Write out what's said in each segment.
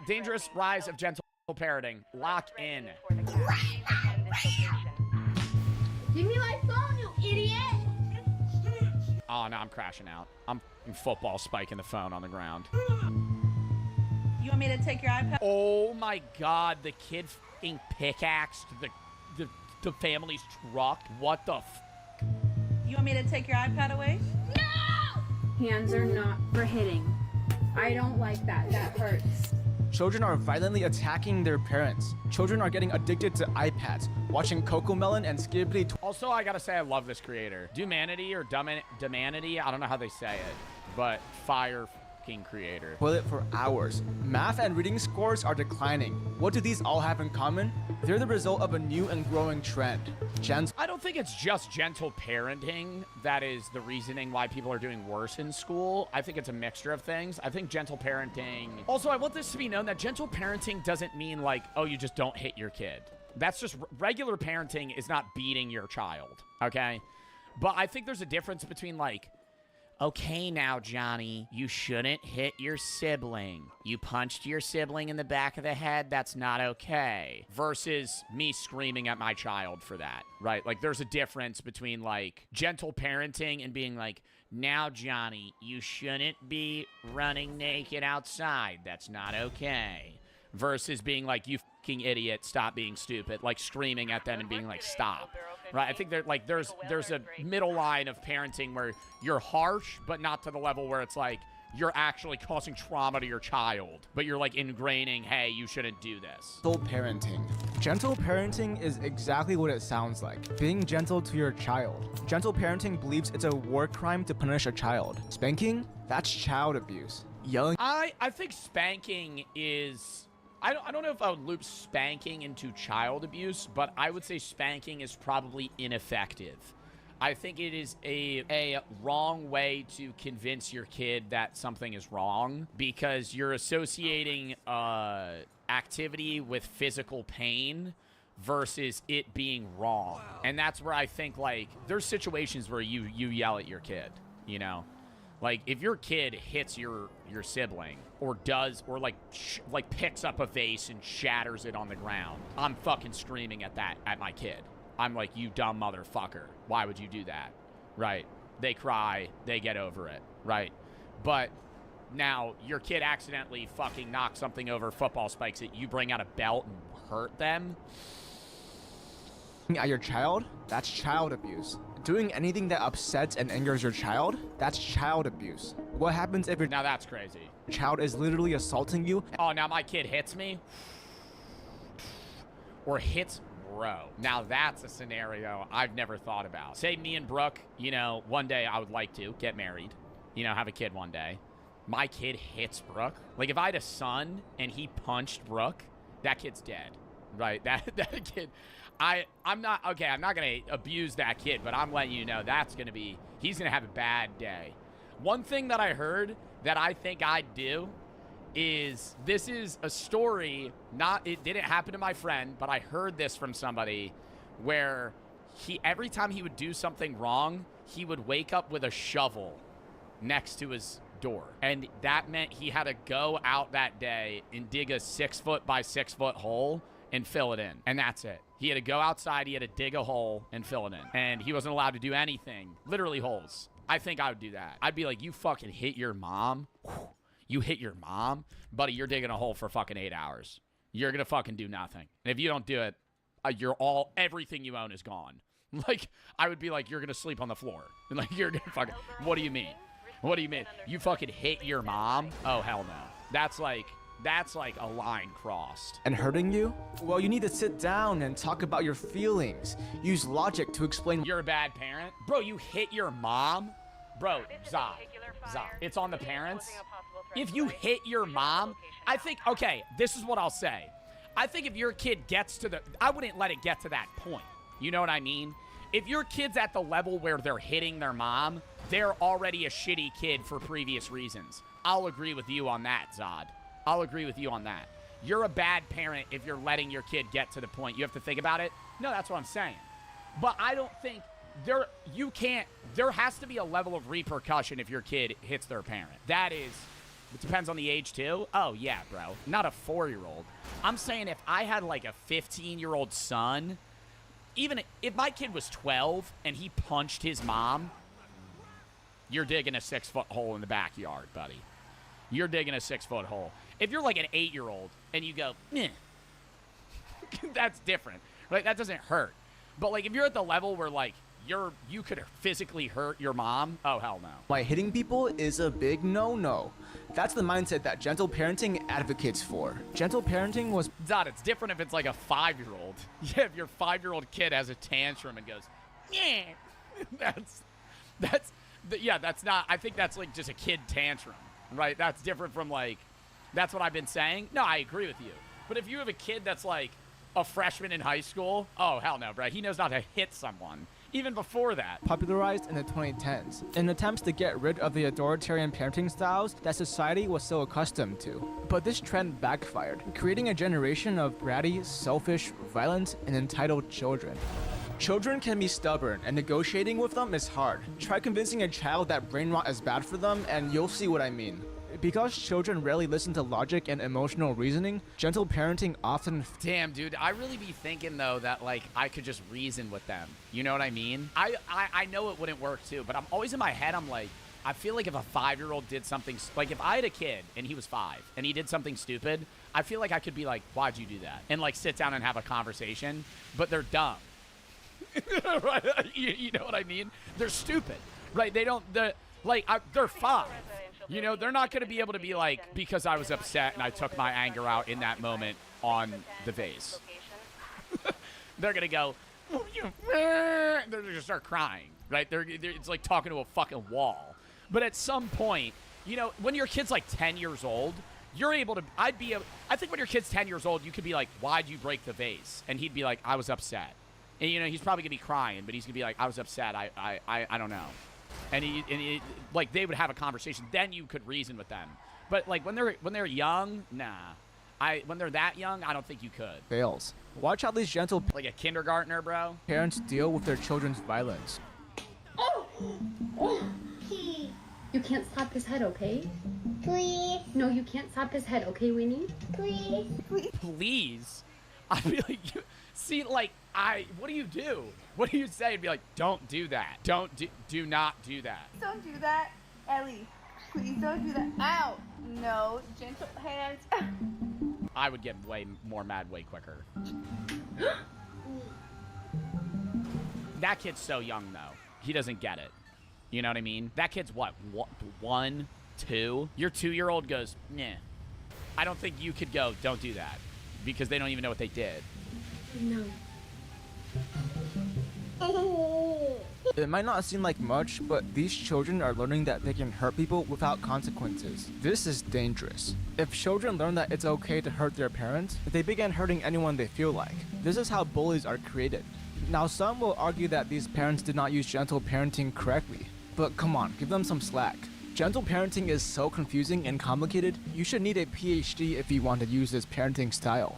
Dangerous rise of gentle parenting. Lock in. Give me my phone, you idiot! Oh, no, I'm crashing out. I'm in football spiking the phone on the ground. You want me to take your iPad? Oh, my God. The kid fucking pickaxed the family's truck. What the f... You want me to take your iPad away? Hands are not for hitting. I don't like that. That hurts. Children are violently attacking their parents. Children are getting addicted to iPads, watching Cocomelon and Skibbly. Also, I gotta say, I love this creator. Dumanity or Dumanity, I don't know how they say it, but fire fucking creator. Toilet for hours. Math and reading scores are declining. What do these all have in common? They're the result of a new and growing trend. I don't think it's just gentle parenting that is the reasoning why people are doing worse in school. I think it's a mixture of things. I think gentle parenting... Also, I want this to be known that gentle parenting doesn't mean like, oh, you just don't hit your kid. That's just... Regular parenting is not beating your child, okay? But I think there's a difference between like, okay, now, Johnny, you shouldn't hit your sibling. You punched your sibling in the back of the head. That's not okay. Versus me screaming at my child for that, right? Like, there's a difference between, like, gentle parenting and being like, now, Johnny, you shouldn't be running naked outside. That's not okay. Versus being like, you fucking idiot, stop being stupid. Like, screaming at them and being like, stop. Right, I think there's a middle line of parenting where you're harsh, but not to the level where it's like you're actually causing trauma to your child, but you're like ingraining, hey, you shouldn't do this. Gentle parenting. Gentle parenting is exactly what it sounds like. Being gentle to your child. Gentle parenting believes it's a war crime to punish a child. Spanking? That's child abuse. Yelling? I think spanking is... I don't know if I would loop spanking into child abuse, but I would say spanking is probably ineffective. I think it is a wrong way to convince your kid that something is wrong because you're associating activity with physical pain versus it being wrong. Wow. And that's where I think, like, there's situations where you yell at your kid, you know? Like, if your kid hits your sibling or does, or like picks up a vase and shatters it on the ground, I'm fucking screaming at my kid. I'm like, you dumb motherfucker. Why would you do that? Right? They cry, they get over it, right? But now your kid accidentally fucking knocks something over, football spikes it, you bring out a belt and hurt them. At your child? That's child abuse. Doing anything that upsets and angers your child? That's child abuse. What happens if your Now that's crazy. Child is literally assaulting you? Oh, now my kid hits me? Or hits bro. Now that's a scenario I've never thought about. Say me and Brooke, you know, one day I would like to get married, you know, have a kid one day. My kid hits Brooke. Like, if I had a son and he punched Brooke, that kid's dead, right? That kid... I'm not going to abuse that kid, but I'm letting you know he's going to have a bad day. One thing that I heard that I think I'd do is, this is a story, it didn't happen to my friend, but I heard this from somebody where every time he would do something wrong, he would wake up with a shovel next to his door. And that meant he had to go out that day and dig a 6-foot by 6-foot hole and fill it in. And that's it. He had to go outside, he had to dig a hole and fill it in. And he wasn't allowed to do anything. Literally holes. I think I would do that. I'd be like, you fucking hit your mom? You hit your mom? Buddy, you're digging a hole for fucking 8 hours. You're gonna fucking do nothing. And if you don't do it, everything you own is gone. Like, I would be like, you're gonna sleep on the floor. And like, you're gonna fucking, what do you mean? What do you mean? You fucking hit your mom? Oh, hell no. That's like a line crossed. And hurting you? Well, you need to sit down and talk about your feelings. Use logic to explain. You're a bad parent? Bro, you hit your mom? Bro, Zah, it's on the parents. If you hit your mom, I think, okay, this is what I'll say. I think if your kid gets to I wouldn't let it get to that point. You know what I mean? If your kid's at the level where they're hitting their mom, they're already a shitty kid for previous reasons. I'll agree with you on that, Zod. I'll agree with you on that. You're a bad parent if you're letting your kid get to the point. You have to think about it. No, that's what I'm saying. But I don't think there has to be a level of repercussion if your kid hits their parent. That is It depends on the age, too. Oh, yeah, bro. Not a 4-year-old. I'm saying if I had, like, a 15-year-old son, even if my kid was 12 and he punched his mom, you're digging a 6-foot hole in the backyard, buddy. You're digging a 6-foot hole. If you're, like, an 8-year-old and you go, meh, that's different, right? That doesn't hurt. But, like, if you're at the level where, like, you could physically hurt your mom, oh, hell no. Why hitting people is a big no-no. That's the mindset that gentle parenting advocates for. Gentle parenting was... Dot, it's different if it's like a 5-year-old. Yeah, if your 5-year-old kid has a tantrum and goes, yeah, that's not, I think that's like just a kid tantrum, right? That's different from like, that's what I've been saying. No, I agree with you. But if you have a kid that's like a freshman in high school, oh, hell no, bro. He knows not to hit someone. Even before that. Popularized in the 2010s in attempts to get rid of the authoritarian parenting styles that society was so accustomed to. But this trend backfired, creating a generation of bratty, selfish, violent, and entitled children. Children can be stubborn, and negotiating with them is hard. Try convincing a child that brain rot is bad for them, and you'll see what I mean. Because children rarely listen to logic and emotional reasoning, gentle parenting often... Damn, dude, I really be thinking, though, that, like, I could just reason with them. You know what I mean? I know it wouldn't work, too, but I'm always in my head, I'm like, I feel like if a 5-year-old did something... Like, if I had a kid, and he was 5, and he did something stupid, I feel like I could be like, why'd you do that? And, like, sit down and have a conversation, but they're dumb. Right? You know what I mean? They're stupid, right? They're 5. You know, they're not going to be able to be like, because I was upset and I took my anger out in that moment on the vase. They're going to go, they're going to start crying, right? It's like talking to a fucking wall. But at some point, you know, when your kid's like 10 years old, you're able to, I think when your kid's 10 years old, you could be like, why'd you break the vase? And he'd be like, I was upset. And, you know, he's probably going to be crying, but he's going to be like, I was upset. I don't know. And he, like, they would have a conversation. Then you could reason with them. But, like, when they're young, nah. When they're that young, I don't think you could. Fails. Watch how these gentle Like a kindergartner, bro. parents deal with their children's violence. You can't slap his head, okay? Please, No, you can't slap his head, okay, Winnie? please. Please. I feel like see, like, what do you do? What do you say? And be like, don't do that. Do not do that. Don't do that. Ellie, please don't do that. Ow. No, gentle hands. I would get way more mad way quicker. That kid's so young, though. He doesn't get it. You know what I mean? That kid's what? 1, 2? Your 2-year-old goes, nah. I don't think you could go, don't do that. Because they don't even know what they did. No. It might not seem like much, but these children are learning that they can hurt people without consequences. This is dangerous. If children learn that it's okay to hurt their parents, they begin hurting anyone they feel like. This is how bullies are created. Now, some will argue that these parents did not use gentle parenting correctly. But come on, give them some slack. Gentle parenting is so confusing and complicated, you should need a PhD if you want to use this parenting style.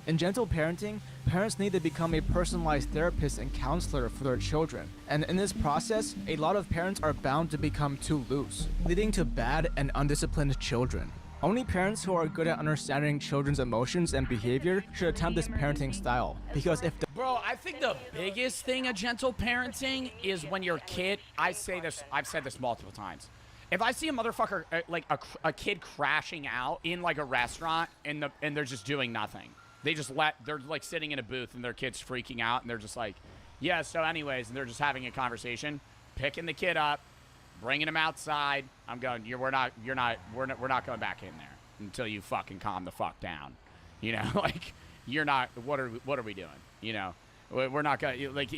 In gentle parenting, parents need to become a personalized therapist and counselor for their children. And in this process, a lot of parents are bound to become too loose, leading to bad and undisciplined children. Only parents who are good at understanding children's emotions and behavior should attempt this parenting style. Because if the Bro, I think the biggest thing of gentle parenting is when your kid, I've said this multiple times. If I see a motherfucker, like a kid crashing out in like a restaurant and they're just doing nothing. They're like sitting in a booth and their kid's freaking out and they're just like, yeah, so anyways, and they're just having a conversation, picking the kid up, bringing him outside. I'm going, we're not going back in there until you fucking calm the fuck down. You know, like, you're not, what are we doing? You know, we're not going to, like,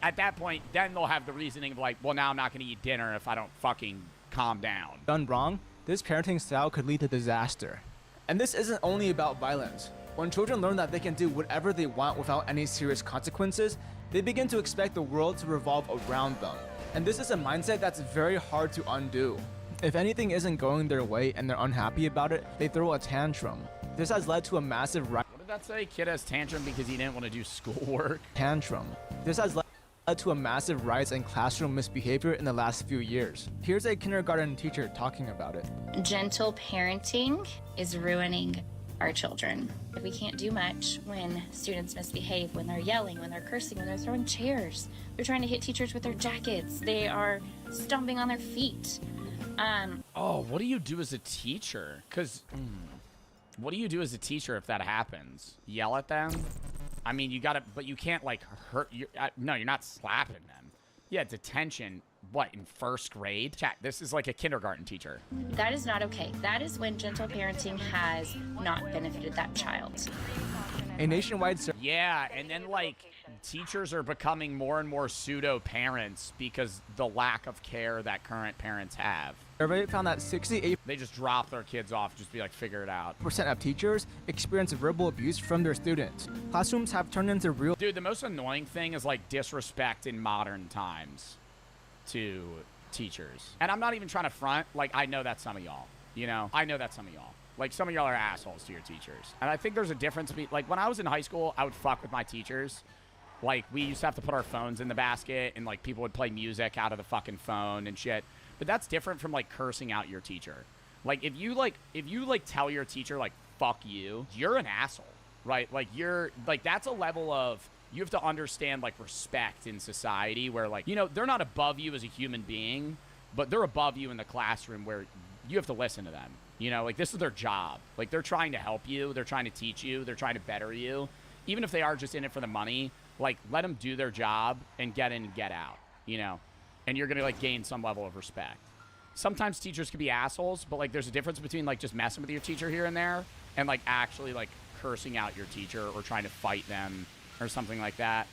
at that point, then they'll have the reasoning of like, well, now I'm not going to eat dinner if I don't fucking calm down. done wrong, this parenting style could lead to disaster. And this isn't only about violence. When children learn that they can do whatever they want without any serious consequences, they begin to expect the world to revolve around them. And this is a mindset that's very hard to undo. If anything isn't going their way and they're unhappy about it, they throw a tantrum. This has led to a massive What did that say? Kid has tantrum because he didn't want to do schoolwork. tantrum. This has led led to a massive rise in classroom misbehavior in the last few years. Here's a kindergarten teacher talking about it. Gentle parenting is ruining our children. We can't do much when students misbehave, when they're yelling, when they're cursing, when they're throwing chairs. They're trying to hit teachers with their jackets. They are stomping on their feet. Oh, what do you do as a teacher? Because, what do you do as a teacher if that happens? Yell at them? I mean, you gotta, but you can't, like, hurt, no, you're not slapping them. Yeah, detention, what, in first grade? Chat, this is like a kindergarten teacher. That is not okay. That is when gentle parenting has not benefited that child. A nationwide survey Yeah, and then, like, teachers are becoming more and more pseudo-parents because the lack of care that current parents have. found that 68% They just drop their kids off, just be like, figure it out. of teachers experience verbal abuse from their students. Classrooms have turned into real Dude, the most annoying thing is, like, disrespect in modern times to teachers. And I'm not even trying to front. Like, I know that's some of y'all. You know? I know that's some of y'all. Like, some of y'all are assholes to your teachers. And I think there's a difference between, like, when I was in high school, I would fuck with my teachers. Like, we used to have to put our phones in the basket, and, like, people would play music out of the fucking phone and shit. But that's different from, like, cursing out your teacher. Like, if you tell your teacher, like, fuck you, you're an asshole, right? Like, that's a level of, you have to understand, like, respect in society where, like, you know, they're not above you as a human being, but they're above you in the classroom where you have to listen to them. You know, like, this is their job. Like, they're trying to help you. They're trying to teach you. They're trying to better you. Even if they are just in it for the money, like, let them do their job and get in and get out, you know? And you're going to, like, gain some level of respect. Sometimes teachers can be assholes, but, like, there's a difference between, like, just messing with your teacher here and there and, like, actually, like, cursing out your teacher or trying to fight them or something like that.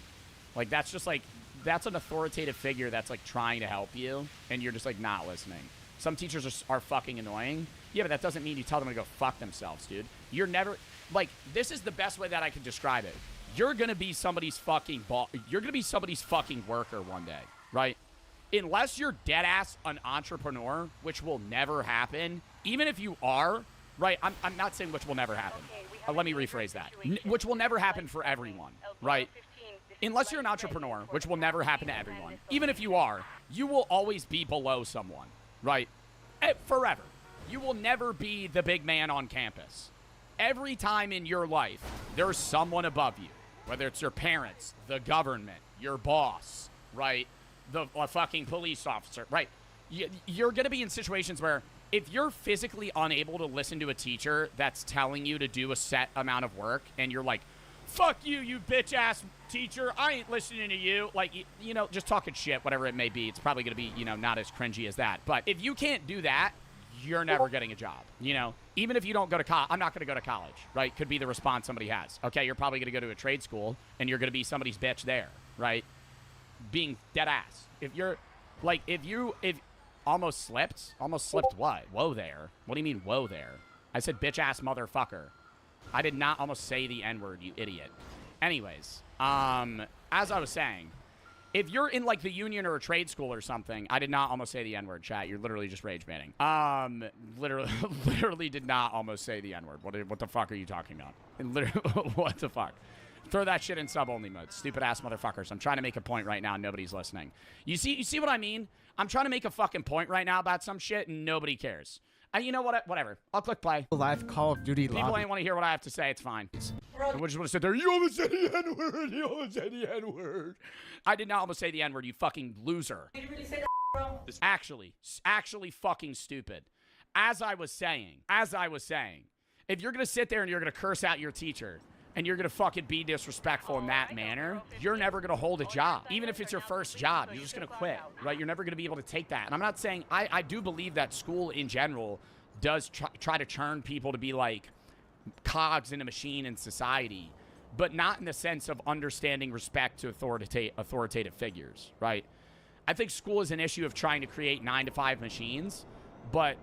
Like, that's just, like, that's an authoritative figure that's, like, trying to help you, and you're just, like, not listening. Some teachers are fucking annoying. Yeah, but that doesn't mean you tell them to go fuck themselves, dude. You're never, like, this is the best way that I can describe it. You're going to be somebody's fucking you're going to be somebody's fucking worker one day, right? Unless you're dead ass an entrepreneur, which will never happen, even if you are, right? I'm not saying which will never happen. Let me rephrase that. Which will never happen for everyone, right? Unless you're an entrepreneur, which will never happen to everyone, even if you are, you will always be below someone, right? Forever. You will never be the big man on campus. Every time in your life, there's someone above you, whether it's your parents, the government, your boss, right? The fucking police officer, right? You're going to be in situations where if you're physically unable to listen to a teacher that's telling you to do a set amount of work and you're like, fuck you, you bitch-ass teacher, I ain't listening to you. Like, you know, just talking shit, whatever it may be. It's probably going to be, you know, not as cringy as that. But if you can't do that, you're never getting a job, you know? Even if you don't go to college, I'm not going to go to college, right? Could be the response somebody has. Okay, you're probably going to go to a trade school, and you're going to be somebody's bitch there, right? Being dead ass. If you're, like, if almost slipped what? Whoa there. What do you mean, whoa there? I said bitch-ass motherfucker. I did not almost say the N-word, you idiot. Anyways, as I was saying, if you're in, like, the union or a trade school or something, I did not almost say the N-word, chat. You're literally just rage baiting. Literally did not almost say the N-word. What the fuck are you talking about? Literally, what the fuck? Throw that shit in sub-only mode. Stupid-ass motherfuckers. I'm trying to make a point right now, and nobody's listening. You see what I mean? I'm trying to make a fucking point right now about some shit, and nobody cares. You know what? Whatever. I'll click play. live Call of Duty People lobby. ain't want to hear what I have to say. It's fine. I just want to sit there. You almost said the N-word. You almost said the N-word. I did not almost say the N-word, you fucking loser. Did you really say that, bro? Actually fucking stupid. As I was saying, if you're going to sit there and you're going to curse out your teacher, and you're going to fucking be disrespectful in that manner, you're never going to hold a job. Even if it's your first job, you're just going to quit, right? You're never going to be able to take that. And I'm not saying, I do believe that school in general does try to turn people to be like cogs in a machine in society, but not in the sense of understanding respect to authoritative figures, right? I think school is an issue of trying to create 9-to-5 machines, but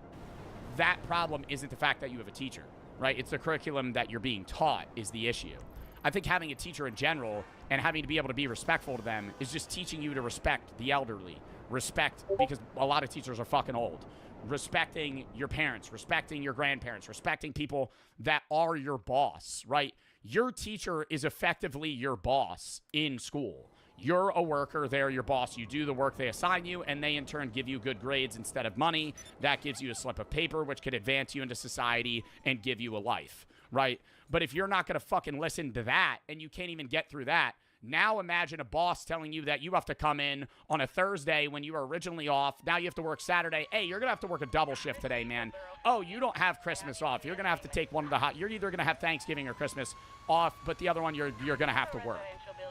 that problem isn't the fact that you have a teacher. Right? It's the curriculum that you're being taught is the issue. I think having a teacher in general and having to be able to be respectful to them is just teaching you to respect the elderly. Respect, because a lot of teachers are fucking old. Respecting your parents, respecting your grandparents, respecting people that are your boss, right? Your teacher is effectively your boss in school. You're a worker, they're your boss. You do the work they assign you, and they in turn give you good grades instead of money. That gives you a slip of paper, which could advance you into society and give you a life, right? But if you're not going to fucking listen to that and you can't even get through that, now imagine a boss telling you that you have to come in on a Thursday when you were originally off. Now you have to work Saturday. Hey, you're going to have to work a double shift today, man. Oh, you don't have Christmas off. You're going to have to take one of the you're either going to have Thanksgiving or Christmas off, but the other one you're going to have to work.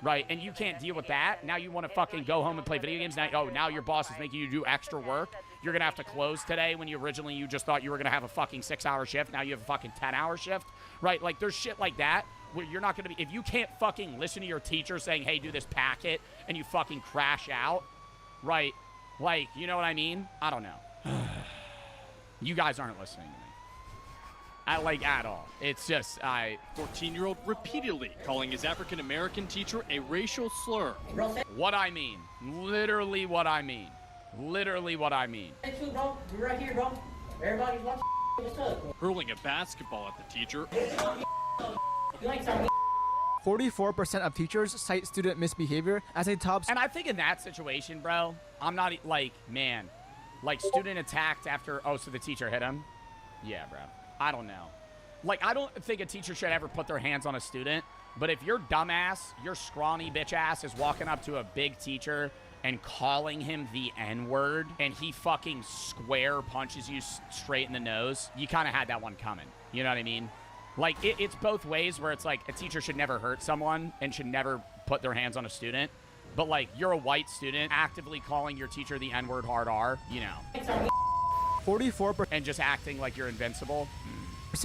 Right? And you can't deal with that. Now you want to fucking go home and play video games. Now your boss is making you do extra work. You're going to have to close today when you just thought you were going to have a fucking 6-hour shift. Now you have a fucking 10-hour shift. Right? Like, there's shit like that where you're not going to be, if you can't fucking listen to your teacher saying, hey, do this packet, and you fucking crash out, right? Like, you know what I mean? I don't know. You guys aren't listening to me. At all. It's just, 14-year-old repeatedly calling his African-American teacher a racial slur. What I mean. Literally what I mean. Literally what I mean. Hey, bro. You're right here, bro. Everybody's watching. What's up? Hurling a basketball at the teacher. 44% of teachers cite student misbehavior as a top. And I think in that situation, bro, I'm not like, man, like student attacked after, so the teacher hit him? Yeah, bro. I don't know. Like, I don't think a teacher should ever put their hands on a student, but if your dumbass, your scrawny bitch ass is walking up to a big teacher and calling him the N-word, and he fucking square punches you straight in the nose, you kind of had that one coming. You know what I mean? Like, it's both ways where it's like a teacher should never hurt someone and should never put their hands on a student. But, like, you're a white student actively calling your teacher the N-word hard R, you know. 44% and just acting like you're invincible.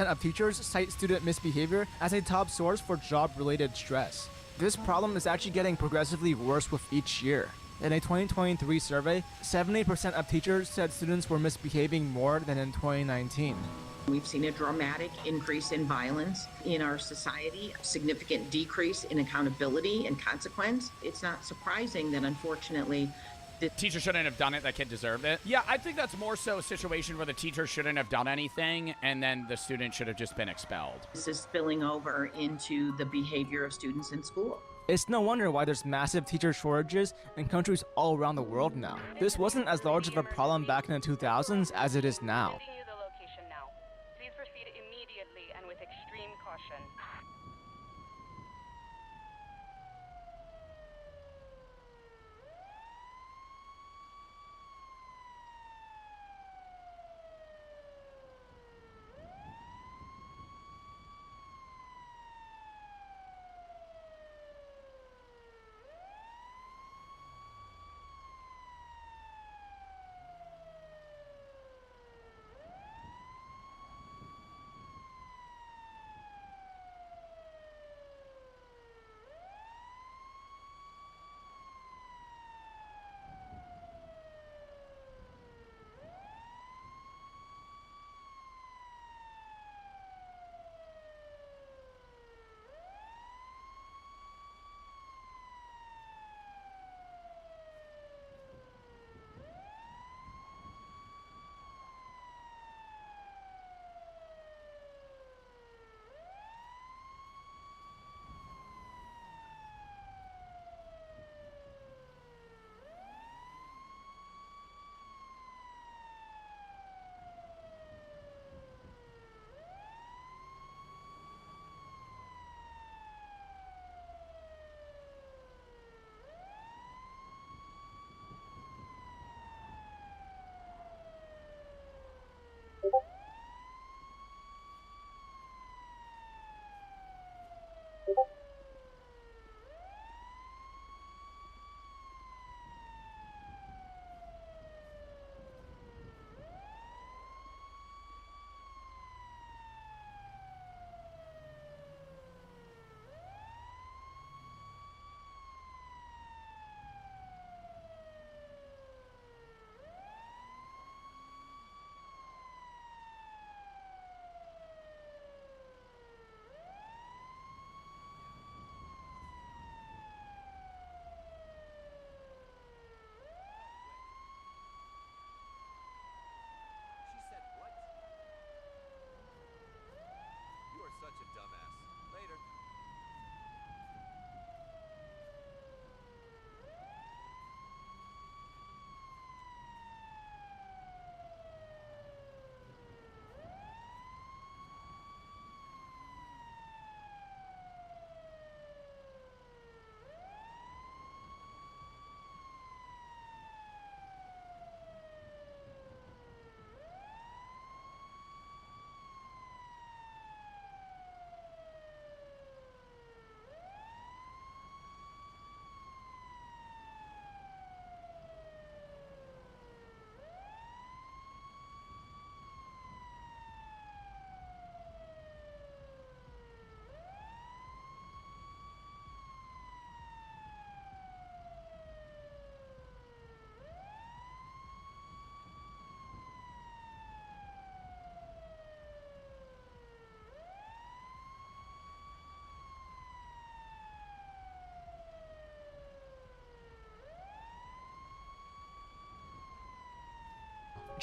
of teachers cite student misbehavior as a top source for job-related stress. This problem is actually getting progressively worse with each year. In a 2023 survey, 70% of teachers said students were misbehaving more than in 2019. We've seen a dramatic increase in violence in our society, a significant decrease in accountability and consequence. It's not surprising that, unfortunately, the teacher shouldn't have done it. That kid deserved it. Yeah, I think that's more so a situation where the teacher shouldn't have done anything, and then the student should have just been expelled. This is spilling over into the behavior of students in school. It's no wonder why there's massive teacher shortages in countries all around the world now. This wasn't as large of a problem back in the 2000s as it is now. Please proceed immediately and with extreme caution.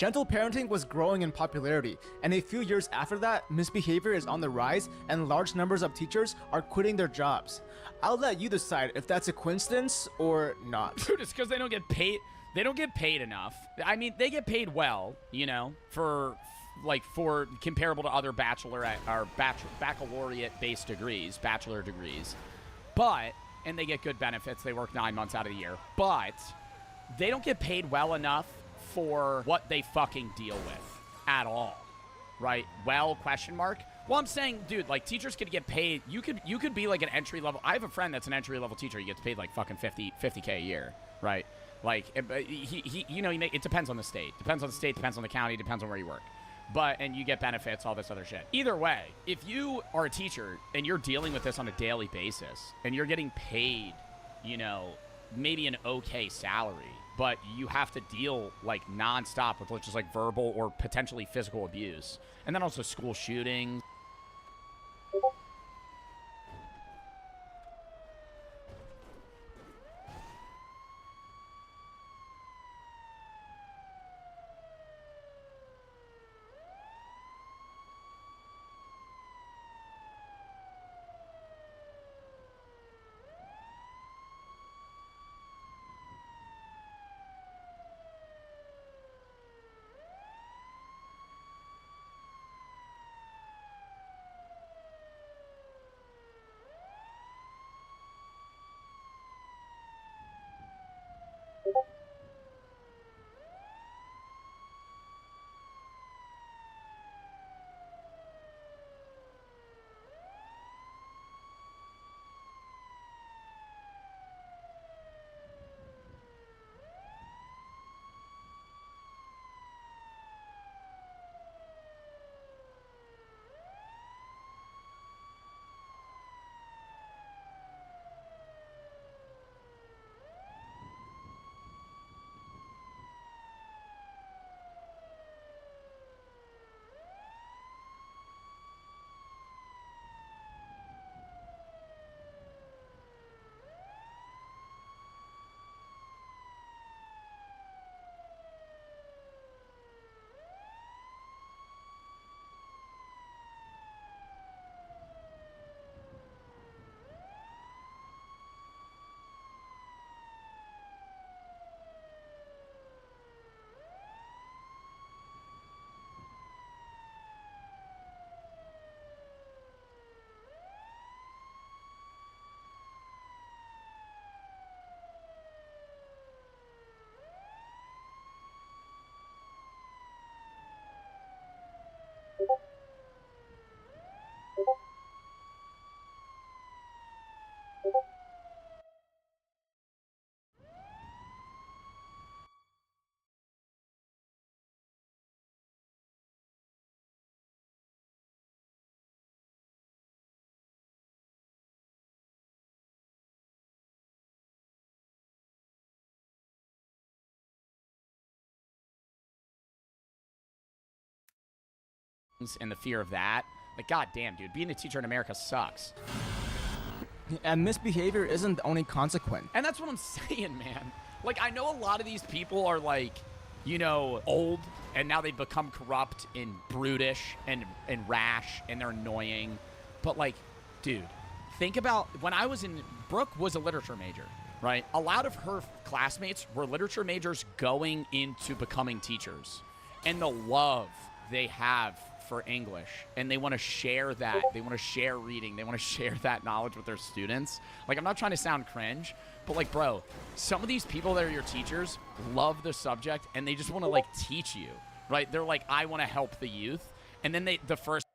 Gentle parenting was growing in popularity, and a few years after that, misbehavior is on the rise and large numbers of teachers are quitting their jobs. I'll let you decide if that's a coincidence or not. Dude, it's because they don't get paid. They don't get paid enough. I mean, they get paid well, you know, for comparable to other baccalaureate-based degrees, bachelor degrees. But, and they get good benefits. They work 9 months out of the year. But they don't get paid well enough for what they fucking deal with at all, right? Well, question mark. Well, I'm saying, dude, like, teachers could get paid. You could be like an entry level. I have a friend that's an entry level teacher. He gets paid like fucking 50K a year, right? Like, it depends on the state. Depends on the state. Depends on the county. Depends on where you work. And you get benefits, all this other shit. Either way, if you are a teacher and you're dealing with this on a daily basis and you're getting paid, you know, maybe an okay salary, but you have to deal like nonstop with just like verbal or potentially physical abuse, and then also school shootings. And the fear of that, like, goddamn, dude, being a teacher in America sucks. And misbehavior isn't the only consequence. And that's what I'm saying, man. Like, I know a lot of these people are like, you know, old, and now they've become corrupt and brutish and rash, and they're annoying. But like, dude, think about when I was in, Brooke was a literature major, right? A lot of her classmates were literature majors going into becoming teachers, and the love they have for English, and they want to share that. They want to share reading. They want to share that knowledge with their students. Like, I'm not trying to sound cringe, but like, bro, some of these people that are your teachers love the subject, and they just want to like teach you, right? They're like, I want to help the youth. And then the first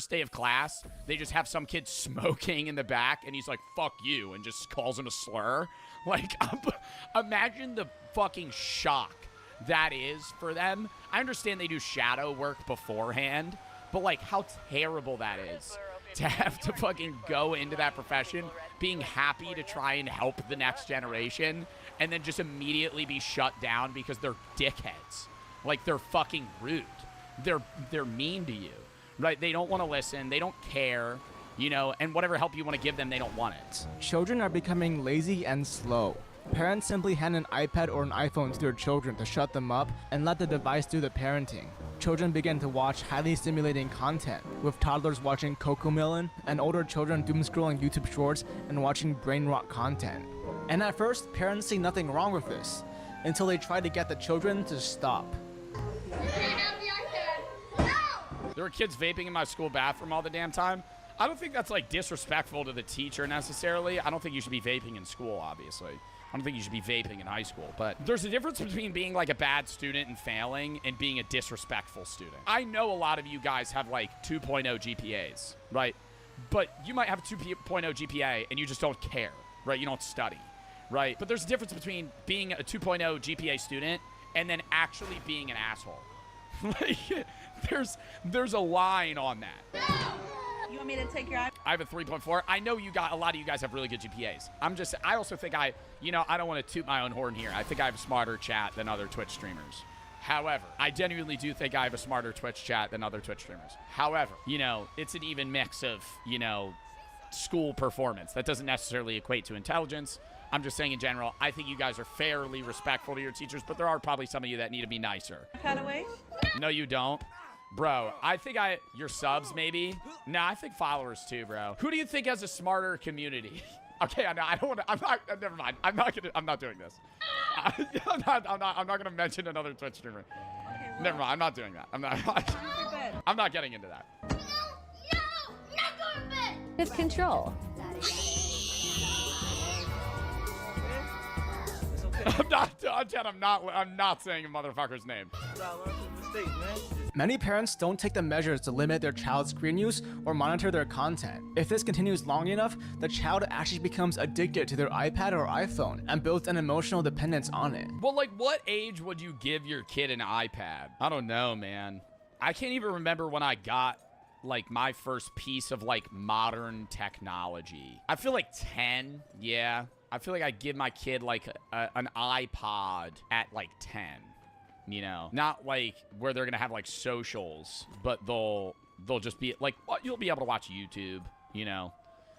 first day of class, they just have some kid smoking in the back, and he's like, fuck you, and just calls him a slur. Like, imagine the fucking shock that is for them. I understand they do shadow work beforehand, but like how terrible that is to have to fucking go into that profession being happy to try and help the next generation and then just immediately be shut down because they're dickheads. Like, they're fucking rude. They're mean to you, right? They don't want to listen. They don't care, you know, and whatever help you want to give them, they don't want it. Children are becoming lazy and slow. Parents simply hand an iPad or an iPhone to their children to shut them up and let the device do the parenting. Children begin to watch highly stimulating content, with toddlers watching Cocomelon and older children doom-scrolling YouTube Shorts and watching brain-rot content. And at first, parents see nothing wrong with this, until they try to get the children to stop. There were kids vaping in my school bathroom all the damn time. I don't think that's, like, disrespectful to the teacher necessarily. I don't think you should be vaping in school, obviously. I don't think you should be vaping in high school. But there's a difference between being, like, a bad student and failing and being a disrespectful student. I know a lot of you guys have, like, 2.0 GPAs, right? But you might have a 2.0 GPA and you just don't care, right? You don't study, right? But there's a difference between being a 2.0 GPA student and then actually being an asshole. Like, there's a line on that. You want me to take your iPad? I have a 3.4. I know a lot of you guys have really good GPAs. I also think I don't want to toot my own horn here. I think I have a smarter chat than other Twitch streamers. However, I genuinely do think I have a smarter Twitch chat than other Twitch streamers. However, you know, it's an even mix of, you know, school performance. That doesn't necessarily equate to intelligence. I'm just saying in general, I think you guys are fairly respectful to your teachers, but there are probably some of you that need to be nicer. iPad away? No, you don't. Bro, I think your subs maybe. No, I think followers too, bro. Who do you think has a smarter community? Okay, I don't want to, never mind. I'm not doing this. I'm not gonna mention another Twitch streamer. Okay, well, Never mind, I'm not doing that. I'm not getting into that. With control. I'm not saying a motherfucker's name. Many parents don't take the measures to limit their child's screen use or monitor their content. If this continues long enough, the child actually becomes addicted to their iPad or iPhone and builds an emotional dependence on it. Well, like, what age would you give your kid an iPad? I don't know, man. I can't even remember when I got, like, my first piece of, like, modern technology. I feel like 10, yeah. I feel like I'd give my kid, like, an iPod at, like, 10. You know, not like where they're gonna have like socials, but they'll just be like, you'll be able to watch YouTube, you know,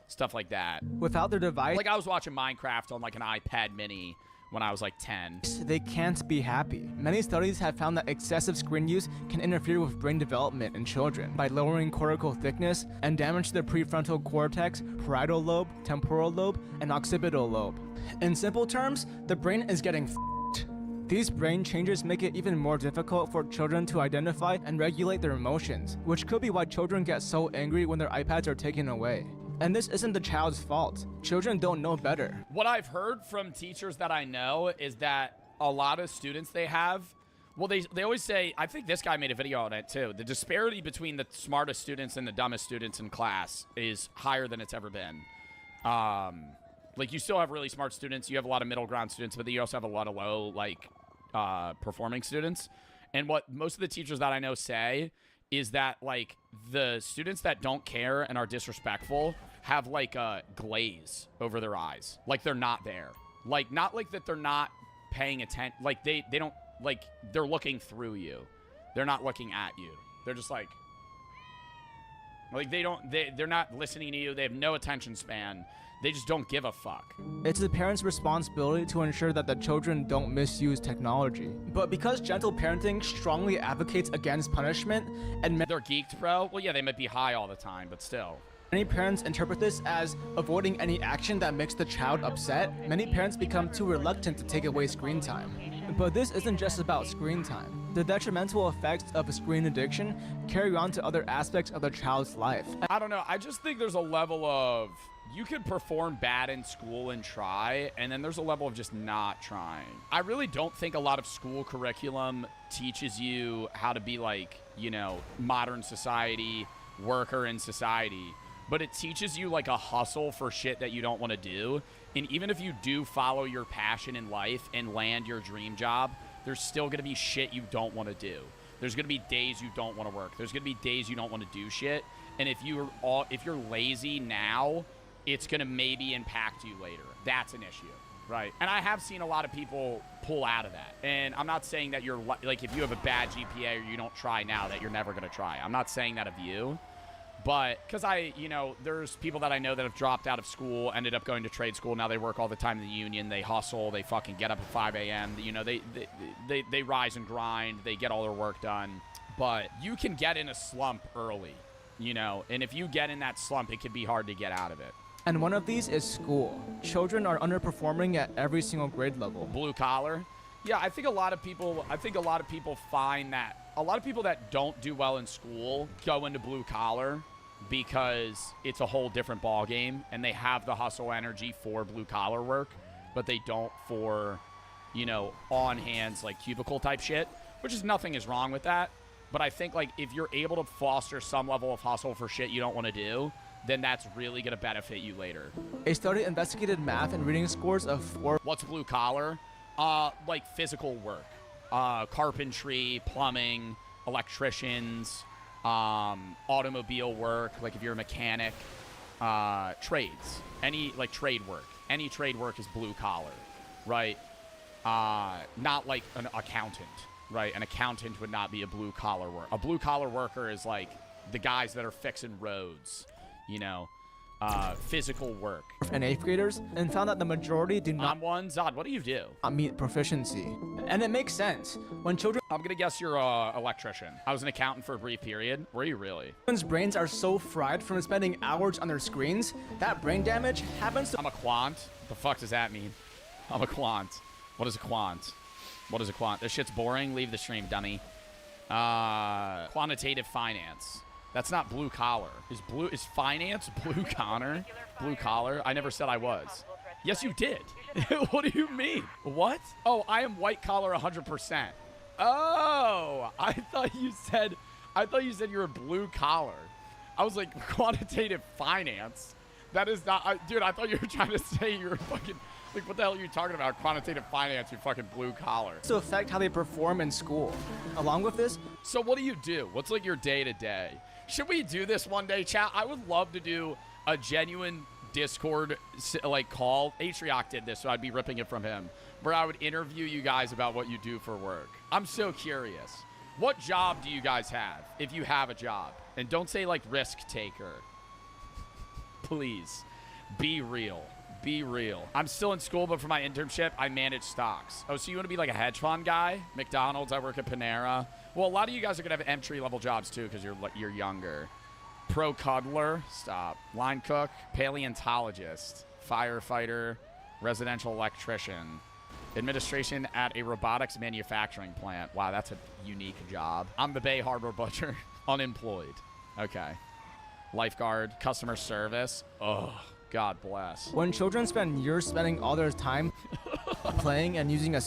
stuff like that. Without their device, like I was watching Minecraft on like an iPad mini when I was like 10. They can't be happy. Many studies have found that excessive screen use can interfere with brain development in children by lowering cortical thickness and damage the prefrontal cortex, parietal lobe, temporal lobe, and occipital lobe. In simple terms, the brain is getting These brain changes make it even more difficult for children to identify and regulate their emotions, which could be why children get so angry when their iPads are taken away. And this isn't the child's fault. Children don't know better. What I've heard from teachers that I know is that a lot of students they have, well, they always say, I think this guy made a video on it too, the disparity between the smartest students and the dumbest students in class is higher than it's ever been. Like, you still have really smart students, you have a lot of middle ground students, but then you also have a lot of low, like, performing students. And what most of the teachers that I know say is that, like, the students that don't care and are disrespectful have, like, a glaze over their eyes. Like, they're not there. Like, not like that they're not paying attention. Like, they don't, like, they're looking through you. They're not looking at you. They're just, like, they're not listening to you. They have no attention span. They just don't give a fuck. It's the parents' responsibility to ensure that the children don't misuse technology. But because gentle parenting strongly advocates against punishment and they're geeked, bro? Well, yeah, they might be high all the time, but still. Many parents interpret this as avoiding any action that makes the child upset. Many parents become too reluctant to take away screen time. But this isn't just about screen time. The detrimental effects of a screen addiction carry on to other aspects of the child's life. I don't know. I just think there's a level of, you can perform bad in school and try, and then there's a level of just not trying. I really don't think a lot of school curriculum teaches you how to be, like, you know, modern society, worker in society, but it teaches you like a hustle for shit that you don't want to do. And even if you do follow your passion in life and land your dream job, there's still going to be shit you don't want to do. There's going to be days you don't want to work. There's going to be days you don't want to do shit. And if you're lazy now, it's going to maybe impact you later. That's an issue, right? And I have seen a lot of people pull out of that. And I'm not saying that you're like, if you have a bad GPA or you don't try now, that you're never going to try. I'm not saying that of you. But because there's people that I know that have dropped out of school, ended up going to trade school. Now they work all the time in the union. They hustle. They fucking get up at 5 a.m. They rise and grind. They get all their work done. But you can get in a slump early, and if you get in that slump, it can be hard to get out of it. And one of these is school. Children are underperforming at every single grade level. Blue collar. Yeah, I think a lot of people find that a lot of people that don't do well in school go into blue collar because it's a whole different ball game, and they have the hustle energy for blue collar work, but they don't for, on hands like cubicle type shit, which is nothing is wrong with that. But I think like if you're able to foster some level of hustle for shit you don't want to do, then that's really going to benefit you later. A study investigated math and reading scores of 4. What's blue collar? Like physical work, carpentry, plumbing, electricians, automobile work, like if you're a mechanic, trades, any like trade work. Any trade work is blue collar, right? Not like an accountant, right? An accountant would not be a blue collar worker. A blue collar worker is like the guys that are fixing roads, physical work. And 8th graders, and found that the majority do not Zod, what do you do? meet proficiency. And it makes sense. When children's I'm gonna guess you're a electrician. I was an accountant for a brief period. Were you really? brains are so fried from spending hours on their screens, that brain damage happens to... I'm a quant. The fuck does that mean? I'm a quant. What is a quant? What is a quant? This shit's boring. Leave the stream, quantitative finance. That's not blue collar. Is finance blue collar? Blue collar? I never said I was. Yes, you did. What do you mean? What? Oh, I am white collar 100%. Oh, I thought you said you're a blue collar. I was like, quantitative finance. That is not, dude, I thought you were trying to say you're fucking, like, what the hell are you talking about? Quantitative finance, you fucking blue collar. to affect how they perform in school. Along with this, So what do you do? What's like your day to day? Should we do this one day, chat? I would love to do a genuine Discord like call. Atriok did this, so I'd be ripping it from him, where I would interview you guys about what you do for work. I'm so curious. What job do you guys have, if you have a job? And don't say like risk taker. Please, be real. Be real. I'm still in school, but for my internship, I manage stocks. Oh, so you want to be like a hedge fund guy? McDonald's, I work at Panera. Well, a lot of you guys are going to have entry-level jobs, too, because you're younger. Pro cuddler. Stop. Line cook. Paleontologist. Firefighter. Residential electrician. Administration at a robotics manufacturing plant. Wow, that's a unique job. I'm the Bay Harbor butcher. Unemployed. Okay. Lifeguard. Customer service. Ugh. God bless. when children spend years spending all their time playing and using a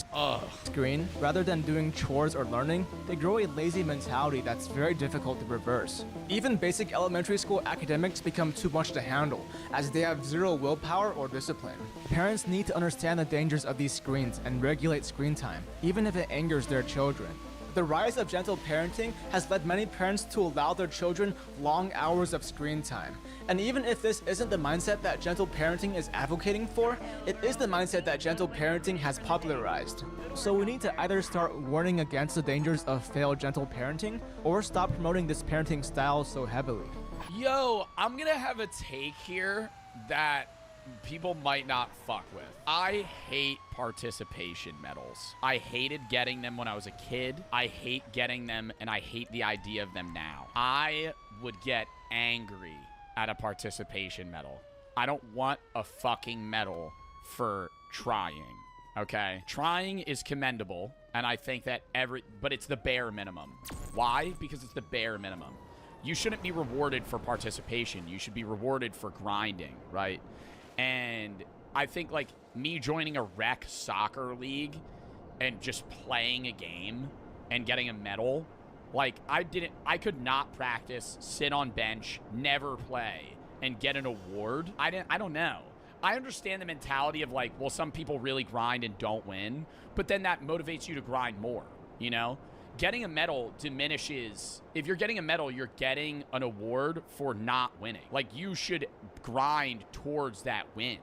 screen rather than doing chores or learning, they grow a lazy mentality that's very difficult to reverse. Even basic elementary school academics become too much to handle, as they have zero willpower or discipline. Parents need to understand the dangers of these screens and regulate screen time, even if it angers their children. The rise of gentle parenting has led many parents to allow their children long hours of screen time. And even if this isn't the mindset that gentle parenting is advocating for, it is the mindset that gentle parenting has popularized. So we need to either start warning against the dangers of failed gentle parenting, or stop promoting this parenting style so heavily. Yo, I'm gonna have a take here that people might not fuck with. I hate participation medals. I hated getting them when I was a kid. I hate getting them, and I hate the idea of them now. I would get angry at a participation medal. I don't want a fucking medal for trying, okay? Trying is commendable, and I think that but it's the bare minimum. Why? Because it's the bare minimum. You shouldn't be rewarded for participation. You should be rewarded for grinding, right? And I think, like, me joining a rec soccer league and just playing a game and getting a medal Like, I could not practice, sit on bench, never play, and get an award. I don't know. I understand the mentality of like, well, some people really grind and don't win, but then that motivates you to grind more, you know? Getting a medal diminishes. If you're getting a medal, you're getting an award for not winning. Like, you should grind towards that win,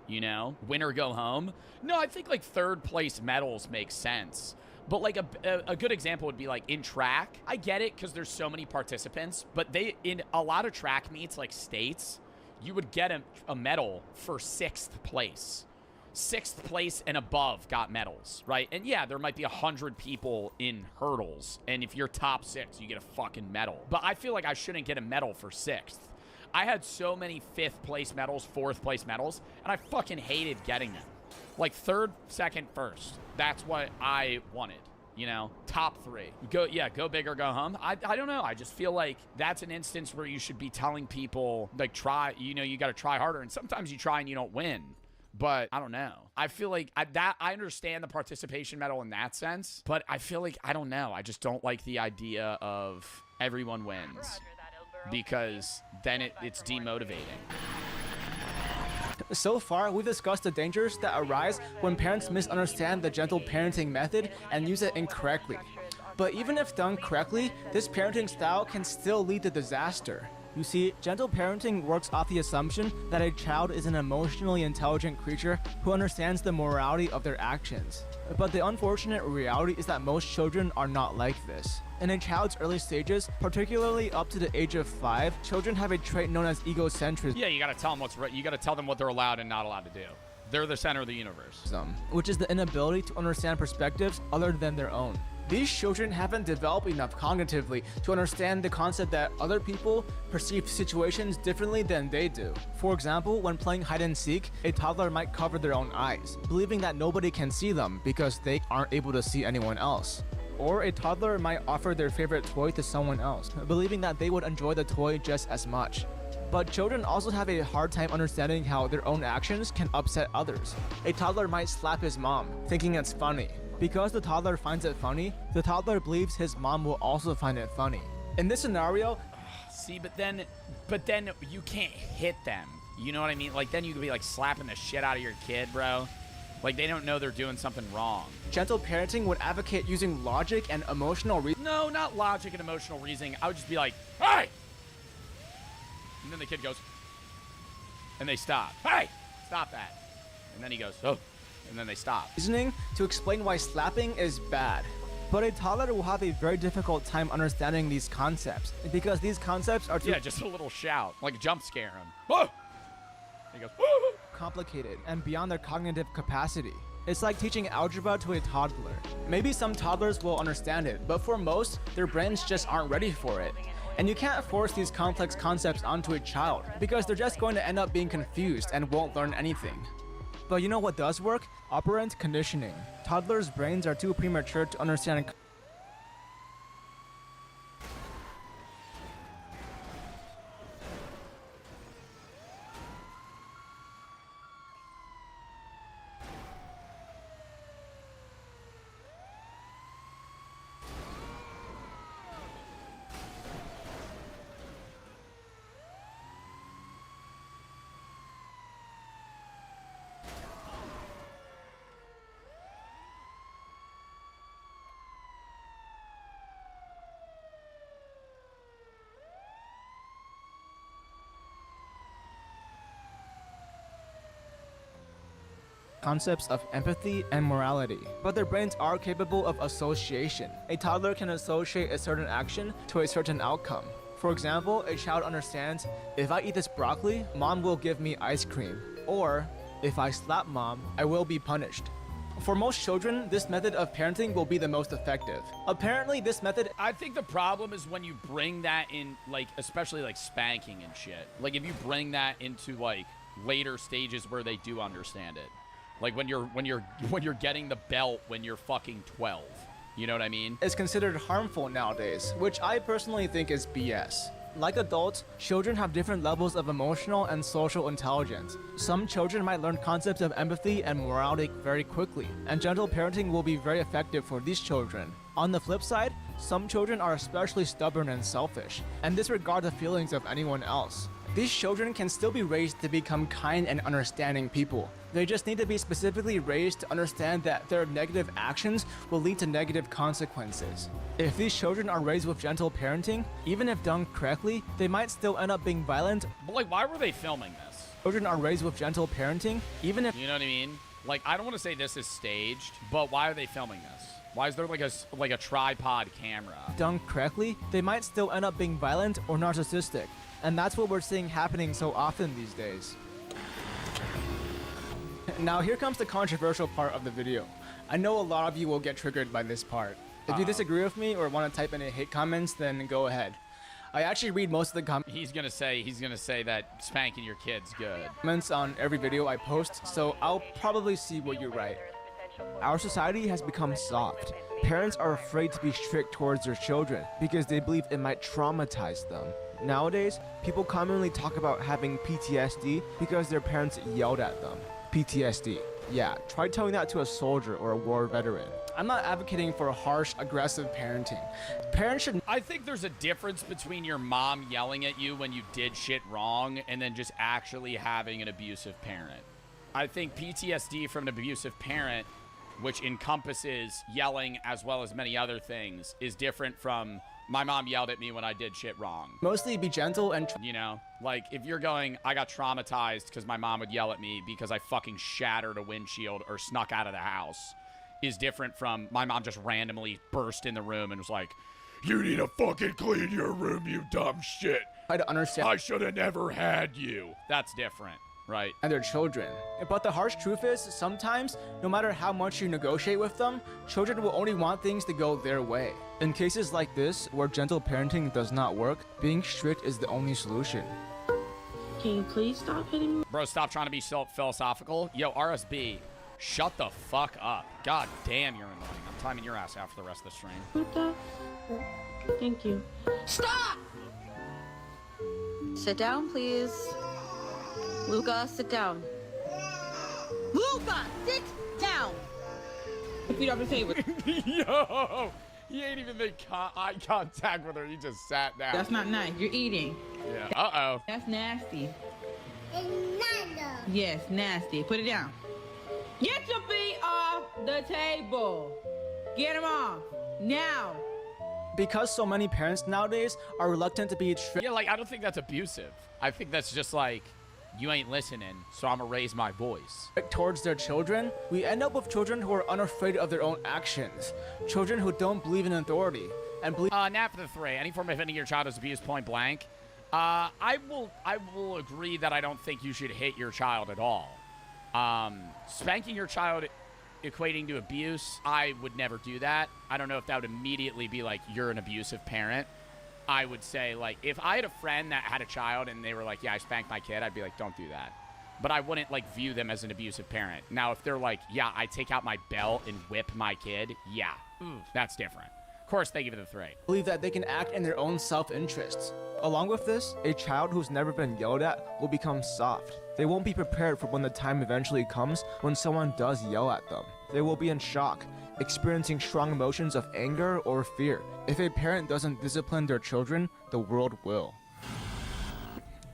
you know? Win or go home. No, I think like third place medals make sense. But like a good example would be like in track. I get it because there's so many participants, but in a lot of track meets like states, you would get a medal for 6th place. 6th place and above got medals, right? And yeah, there might be 100 people in hurdles, and if you're top 6, you get a fucking medal. But I feel like I shouldn't get a medal for 6th. I had so many 5th place medals, 4th place medals, and I fucking hated getting them. Like 3rd, 2nd, 1st. That's what I wanted. You know, top 3. Go big or go home. I don't know. I just feel like that's an instance where you should be telling people, like, try, you know, you got to try harder. And sometimes you try and you don't win. But I don't know. I feel like I understand the participation medal in that sense. But I feel like, I don't know. I just don't like the idea of everyone wins. Because then it's demotivating. So far, we've discussed the dangers that arise when parents misunderstand the gentle parenting method and use it incorrectly. But even if done correctly, this parenting style can still lead to disaster. You see, gentle parenting works off the assumption that a child is an emotionally intelligent creature who understands the morality of their actions. But the unfortunate reality is that most children are not like this. In a child's early stages, particularly up to the age of 5, children have a trait known as egocentrism. Yeah, you gotta tell them what's right. You gotta tell them what they're allowed and not allowed to do. They're the center of the universe. Which is the inability to understand perspectives other than their own. These children haven't developed enough cognitively to understand the concept that other people perceive situations differently than they do. For example, when playing hide and seek, a toddler might cover their own eyes, believing that nobody can see them because they aren't able to see anyone else. Or a toddler might offer their favorite toy to someone else, believing that they would enjoy the toy just as much. But children also have a hard time understanding how their own actions can upset others. A toddler might slap his mom, thinking it's funny. Because the toddler finds it funny, the toddler believes his mom will also find it funny. In this scenario, see, but then you can't hit them. You know what I mean? Like, then you could be like slapping the shit out of your kid, bro. Like, they don't know they're doing something wrong. Gentle parenting would advocate using logic and emotional reasoning. No, not logic and emotional reasoning. I would just be like, hey! And then the kid goes, and they stop. Hey! Stop that. And then he goes, oh. And then they stop. Reasoning to explain why slapping is bad. But a toddler will have a very difficult time understanding these concepts because these concepts are too just a little shout, like jump scare him. Whoa! He goes, whoa! Complicated and beyond their cognitive capacity. It's like teaching algebra to a toddler. Maybe some toddlers will understand it, but for most, their brains just aren't ready for it. And you can't force these complex concepts onto a child because they're just going to end up being confused and won't learn anything. But you know what does work? Operant conditioning. Toddlers' brains are too premature to understand. Concepts of empathy and morality, but their brains are capable of association. A toddler can associate a certain action to a certain outcome. For example, a child understands, if I eat this broccoli, mom will give me ice cream. Or, if I slap mom, I will be punished. For most children, this method of parenting will be the most effective. Apparently, this method... I think the problem is when you bring that in, like, especially like spanking and shit. Like, if you bring that into like later stages where they do understand it. Like when you're getting the belt when you're fucking 12. You know what I mean? Is considered harmful nowadays, which I personally think is BS. Like adults, children have different levels of emotional and social intelligence. Some children might learn concepts of empathy and morality very quickly, and gentle parenting will be very effective for these children. On the flip side, some children are especially stubborn and selfish, and disregard the feelings of anyone else. These children can still be raised to become kind and understanding people. They just need to be specifically raised to understand that their negative actions will lead to negative consequences. If these children are raised with gentle parenting, even if done correctly, they might still end up being violent. But like, why were they filming this? Children are raised with gentle parenting, even if— You know what I mean? Like, I don't want to say this is staged, but why are they filming this? Why is there like a tripod camera? Done correctly, they might still end up being violent or narcissistic. And that's what we're seeing happening so often these days. Now here comes the controversial part of the video. I know a lot of you will get triggered by this part. If you disagree with me or want to type any hate comments, then go ahead. I actually read most of the comments. He's gonna say that spanking your kid's good. Comments on every video I post, so I'll probably see what you write. Our society has become soft. Parents are afraid to be strict towards their children because they believe it might traumatize them. Nowadays, people commonly talk about having PTSD because their parents yelled at them. PTSD. Yeah, try telling that to a soldier or a war veteran. I'm not advocating for harsh, aggressive parenting. Parents should— I think there's a difference between your mom yelling at you when you did shit wrong and then just actually having an abusive parent. I think PTSD from an abusive parent, which encompasses yelling as well as many other things, is different from my mom yelled at me when I did shit wrong. mostly be gentle and— You know, like if you're going, I got traumatized because my mom would yell at me because I fucking shattered a windshield or snuck out of the house, is different from my mom just randomly burst in the room and was like, you need to fucking clean your room, you dumb shit. try to understand I should have never had you. That's different, right? and their children. But the harsh truth is, sometimes, no matter how much you negotiate with them, children will only want things to go their way. In cases like this, where gentle parenting does not work, being strict is the only solution. Can you please stop hitting me? Bro, stop trying to be so philosophical. Yo, RSB, shut the fuck up. God damn, you're annoying. I'm timing your ass out for the rest of the stream. What the? Thank you. Stop! Sit down, please. Luca, sit down. Luca, sit down! If you don't have a favor. Yo, he ain't even make eye contact with her. He just sat down. That's not nice. You're eating. Yeah. Uh-oh. That's nasty. Yes, nasty. Put it down. Get your feet off the table. Get them off. Now. Because so many parents nowadays are reluctant to be strict Yeah, like, I don't think that's abusive. I think that's just like, you ain't listening, so I'm gonna raise my voice. towards their children, we end up with children who are unafraid of their own actions. Children who don't believe in authority and believe— Nap for the 3. Any form of hitting your child is abuse, point blank. I will agree that I don't think you should hit your child at all. Spanking your child equating to abuse, I would never do that. I don't know if that would immediately be like, you're an abusive parent. I would say, like, if I had a friend that had a child and they were like, yeah, I spanked my kid, I'd be like, don't do that. But I wouldn't, like, view them as an abusive parent. Now, if they're like, yeah, I take out my belt and whip my kid, yeah, that's different. Of course, they give it a 3. believe that they can act in their own self-interests. Along with this, a child who's never been yelled at will become soft. They won't be prepared for when the time eventually comes when someone does yell at them. They will be in shock, experiencing strong emotions of anger or fear. If a parent doesn't discipline their children, the world will.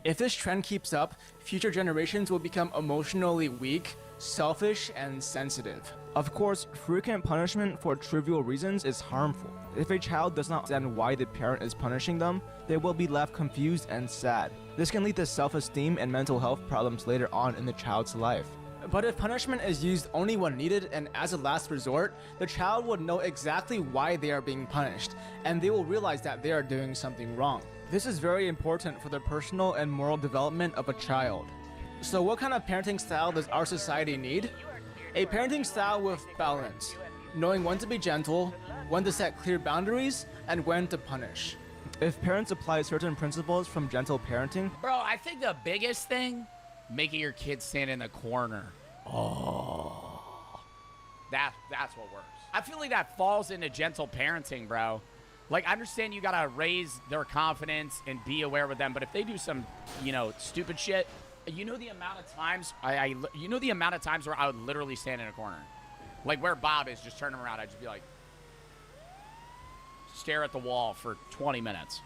If this trend keeps up, future generations will become emotionally weak, selfish, and sensitive. Of course, frequent punishment for trivial reasons is harmful. If a child does not understand why the parent is punishing them, they will be left confused and sad. This can lead to self-esteem and mental health problems later on in the child's life. But if punishment is used only when needed and as a last resort, the child would know exactly why they are being punished, and they will realize that they are doing something wrong. This is very important for the personal and moral development of a child. So what kind of parenting style does our society need? A parenting style with balance, knowing when to be gentle, when to set clear boundaries, and when to punish. If parents apply certain principles from gentle parenting— Bro, I think the biggest thing, making your kid stand in the corner. Oh. That's what works. I feel like that falls into gentle parenting, bro. Like, I understand you gotta raise their confidence and be aware with them, but if they do some, you know, stupid shit, you know the amount of times you know the amount of times where I would literally stand in a corner, like where Bob is, just turn him around. I'd just be like, stare at the wall for 20 minutes.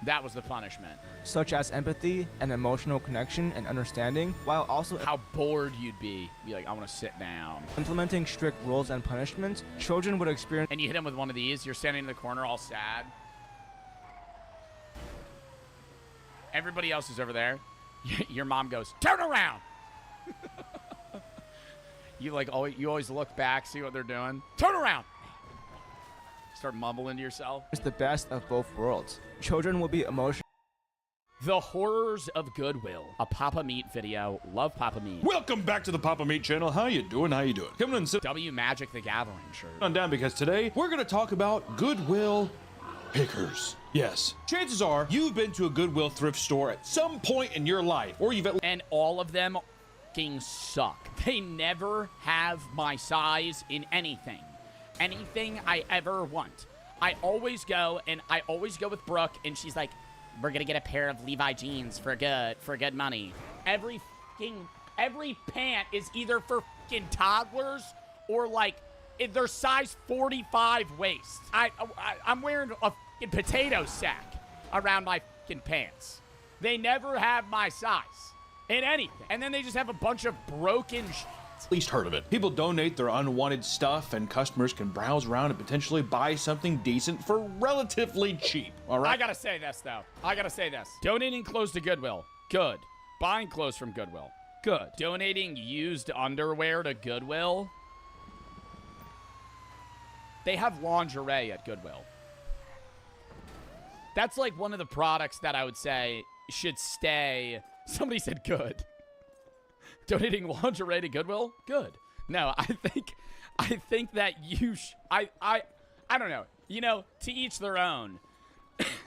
That was the punishment. Such as empathy and emotional connection and understanding, while also how bored you'd be like, I want to sit down. Implementing strict rules and punishments, children would experience. And you hit them with one of these, you're standing in the corner all sad. Everybody else is over there. Your mom goes, turn around. You always look back, see what they're doing. Turn around. Start mumbling to yourself. It's the best of both worlds. Children will be emotional. The Horrors of Goodwill, a Papa Meat video. Love Papa Meat. Welcome back to the Papa Meat channel. How you doing? How you doing? Coming in. W Magic the Gathering shirt. On down, because today we're going to talk about Goodwill pickers. Yes. Chances are you've been to a Goodwill thrift store at some point in your life, or you've and all of them fucking suck. They never have my size in anything. Anything I ever want. I always go with Brooke, and she's like, we're gonna get a pair of Levi jeans for good money. Every pant is either for fucking toddlers or like they're size 45 waist. I'm wearing a fucking potato sack around my fucking pants. They never have my size in anything. And then they just have a bunch of broken at least heard of it. People donate their unwanted stuff, and customers can browse around and potentially buy something decent for relatively cheap. All right. I gotta say this though. Donating clothes to Goodwill, good. Buying clothes from Goodwill, good. Donating used underwear to Goodwill. They have lingerie at Goodwill. That's like one of the products that I would say should stay. Somebody said good. Donating lingerie to Goodwill? Good. No, I think that I don't know. You know, to each their own.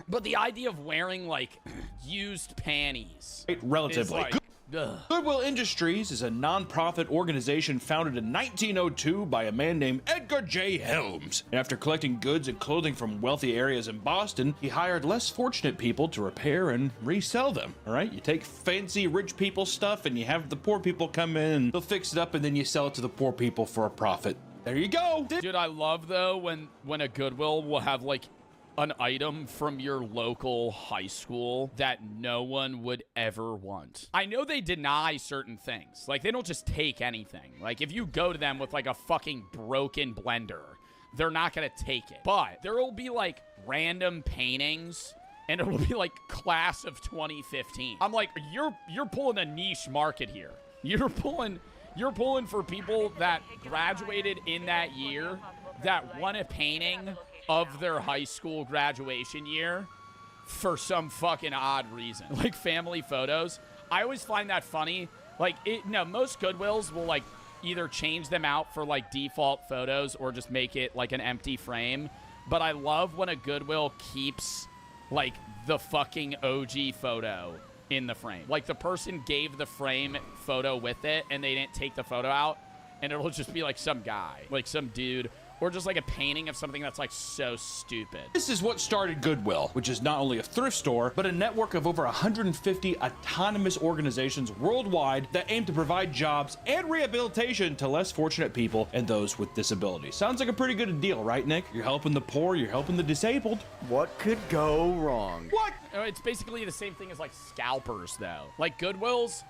But the idea of wearing like used panties, relatively. Like, Goodwill Industries is a non-profit organization founded in 1902 by a man named Edgar J. Helms. After collecting goods and clothing from wealthy areas in Boston, he hired less fortunate people to repair and resell them. All right, you take fancy rich people stuff and you have the poor people come in, they'll fix it up, and then you sell it to the poor people for a profit. There you go. Dude, I love though when a Goodwill will have like an item from your local high school that no one would ever want. I know they deny certain things. Like, they don't just take anything. Like, if you go to them with, like, a fucking broken blender, they're not gonna take it. But there will be, like, random paintings, and it'll be, like, class of 2015. I'm like, you're pulling a niche market here. You're pulling for people that graduated in that year that want a painting of their high school graduation year for some fucking odd reason. Like family photos. I always find that funny. Like, most Goodwills will like either change them out for like default photos or just make it like an empty frame. But I love when a Goodwill keeps like the fucking OG photo in the frame. Like the person gave the frame photo with it and they didn't take the photo out, and it'll just be like some guy, like some dude, or just like a painting of something that's like so stupid. This is what started Goodwill, which is not only a thrift store, but a network of over 150 autonomous organizations worldwide that aim to provide jobs and rehabilitation to less fortunate people and those with disabilities. Sounds like a pretty good deal, right, Nick? You're helping the poor, you're helping the disabled. What could go wrong? What? It's basically the same thing as like scalpers, though. Like Goodwills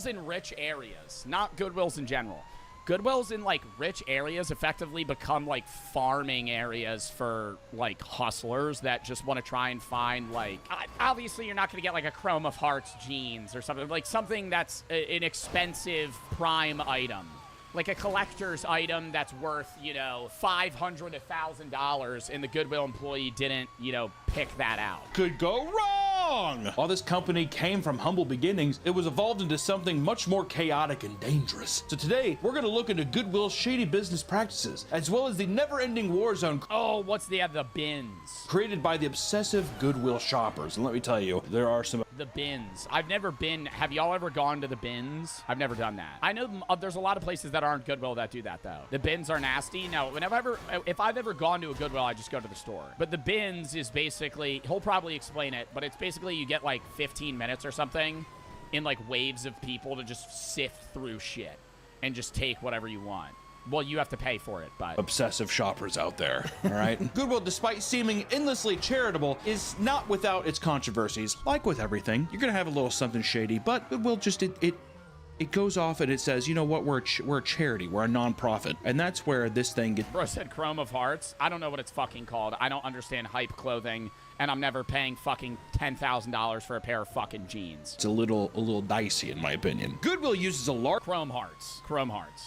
in rich areas, not Goodwills in general. Goodwills in like rich areas effectively become like farming areas for like hustlers that just want to try and find like, obviously you're not going to get like a Chrome of Hearts jeans or something, like something that's an expensive prime item, like a collector's item that's worth, $500, $1,000, and the Goodwill employee didn't, pick that out. Could go wrong. Wrong! While this company came from humble beginnings, it was evolved into something much more chaotic and dangerous. So today, we're going to look into Goodwill's shady business practices, as well as the never-ending war zone what's the bins? Created by the obsessive Goodwill shoppers. And let me tell you, there are some... The bins. I've never been... Have y'all ever gone to the bins? I've never done that. I know there's a lot of places that aren't Goodwill that do that, though. The bins are nasty. No, if I've ever gone to a Goodwill, I just go to the store. But the bins is basically... He'll probably explain it, but it's basically you get like 15 minutes or something in like waves of people to just sift through shit and just take whatever you want. Well, you have to pay for it, but... Obsessive shoppers out there, all right? Goodwill, despite seeming endlessly charitable, is not without its controversies. Like with everything, you're gonna have a little something shady, but Goodwill just, it goes off and it says, you know what, we're a charity, we're a non-profit. And that's where this thing gets... Bro said Chrome of Hearts. I don't know what it's fucking called. I don't understand hype clothing, and I'm never paying fucking $10,000 for a pair of fucking jeans. It's a little dicey, in my opinion. Goodwill uses a large... Chrome Hearts,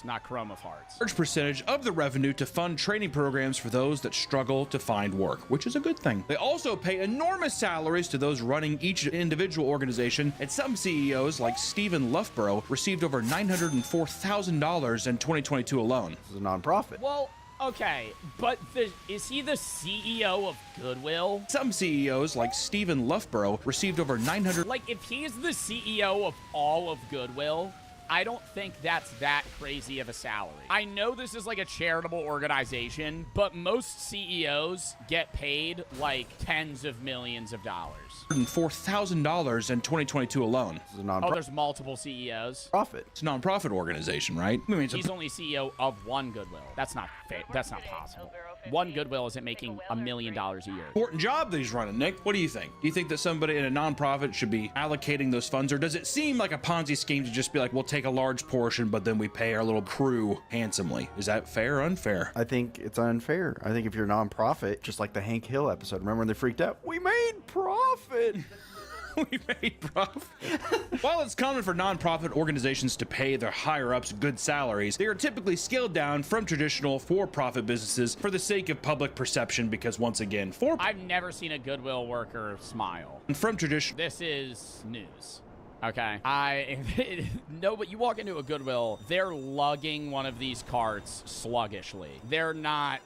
not Chrome of Hearts. Large percentage of the revenue to fund training programs for those that struggle to find work, which is a good thing. They also pay enormous salaries to those running each individual organization, and some CEOs, like Stephen Loughborough, received over $904,000 in 2022 alone. This is a nonprofit. Well, okay, but is he the CEO of Goodwill? Some CEOs, like Stephen Loughborough, received over 900... Like, if he's the CEO of all of Goodwill, I don't think that's that crazy of a salary. I know this is like a charitable organization, but most CEOs get paid like tens of millions of dollars. $4,000 in 2022 alone. This is a non-profit. Oh, there's multiple CEOs. Profit. It's a non-profit organization, right? I mean, he's only CEO of one Goodwill. That's not fair. That's not possible. One Goodwill isn't making $1 million a year. Important job that he's running, Nick. What do you think? Do you think that somebody in a non-profit should be allocating those funds, or does it seem like a Ponzi scheme to just be like, we'll take a large portion, but then we pay our little crew handsomely? Is that fair or unfair? I think it's unfair. I think if you're a non-profit, just like the Hank Hill episode, remember when they freaked out? We made profit. We made profit. While it's common for nonprofit organizations to pay their higher-ups good salaries, they are typically scaled down from traditional for-profit businesses for the sake of public perception, because once again, I've never seen a Goodwill worker smile. From traditional... This is news. Okay. No, but you walk into a Goodwill, they're lugging one of these carts sluggishly. They're not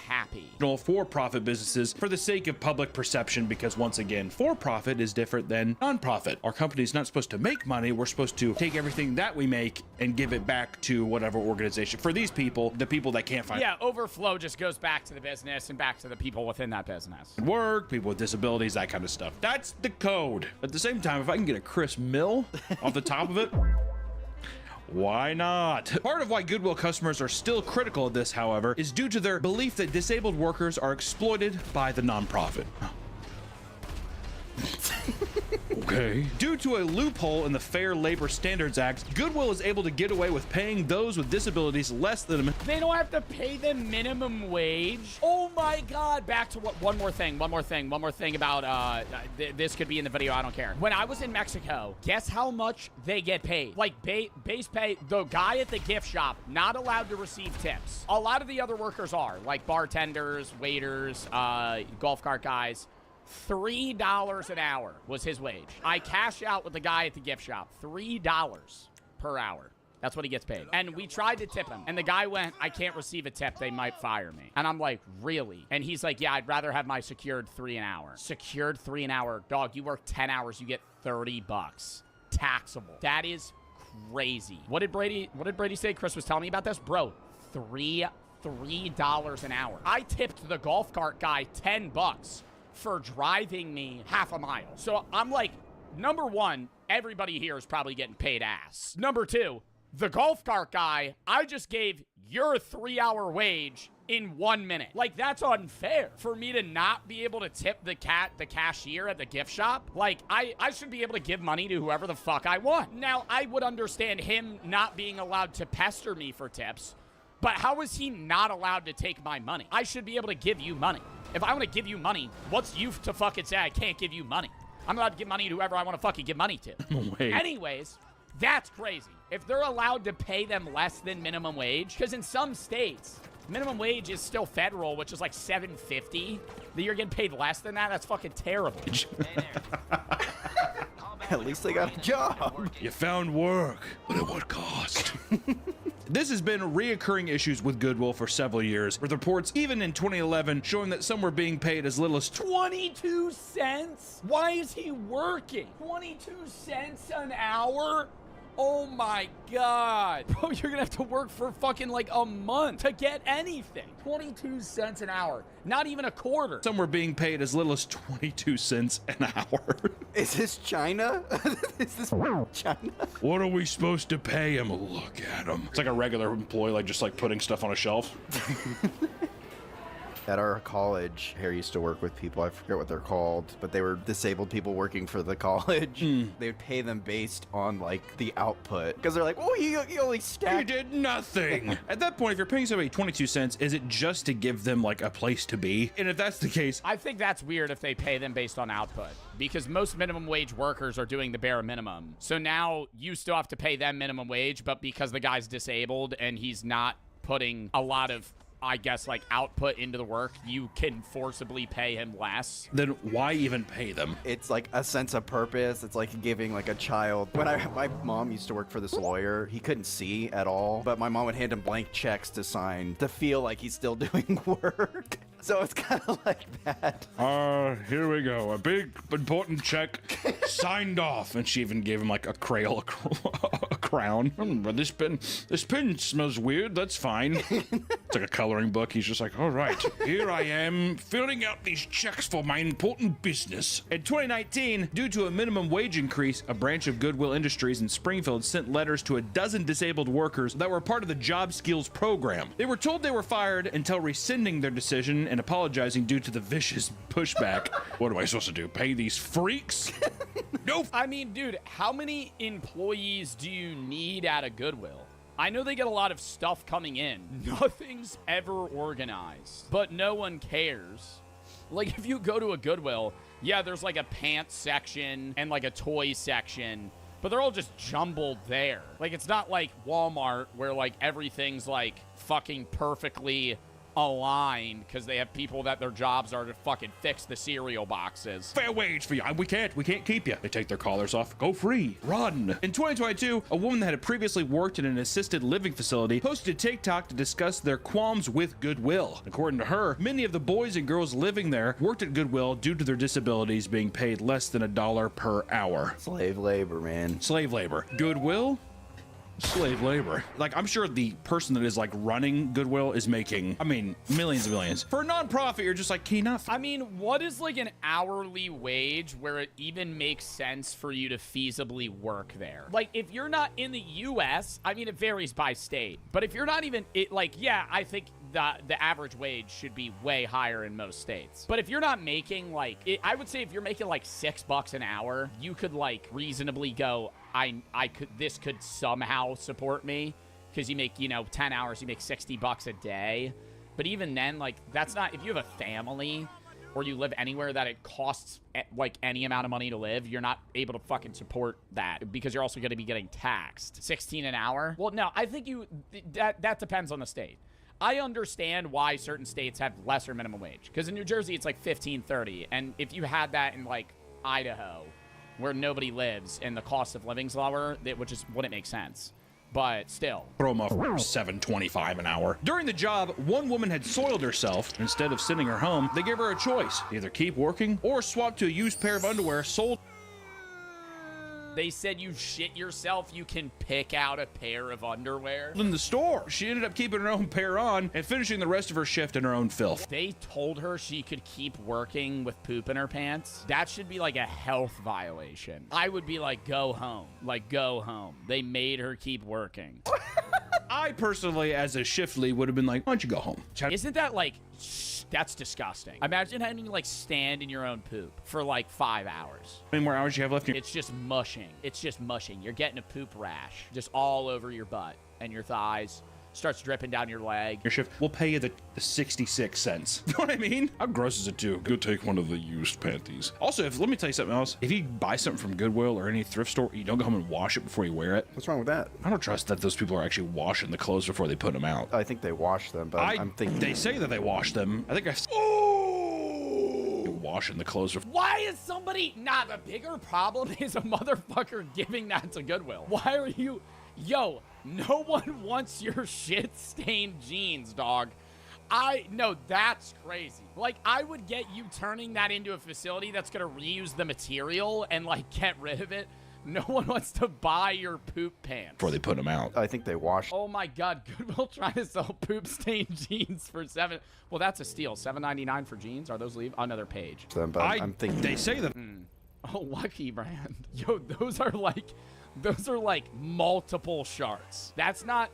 happy. For-profit businesses for the sake of public perception, because once again, for-profit is different than non-profit. Our company's not supposed to make money. We're supposed to take everything that we make and give it back to whatever organization. For these people, the people that can't find... Yeah, overflow just goes back to the business and back to the people within that business. Work, people with disabilities, that kind of stuff. That's the code. At the same time, if I can get a crisp mill off the top of it... Why not? Part of why Goodwill customers are still critical of this, however, is due to their belief that disabled workers are exploited by the nonprofit. Okay. Due to a loophole in the Fair Labor Standards Act, Goodwill is able to get away with paying those with disabilities less than... They don't have to pay them minimum wage? Oh my God. Back to one more thing about, this could be in the video, I don't care. When I was in Mexico, guess how much they get paid? Like base pay, the guy at the gift shop, not allowed to receive tips. A lot of the other workers are, like bartenders, waiters, golf cart guys. $3 an hour was his wage. I cash out with the guy at the gift shop. $3 per hour. That's what he gets paid. And we tried to tip him. And the guy went, I can't receive a tip. They might fire me. And I'm like, really? And he's like, yeah, I'd rather have my secured $3 an hour. Secured $3 an hour. Dog, you work 10 hours, you get $30. Taxable. That is crazy. What did Brady say? Chris was telling me about this? Bro, $3 an hour. I tipped the golf cart guy $10 for driving me half a mile. So I'm like, number one, everybody here is probably getting paid ass. Number two, the golf cart guy, I just gave your 3-hour wage in 1 minute. Like, that's unfair for me to not be able to tip the cashier at the gift shop. Like, I should be able to give money to whoever the fuck I want. Now, I would understand him not being allowed to pester me for tips, but how is he not allowed to take my money? I should be able to give you money. If I want to give you money, what's you to fucking say I can't give you money? I'm allowed to give money to whoever I want to fucking give money to. Wait. Anyways, that's crazy. If they're allowed to pay them less than minimum wage, because in some states, Minimum wage is still federal, which is like $7.50. That you're getting paid less than that? That's fucking terrible. At least they got a job. You found work, but at what cost? This has been reoccurring issues with Goodwill for several years, with reports even in 2011 showing that some were being paid as little as 22 cents? Why is he working? 22 cents an hour? Oh my God. Bro, you're gonna have to work for fucking like a month to get anything. 22 cents an hour. Not even a quarter. Some were being paid as little as 22 cents an hour. Is this China? Is this China? What are we supposed to pay him? Look at him. It's like a regular employee, like just like putting stuff on a shelf. At our college, Harry used to work with people, I forget what they're called, but they were disabled people working for the college. They would pay them based on, like, the output. Because they're like, oh, you only stacked. You did nothing. At that point, if you're paying somebody 22 cents, is it just to give them, like, a place to be? And if that's the case... I think that's weird if they pay them based on output. Because most minimum wage workers are doing the bare minimum. So now you still have to pay them minimum wage, but because the guy's disabled and he's not putting a lot of... I guess, like, output into the work, you can forcibly pay him less. Then why even pay them? It's like a sense of purpose. It's like giving like a child. When my mom used to work for this lawyer, he couldn't see at all, but my mom would hand him blank checks to sign to feel like he's still doing work. So it's kind of like that. Here we go. A big, important check signed off. And she even gave him like a crayon, a crown. This pen smells weird. That's fine. It's like a coloring book. He's just like, all right, here I am filling out these checks for my important business. In 2019, due to a minimum wage increase, a branch of Goodwill Industries in Springfield sent letters to a dozen disabled workers that were part of the Job Skills program. They were told they were fired until rescinding their decision and apologizing due to the vicious pushback. What am I supposed to do? Pay these freaks? No. I mean, dude, how many employees do you need at a Goodwill? I know they get a lot of stuff coming in. Nothing's ever organized, but no one cares. Like, if you go to a Goodwill, yeah, there's like a pants section and like a toy section, but they're all just jumbled there. Like, it's not like Walmart where like everything's like fucking perfectly aligned because they have people that their jobs are to fucking fix the cereal boxes. Fair wage for you. We can't keep you. They take their collars off. Go free. Run. In 2022, a woman that had previously worked in an assisted living facility posted a TikTok to discuss their qualms with Goodwill. According to her, many of the boys and girls living there worked at Goodwill due to their disabilities being paid less than $1 per hour. Slave labor, man. Slave labor. Goodwill? Slave labor. Like, I'm sure the person that is like running Goodwill is making, I mean, millions and millions. For a nonprofit, you're just like, can you not? I mean, what is like an hourly wage where it even makes sense for you to feasibly work there? Like, if you're not in the US, I mean, it varies by state, but if you're not even, yeah, I think the average wage should be way higher in most states. But if you're not making like, I would say if you're making like $6 an hour, you could like reasonably go, this could somehow support me, because you make, 10 hours, you make $60 a day. But even then, like, that's not, if you have a family or you live anywhere that it costs like any amount of money to live, you're not able to fucking support that, because you're also going to be getting taxed. 16 an hour? Well, no, I think that depends on the state. I understand why certain states have lesser minimum wage, because in New Jersey, it's like $15.30. And if you had that in like Idaho, where nobody lives and the cost of living's lower, which is wouldn't make sense. But still. Throw them off $7.25 an hour. During the job, one woman had soiled herself. Instead of sending her home, they gave her a choice. Either keep working or swap to a used pair of underwear sold. They said you shit yourself, you can pick out a pair of underwear in the store. She ended up keeping her own pair on and finishing the rest of her shift in her own filth. They told her she could keep working with poop in her pants. That should be like a health violation. I would be like, go home. Like, go home. They made her keep working. I personally, as a shift lead, would have been like, why don't you go home? Isn't that like, that's disgusting. Imagine having to like stand in your own poop for like 5 hours. How many more hours you have left? It's just mushing. It's just mushing. You're getting a poop rash just all over your butt and your thighs. starts dripping down your leg. Your shift, we'll pay you the 66 cents. You know what I mean? How gross is it too? Go take one of the used panties. Also, let me tell you something else. If you buy something from Goodwill or any thrift store, you don't go home and wash it before you wear it. What's wrong with that? I don't trust that those people are actually washing the clothes before they put them out. I think they wash them, but I'm thinking they say that they wash them. I think washing the clothes. Why is somebody... Nah, the bigger problem is a motherfucker giving that to Goodwill. Why are you... Yo, no one wants your shit-stained jeans, dog. No, that's crazy. Like, I would get you turning that into a facility that's gonna reuse the material and, like, get rid of it. No one wants to buy your poop pants before they put them out. I think they wash. Oh my God, Goodwill trying to sell poop-stained jeans for $7. Well, that's a steal. $7.99 for jeans. Are those leave? Another page. Them, but I'm thinking they say that. Oh, Lucky Brand. Yo, those are like multiple sharts. That's not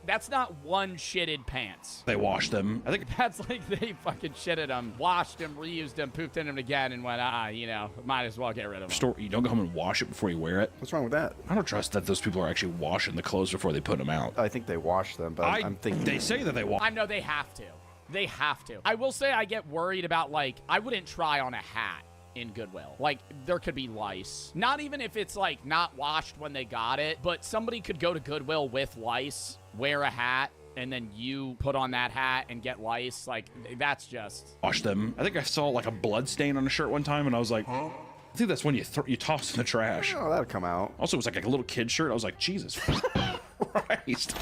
one shitted pants. They wash them. I think that's like they fucking shitted them, washed them, reused them, pooped in them again, and went, you know, might as well get rid of them. You don't go home and wash it before you wear it. What's wrong with that? I don't trust that those people are actually washing the clothes before they put them out. I think they wash them, but I'm thinking they say that they wash. I know they have to. They have to. I will say I get worried about, like, I wouldn't try on a hat in Goodwill. Like, there could be lice. Not even if it's, like, not washed when they got it, but somebody could go to Goodwill with lice, wear a hat, and then you put on that hat and get lice. Like, that's just... Wash them. I think I saw, like, a blood stain on a shirt one time, and I was like... Huh? I think that's when you toss in the trash. Oh, that'll come out. Also, it was like a little kid shirt. I was like, Jesus Christ.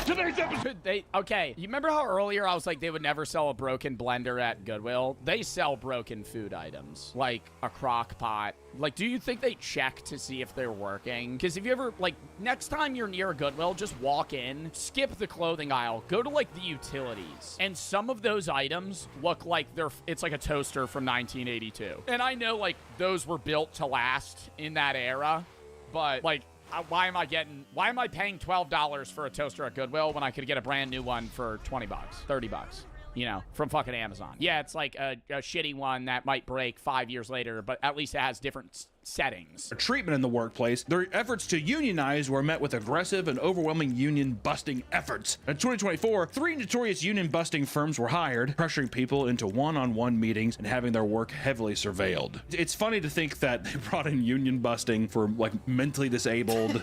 Today's episode. Okay, you remember how earlier I was like they would never sell a broken blender at Goodwill? They sell broken food items, like a crock pot. Like, do you think they check to see if they're working? Because if you ever, like, next time you're near a Goodwill, just walk in, skip the clothing aisle, go to, like, the utilities. And some of those items look like it's like a toaster from 1982. And I know, like, those were built to last in that era, but, like, why am I paying $12 for a toaster at Goodwill when I could get a brand new one for 20 bucks, 30 bucks? You know, from fucking Amazon. Yeah, it's like a shitty one that might break 5 years later, but at least it has different settings. Treatment in the workplace, their efforts to unionize were met with aggressive and overwhelming union-busting efforts. In 2024, 3 notorious union-busting firms were hired, pressuring people into one-on-one meetings and having their work heavily surveilled. It's funny to think that they brought in union-busting for, like, mentally disabled...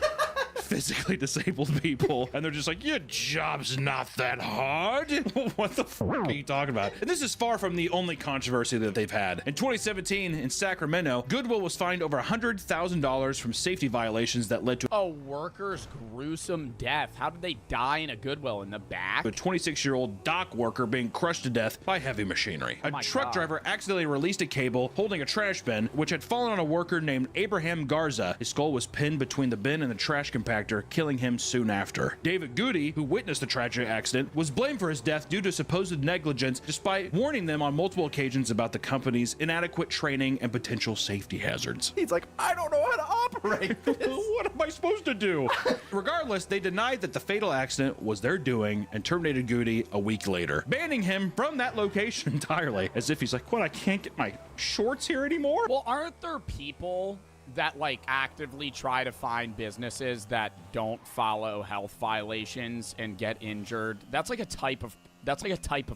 physically disabled people, and they're just like, your job's not that hard. What the fuck are you talking about? And this is far from the only controversy that they've had. In 2017, in Sacramento, Goodwill was fined over $100,000 from safety violations that led to a worker's gruesome death. How did they die in a Goodwill? In the back? A 26-year-old dock worker being crushed to death by heavy machinery. A truck driver accidentally released a cable holding a trash bin, which had fallen on a worker named Abraham Garza. His skull was pinned between the bin and the trash compactor, killing him soon after. David Goody, who witnessed the tragic accident, was blamed for his death due to supposed negligence, despite warning them on multiple occasions about the company's inadequate training and potential safety hazards. He's like, I don't know how to operate this. What am I supposed to do? Regardless, they denied that the fatal accident was their doing and terminated Goody a week later, banning him from that location entirely, as if he's like, what, I can't get my shorts here anymore? Well, aren't there people that, like, actively try to find businesses that don't follow health violations and get injured? That's like a type of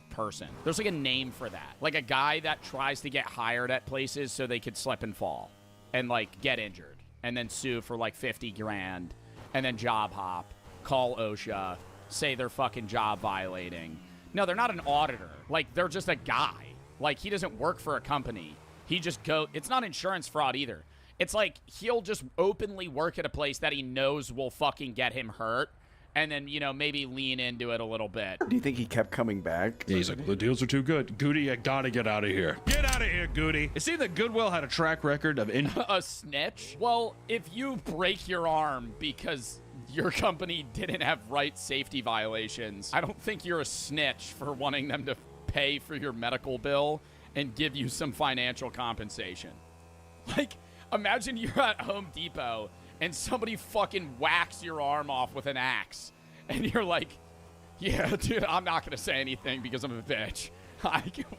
person. There's like a name for that. Like a guy that tries to get hired at places so they could slip and fall and, like, get injured and then sue for like 50 grand and then job hop, call OSHA, say they're fucking job violating. No, they're not an auditor. Like, they're just a guy. Like, he doesn't work for a company. He just it's not insurance fraud either. It's like he'll just openly work at a place that he knows will fucking get him hurt and then, you know, maybe lean into it a little bit. Do you think he kept coming back? Yeah, he's like, the deals are too good. Goody, I gotta get out of here. Get out of here, Goody. It seemed that Goodwill had a track record of a snitch? Well, if you break your arm because your company didn't have right safety violations, I don't think you're a snitch for wanting them to pay for your medical bill and give you some financial compensation. Like, imagine you're at Home Depot and somebody fucking whacks your arm off with an axe. And you're like, yeah, dude, I'm not going to say anything because I'm a bitch.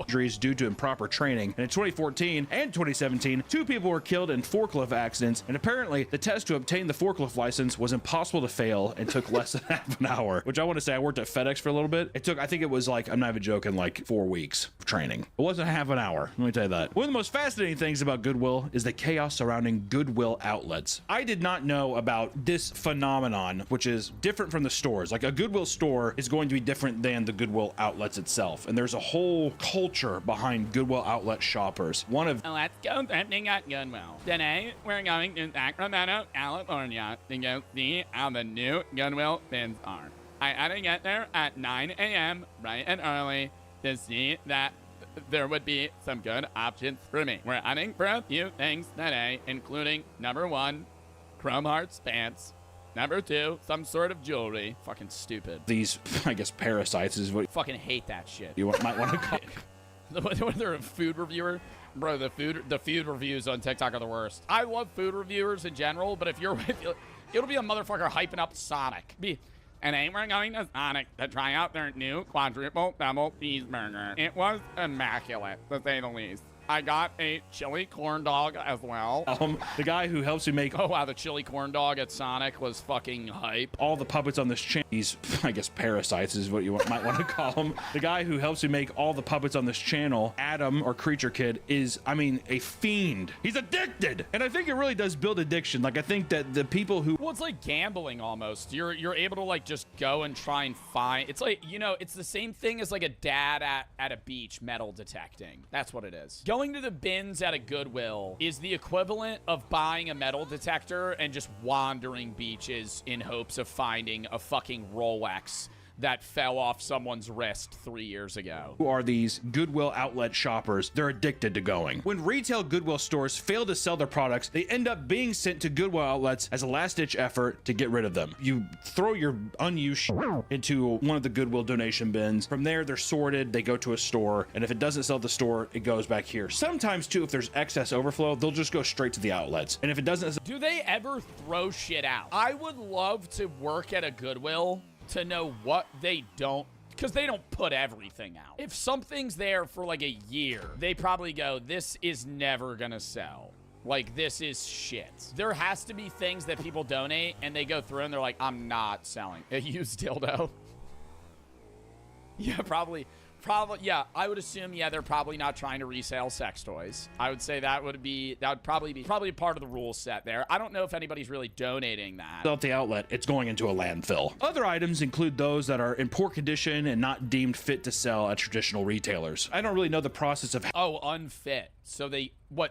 injuries due to improper training. And in 2014 and 2017, 2 people were killed in forklift accidents, and apparently the test to obtain the forklift license was impossible to fail and took less than half an hour, which I want to say I worked at FedEx for a little bit. It took, I think it was like, I'm not even joking, like 4 weeks of training. It wasn't half an hour, let me tell you that. One of the most fascinating things about Goodwill is the chaos surrounding Goodwill outlets. I did not know about this phenomenon, which is different from the stores. Like a Goodwill store is going to be different than the Goodwill outlets itself, and there's a whole culture behind Goodwill outlet shoppers. One of Let's go thrifting at Goodwill. Today, we're going to Sacramento, California to go see how the new Goodwill bins are. I had to get there at 9 a.m. bright and early to see that there would be some good options for me. We're hunting for a few things today, including number 1, Chrome Hearts pants. Number 2, some sort of jewelry. Fucking stupid. these, I guess, parasites is what Fucking hate that shit. you might want to call it. When they're a food reviewer, bro, the food reviews on TikTok are the worst. I love food reviewers in general, but if you're it'll be a motherfucker hyping up Sonic. And then we're going to Sonic to try out their new quadruple double cheeseburger. It was immaculate, to say the least. I got a chili corn dog as well. The guy who helps you make Oh wow, the chili corn dog at Sonic was fucking hype. all the puppets on this channel, these, I guess, parasites is what you might want to call them. The guy who helps you make all the puppets on this channel, Adam or Creature Kid, is, I mean, a fiend. He's addicted, and I think it really does build addiction. Like I think that the people who Well, it's like gambling almost. You're able to like just go and try and find. It's like, you know, it's the same thing as like a dad at a beach metal detecting. That's what it is. Going to the bins at a Goodwill is the equivalent of buying a metal detector and just wandering beaches in hopes of finding a fucking Rolex that fell off someone's wrist 3 years ago. who are these Goodwill outlet shoppers, they're addicted to going. When retail Goodwill stores fail to sell their products, they end up being sent to Goodwill outlets as a last-ditch effort to get rid of them. You throw your unused shit into one of the Goodwill donation bins. From there, they're sorted, they go to a store, and if it doesn't sell at the store, it goes back here. Sometimes, too, if there's excess overflow, they'll just go straight to the outlets. And if it doesn't... Do they ever throw shit out? I would love to work at a Goodwill to know what they don't, because they don't put everything out. If something's there for like a year, they probably go, this is never gonna sell. Like, this is shit. There has to be things that people donate and they go through and they're like, I'm not selling a used dildo. Yeah, probably, yeah, I would assume, yeah, they're probably not trying to resell sex toys. I would say that would probably be part of the rule set there. I don't know if anybody's really donating that. At the outlet, it's going into a landfill. Other items include those that are in poor condition and not deemed fit to sell at traditional retailers. I don't really know the process of Oh, unfit. So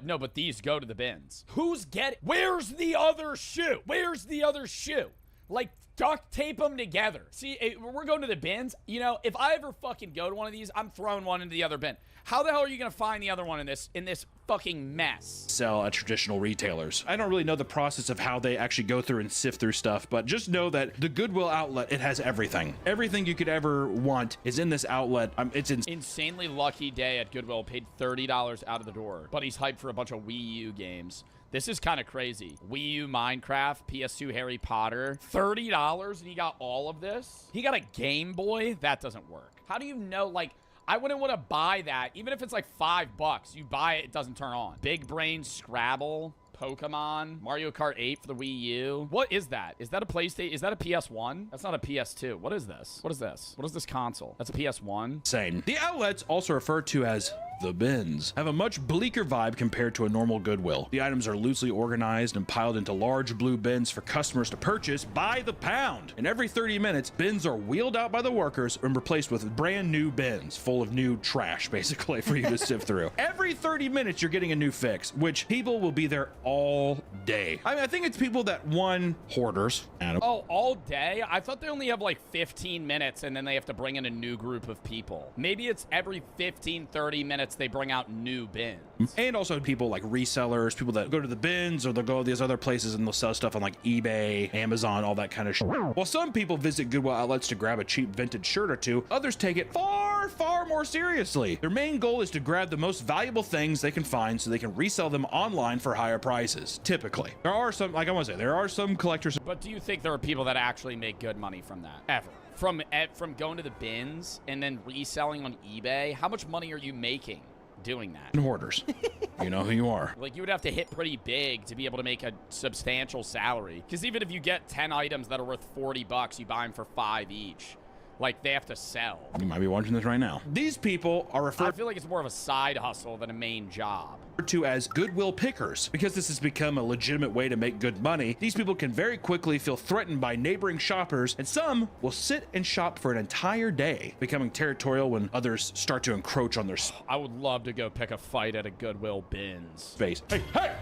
no, but these go to the bins. Where's the other shoe? Where's the other shoe? Like, duct tape them together. See, we're going to the bins. You know, if I ever fucking go to one of these, I'm throwing one into the other bin. How the hell are you going to find the other one in this fucking mess? Sell at traditional retailers. I don't really know the process of how they actually go through and sift through stuff, but just know that the Goodwill outlet, it has everything. Everything you could ever want is in this outlet. It's insanely lucky day at Goodwill. Paid $30 out of the door, but he's hyped for a bunch of Wii U games. This is kind of crazy. Wii U, Minecraft, PS2, Harry Potter. $30 and he got all of this? He got a Game Boy? That doesn't work. How do you know, like, I wouldn't want to buy that. Even if it's like $5, you buy it, it doesn't turn on. Big Brain, Scrabble, Pokemon, Mario Kart 8 for the Wii U. What is that? Is that a PlayStation? Is that a PS1? That's not a PS2. What is this? What is this? What is this console? That's a PS1? Same. The outlets, also referred to as the bins, have a much bleaker vibe compared to a normal Goodwill. The items are loosely organized and piled into large blue bins for customers to purchase by the pound. And every 30 minutes, bins are wheeled out by the workers and replaced with brand new bins full of new trash, basically, for you to sift through. Every 30 minutes, you're getting a new fix, which people will be there all day. I mean, I think it's people that, hoarders. Adam. Oh, all day? I thought they only have like 15 minutes and then they have to bring in a new group of people. Maybe it's every 15, 30 minutes they bring out new bins. And also people like resellers, people that go to the bins or they'll go to these other places and they'll sell stuff on like eBay, Amazon, all that kind of shit. While some people visit Goodwill outlets to grab a cheap vintage shirt or two, others take it far far, far more seriously. Their main goal is to grab the most valuable things they can find so they can resell them online for higher prices, typically. There are some, like I want to say, there are some collectors. But do you think there are people that actually make good money from that? Ever? From going to the bins and then reselling on eBay? How much money are you making doing that? And hoarders. You know who you are. Like, you would have to hit pretty big to be able to make a substantial salary. Because even if you get 10 items that are worth $40, you buy them for $5 each. Like, they have to sell. You might be watching this right now. These people are I referred feel like it's more of a side hustle than a main job. to as Goodwill pickers. Because this has become a legitimate way to make good money, these people can very quickly feel threatened by neighboring shoppers, and some will sit and shop for an entire day, becoming territorial when others start to encroach on their I would love to go pick a fight at a Goodwill bins. space. Hey!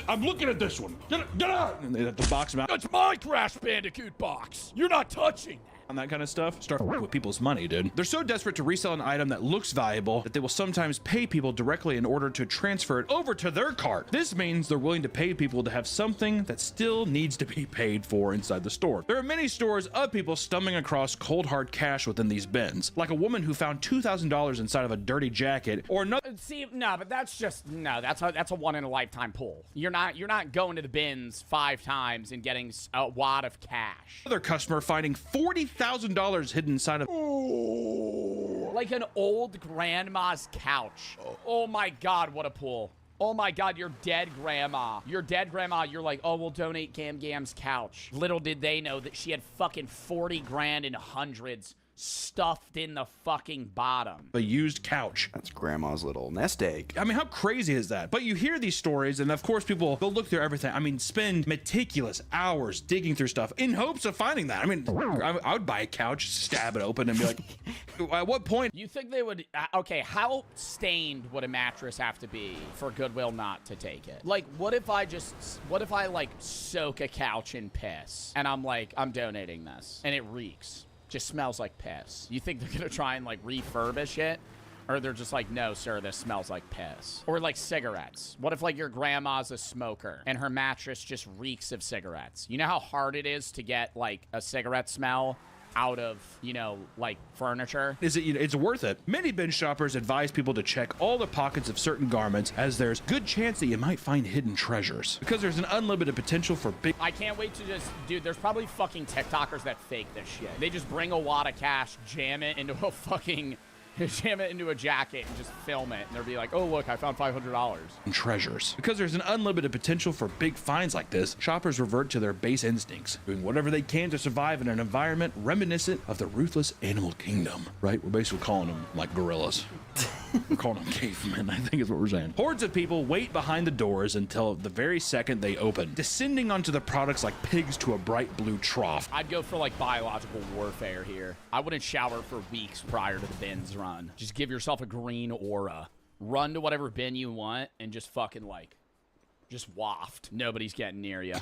I'm looking at this one. Get out! And they have to box them out. That's my Crash Bandicoot box. You're not touching that. On that kind of stuff, start with people's money, dude. They're so desperate to resell an item that looks valuable that they will sometimes pay people directly in order to transfer it over to their cart. This means they're willing to pay people to have something that still needs to be paid for inside the store. There are many stores of people stumbling across cold hard cash within these bins, like a woman who found $2,000 inside of a dirty jacket, or another. See, no, but that's just that's a one in a lifetime pull. You're not going to the bins 5 times and getting a wad of cash. Another customer finding $40,000 hidden inside of like an old grandma's couch. Oh my God, what a pull. Oh my God, your dead grandma. Your dead grandma, you're like, oh, we'll donate Gam Gam's couch. Little did they know that she had fucking 40 grand in hundreds stuffed in the fucking bottom. a used couch. That's grandma's little nest egg. I mean, how crazy is that? But you hear these stories, and of course, people go look through everything. I mean, spend meticulous hours digging through stuff in hopes of finding that. I mean, I would buy a couch, stab it open, and be like, at what point? You think they would, okay, how stained would a mattress have to be for Goodwill not to take it? Like, what if I like soak a couch in piss and I'm like, I'm donating this and it reeks? Just smells like piss. You think they're gonna try and like refurbish it? Or they're just like, no, sir, this smells like piss. Or like cigarettes. What if like your grandma's a smoker and her mattress just reeks of cigarettes? You know how hard it is to get like a cigarette smell out of, you know, like furniture? It's worth it. Many bin shoppers advise people to check all the pockets of certain garments, as there's good chance that you might find hidden treasures. Because there's an unlimited potential for big. I can't wait to just, dude, there's probably fucking TikTokers that fake this shit. They just bring a wad of cash, jam it into a jacket and just film it, and they'll be like, oh look, I found $500. Treasures. Because there's an unlimited potential for big finds like this, shoppers revert to their base instincts, doing whatever they can to survive in an environment reminiscent of the ruthless animal kingdom. Right? We're basically calling them like gorillas. We're calling them cavemen, I think is what we're saying. Hordes of people wait behind the doors until the very second they open, descending onto the products like pigs to a bright blue trough. I'd go for like biological warfare here. I wouldn't shower for weeks prior to the bins run. Just give yourself a green aura. Run to whatever bin you want and just fucking like, just waft. Nobody's getting near you.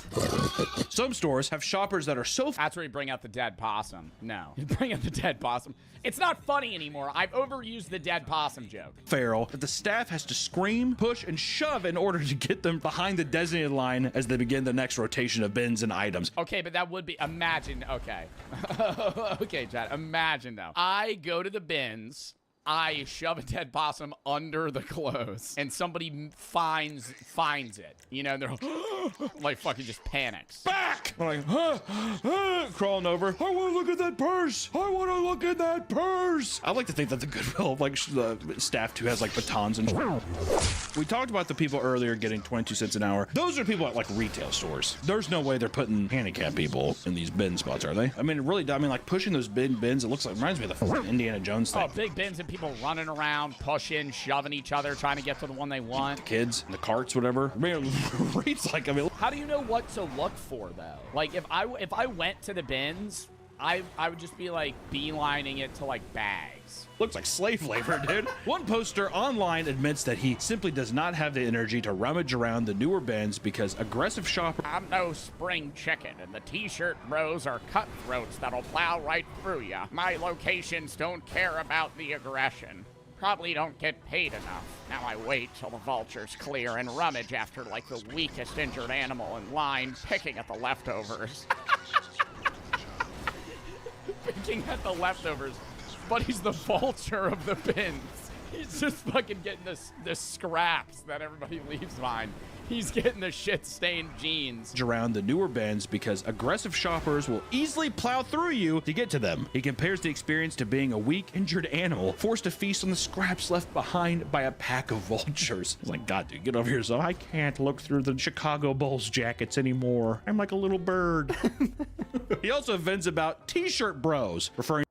Some stores have shoppers that are so... That's where you bring out the dead possum. No. You bring out the dead possum. It's not funny anymore. I've overused the dead possum joke. Feral that the staff has to scream, push, and shove in order to get them behind the designated line as they begin the next rotation of bins and items. Okay, but that would be... Imagine... Okay. Okay, Chad. Imagine, though. I go to the bins... I shove a dead possum under the clothes, and somebody finds it. You know, they're like fucking just panics. Back! I'm like, crawling over. I want to look at that purse. I want to look at that purse. I like to think that the Goodwill like staff too has like batons and. We talked about the people earlier getting 22 cents an hour. Those are people at like retail stores. There's no way they're putting handicapped people in these bin spots, are they? I mean, really. I mean, like pushing those bins. It looks like reminds me of the Indiana Jones thing. Oh, big bins and people running around, pushing, shoving each other, trying to get to the one they want. The kids in the carts, whatever. I mean, it's like, I mean, how do you know what to look for though? Like if I went to the bins, I would just be like beelining it to like bags. Looks like slave labor, dude. One poster online admits that he simply does not have the energy to rummage around the newer bins because aggressive shoppers. I'm no spring chicken, and the t-shirt bros are cutthroats that'll plow right through ya. My locations don't care about the aggression. Probably don't get paid enough. Now I wait till the vultures clear and rummage after like the weakest injured animal in line, picking at the leftovers. Picking at the leftovers. but he's the vulture of the bins. He's just fucking getting the scraps that everybody leaves behind. He's getting the shit-stained jeans. Around the newer bins because aggressive shoppers will easily plow through you to get to them. He compares the experience to being a weak, injured animal forced to feast on the scraps left behind by a pack of vultures. He's like, God, dude, get over here. So I can't look through the Chicago Bulls jackets anymore. I'm like a little bird. He also vents about t-shirt bros, referring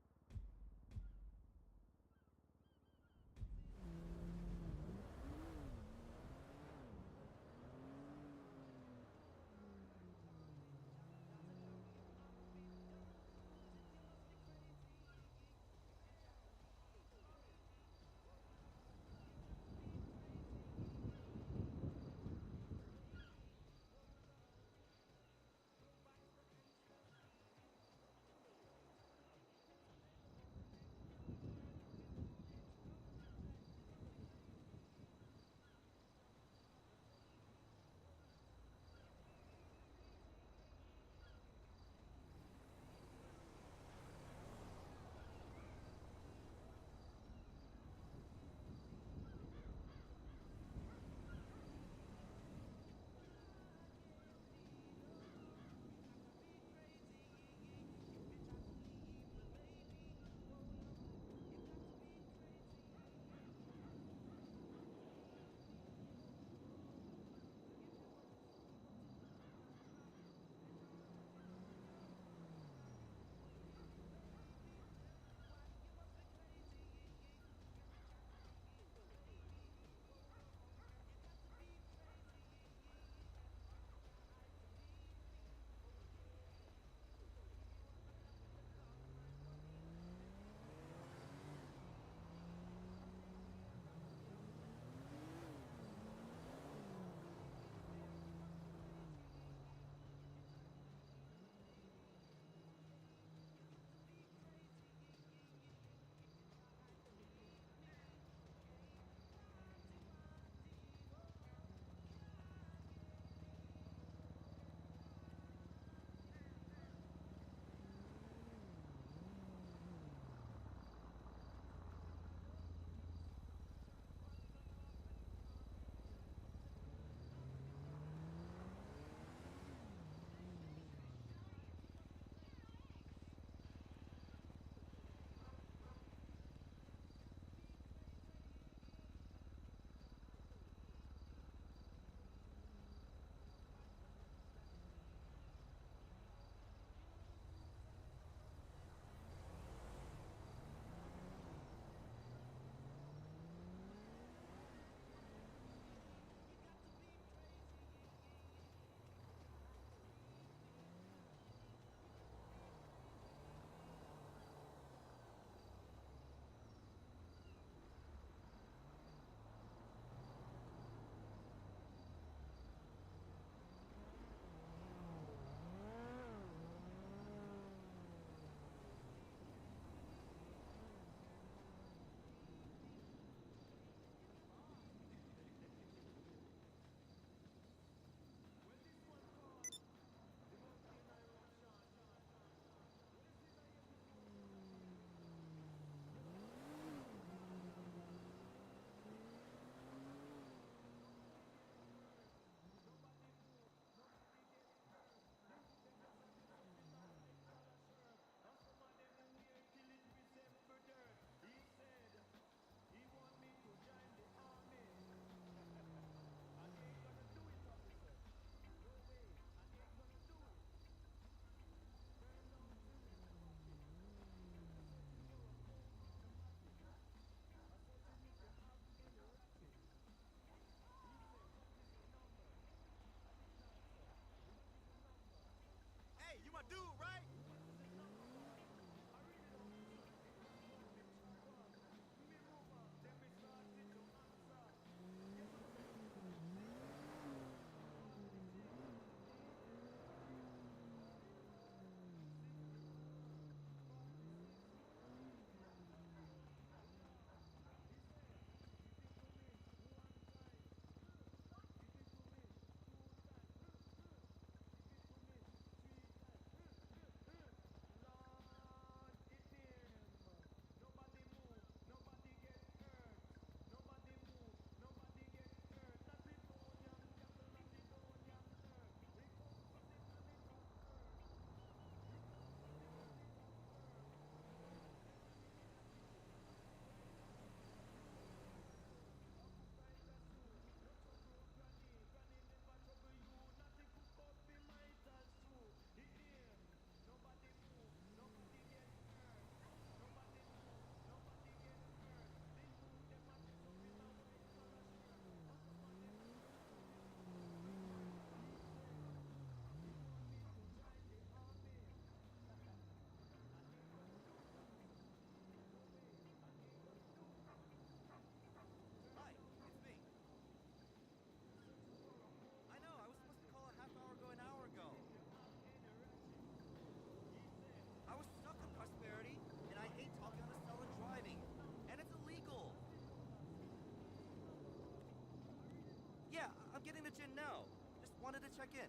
No, just wanted to check in.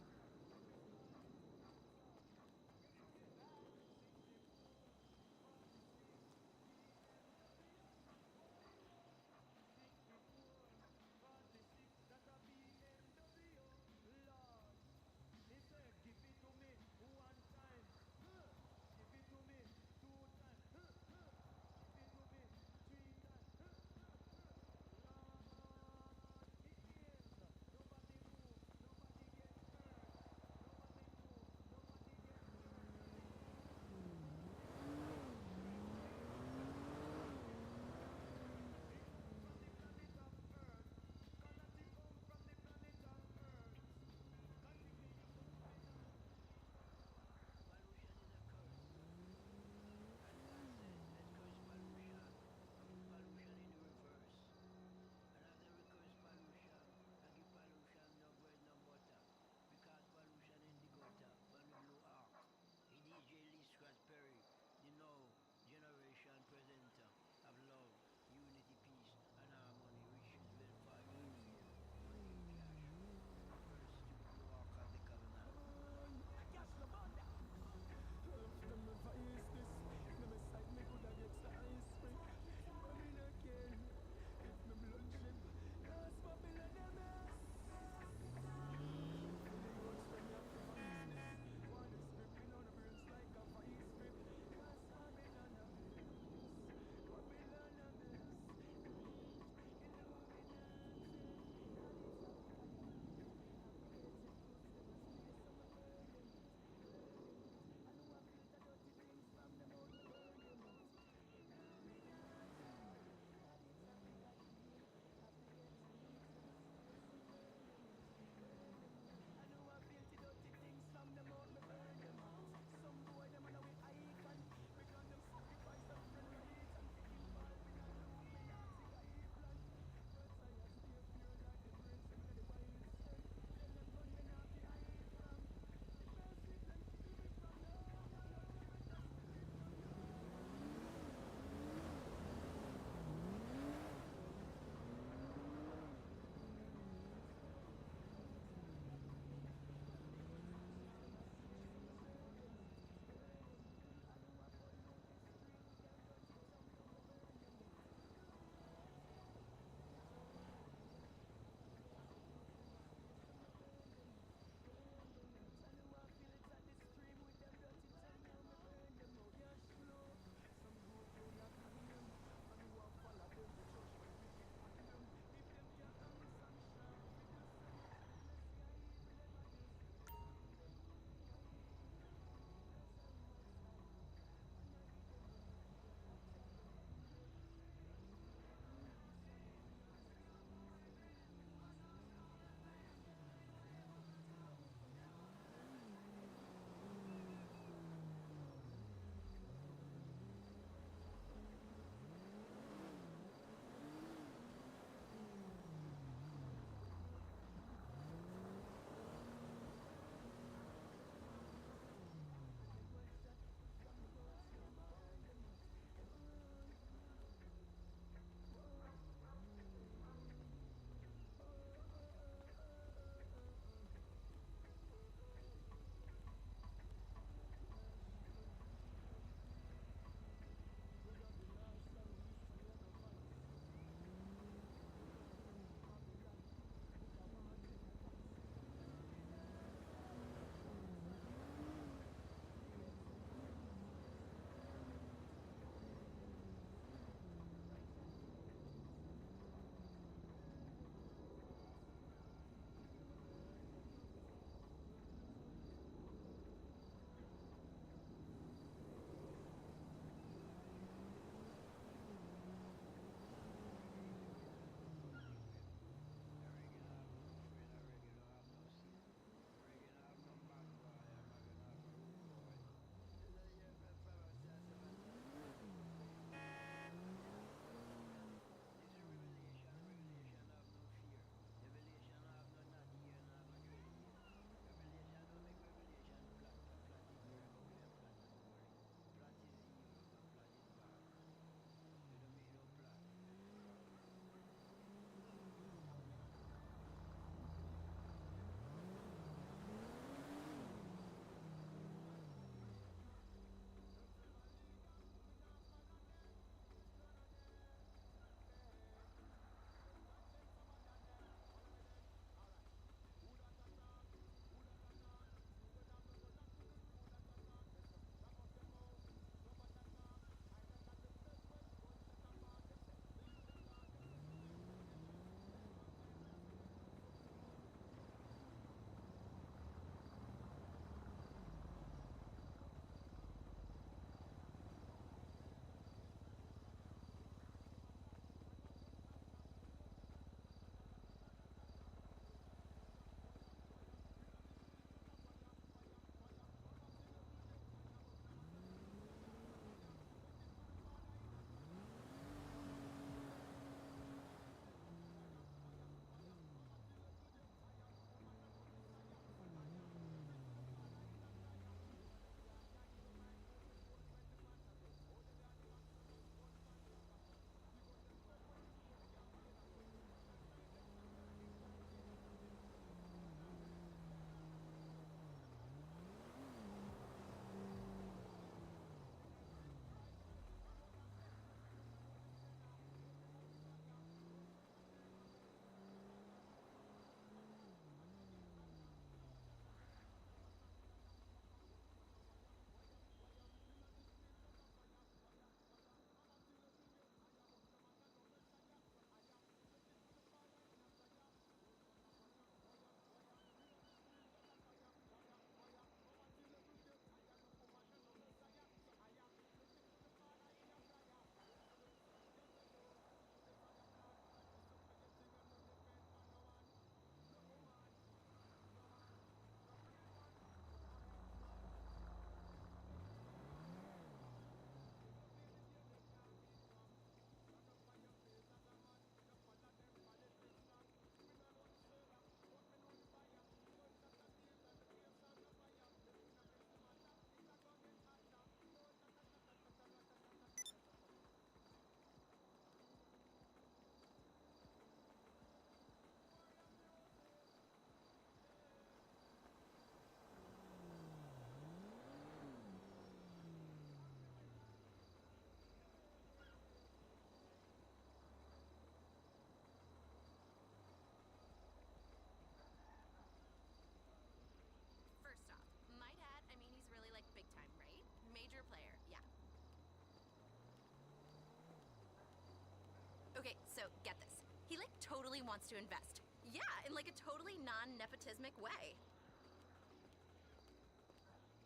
really wants to invest. Yeah, in like a totally non-nepotismic way.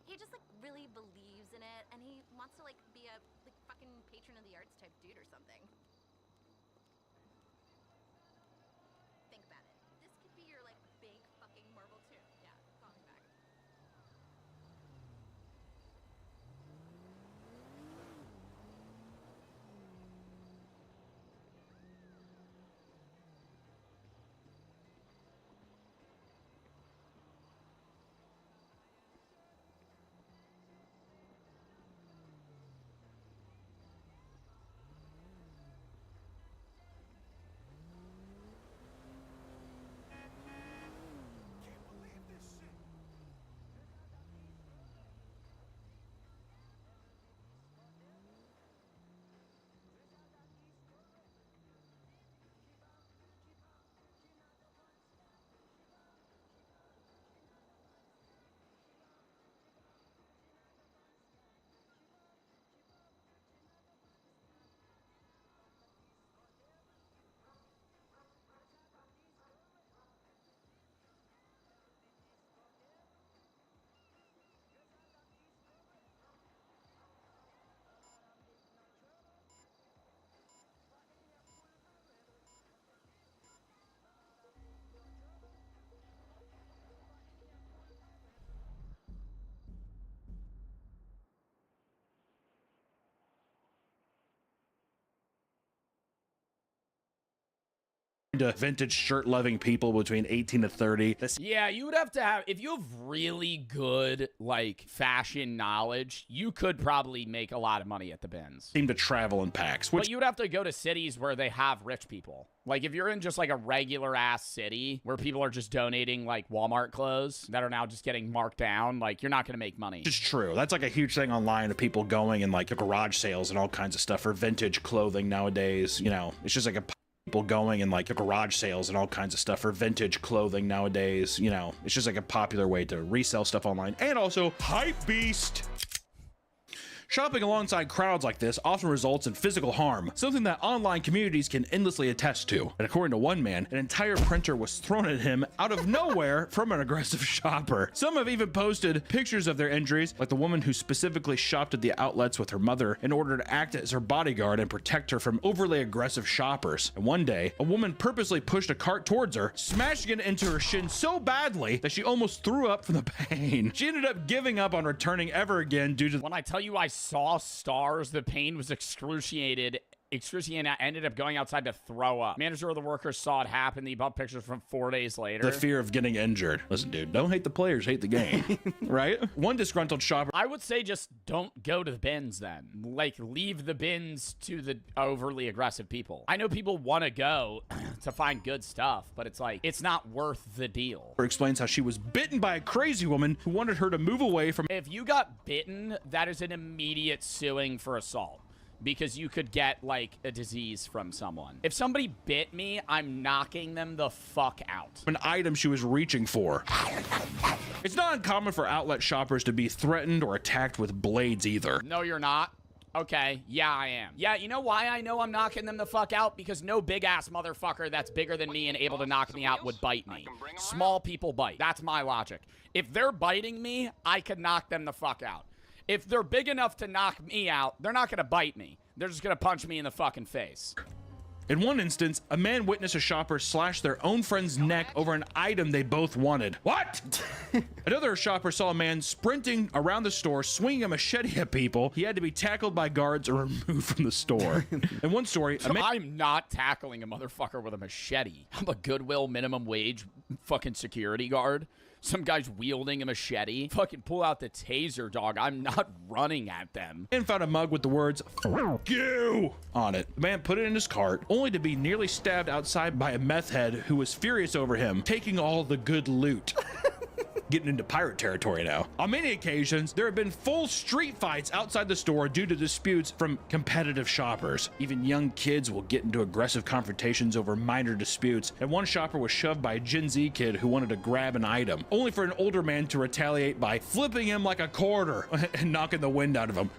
He just like really believes in it, and he wants to like be a like fucking patron of the arts type dude or something. Think about it. This could be your like big fucking Marvel too. Yeah, call me back. To vintage shirt loving people between 18 to 30. Yeah, you would have to have, if you have really good like fashion knowledge, you could probably make a lot of money at the bins. Seem to travel in packs, which but you would have to go to cities where they have rich people. Like if you're in just like a regular ass city where people are just donating like Walmart clothes that are now just getting marked down, like you're not going to make money. It's true. That's like a huge thing online of people going and like garage sales and all kinds of stuff for vintage clothing nowadays. You know, it's just like a people going and like garage sales and all kinds of stuff for vintage clothing nowadays. You know, it's just like a popular way to resell stuff online. And also Hypebeast. Shopping alongside crowds like this often results in physical harm, something that online communities can endlessly attest to. And according to one man, an entire printer was thrown at him out of nowhere from an aggressive shopper. Some have even posted pictures of their injuries, like the woman who specifically shopped at the outlets with her mother in order to act as her bodyguard and protect her from overly aggressive shoppers. And one day, a woman purposely pushed a cart towards her, smashing it into her shin so badly that she almost threw up from the pain. She ended up giving up on returning ever again due to— When I tell you I saw stars, the pain was excruciating. I ended up going outside to throw up. Manager of the workers saw it happen. He bought pictures from 4 days later. The fear of getting injured. Listen, dude, don't hate the players, hate the game. Right? One disgruntled shopper— I would say just don't go to the bins then. Like, leave the bins to the overly aggressive people. I know people want to go to find good stuff, but it's like, it's not worth the deal. Explains how she was bitten by a crazy woman who wanted her to move away from— If you got bitten, that is an immediate suing for assault, because you could get like a disease from someone. If somebody bit me, I'm knocking them the fuck out. An item she was reaching for. It's not uncommon for outlet shoppers to be threatened or attacked with blades either. No, you're not. Okay, yeah, I am. Yeah, you know why I know I'm knocking them the fuck out? Because no big-ass motherfucker that's bigger than me and able to knock me out would bite me. Small people bite. That's my logic. If they're biting me, I could knock them the fuck out. If they're big enough to knock me out, they're not gonna bite me. They're just gonna punch me in the fucking face. In one instance, a man witnessed a shopper slash their own friend's neck over an item they both wanted. What? Another shopper saw a man sprinting around the store, swinging a machete at people. He had to be tackled by guards or removed from the store. In one story, I'm not tackling a motherfucker with a machete. I'm a Goodwill minimum wage fucking security guard. Some guy's wielding a machete. Fucking pull out the taser, dog. I'm not running at them. And found a mug with the words, "Fuck you," on it. The man put it in his cart, only to be nearly stabbed outside by a meth head who was furious over him, taking all the good loot. Getting into pirate territory now. On many occasions, there have been full street fights outside the store due to disputes from competitive shoppers. Even young kids will get into aggressive confrontations over minor disputes, and one shopper was shoved by a Gen Z kid who wanted to grab an item, only for an older man to retaliate by flipping him like a quarter and knocking the wind out of him.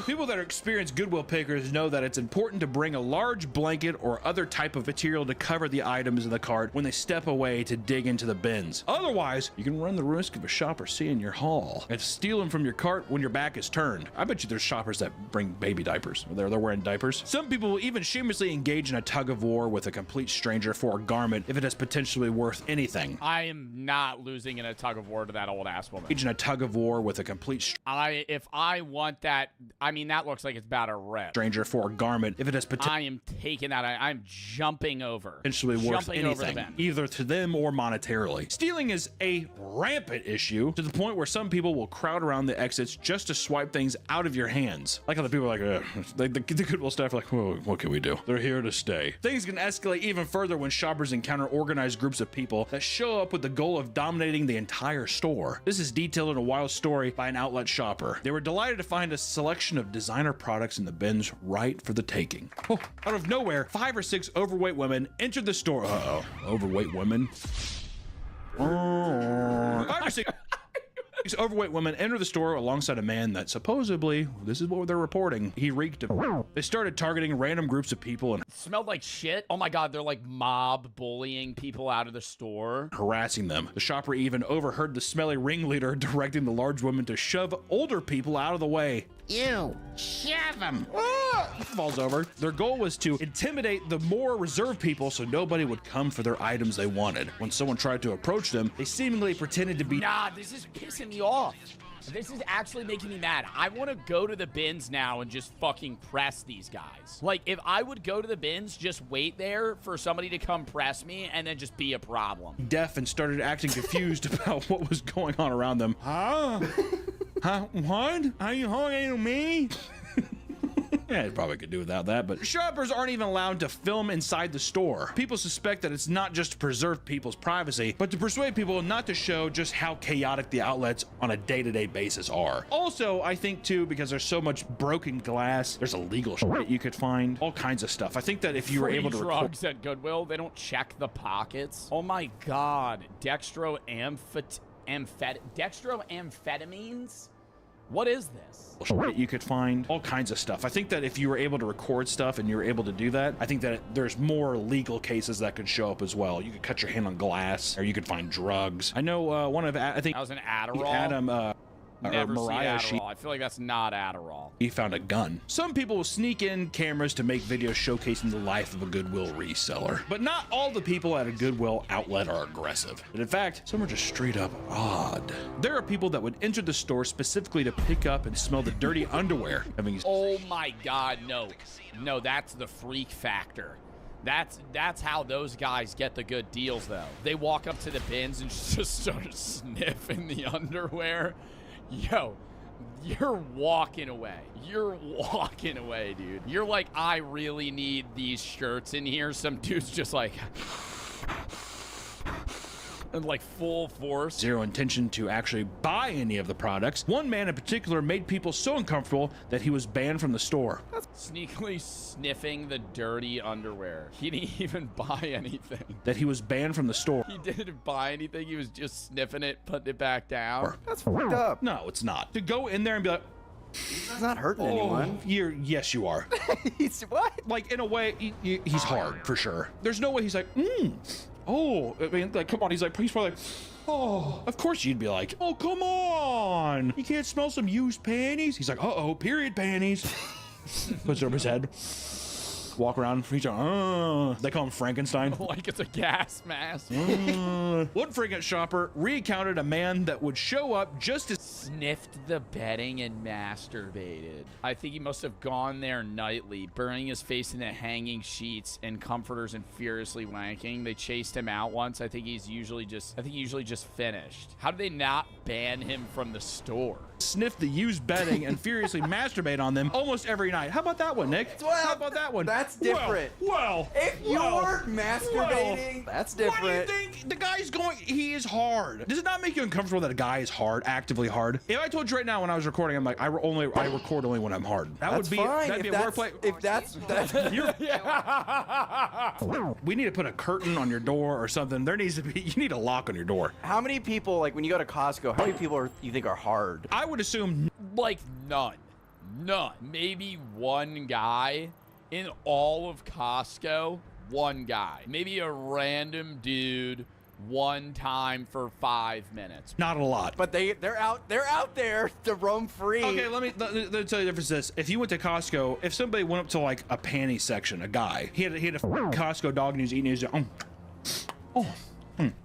People that experience Goodwill pickers know that it's important to bring a large blanket or other type of material to cover the items in the cart when they step away to dig into the bins. Otherwise, you can run the risk of a shopper seeing your haul and stealing from your cart when your back is turned. I bet you there's shoppers that bring baby diapers. They're wearing diapers. Some people will even shamelessly engage in a tug of war with a complete stranger for a garment if it is potentially worth anything. I am not losing in a tug of war to that old ass woman. Engage in a tug of war with a complete if I want that, I mean, that looks like it's about a rip. Stranger for a garment if it is potentially. I am taking that. I'm jumping over. Potentially worth Jumping over the anything, bend. either to them or monetarily. Stealing is a rampant issue to the point where some people will crowd around the exits just to swipe things out of your hands. Like how the people are like, the Goodwill staff are like, whoa, what can we do? They're here to stay. Things can escalate even further when shoppers encounter organized groups of people that show up with the goal of dominating the entire store. This is detailed in a wild story by an outlet shopper. They were delighted to find a selection of designer products in the bins right for the taking. Oh, out of nowhere, 5 or 6 overweight women entered the store. Uh-oh, overweight women. 5 or 6 overweight women enter the store alongside a man that supposedly, this is what they're reporting, he reeked of. They started targeting random groups of people and smelled like shit. Oh my god, they're like mob bullying people out of the store, harassing them. The shopper even overheard the smelly ringleader directing the large woman to shove older people out of the way. Ew, shove them. Falls over. Their goal was to intimidate the more reserved people so nobody would come for their items they wanted. When someone tried to approach them, they seemingly pretended to be— Nah, this is pissing me off. This is actually making me mad. I want to go to the bins now and just fucking press these guys. Like, if I would go to the bins, just wait there for somebody to come press me and then just be a problem. Deaf and started acting confused about what was going on around them. Huh? Huh? What? Are you holding to me? Yeah, it probably could do without that, but shoppers aren't even allowed to film inside the store. People suspect that it's not just to preserve people's privacy, but to persuade people not to show just how chaotic the outlets on a day-to-day basis are. Also, I think too, because there's so much broken glass, there's illegal shit you could find, all kinds of stuff. I think that if you were able to drugs at Goodwill, they don't check the pockets. Oh my god, dextroamphetamines? What is this? You could find all kinds of stuff. I think that if you were able to record stuff and you were able to do that, I think that there's more legal cases that could show up as well. You could cut your hand on glass, or you could find drugs. I know I think that was an Adderall. Adam, Never or Mariah, see Adderall. I feel like that's not Adderall. He found a gun. Some people will sneak in cameras to make videos showcasing the life of a Goodwill reseller. But not all the people at a Goodwill outlet are aggressive. And in fact, some are just straight up odd. There are people that would enter the store specifically to pick up and smell the dirty underwear. Oh my god, no. No, that's the freak factor. That's how those guys get the good deals, though. They walk up to the bins and just start sniffing the underwear. Yo, you're walking away. You're walking away, dude. You're like, I really need these shirts in here. Some dude's just like... and like full force. Zero intention to actually buy any of the products. One man in particular made people so uncomfortable that he was banned from the store. Sneakily sniffing the dirty underwear. He didn't even buy anything. That he was banned from the store. He didn't buy anything. He was just sniffing it, putting it back down. That's fucked up. No, it's not. To go in there and be like, he's not hurting anyone. Yes, you are. He's what? Like, in a way, he's hard, for sure. There's no way he's like, oh, I mean, like, come on. He's probably like, oh, of course you'd be like, oh, come on. You can't smell some used panties? He's like, uh-oh, period panties. Puts it over his head. Walk around. He's like, they call him Frankenstein. Like it's a gas mask. One freaking shopper recounted a man that would show up just to sniffed the bedding and masturbated. I think he must have gone there nightly, burning his face in the hanging sheets and comforters and furiously wanking. They chased him out once. I think he usually just finished. How did they not ban him from the store? Sniff the used bedding and furiously masturbate on them almost every night. How about that one, Nick? Well, how about that one? That's different. If you're masturbating, that's different. Why do you think the guy's going? He is hard. Does it not make you uncomfortable that a guy is hard, actively hard? If I told you right now when I was recording, I'm like, I record only when I'm hard. That'd be a workplace. If that's we need to put a curtain on your door or something. There needs to be. You need a lock on your door. How many people, like when you go to Costco, how many people you think are hard? I would assume like none. None. Maybe one guy in all of Costco. One guy. Maybe a random dude one time for 5 minutes. Not a lot. But they're out there to roam free. Okay, let me tell you the difference. This: if you went to Costco, if somebody went up to like a panty section, a guy, he had a Costco dog and he was eating his.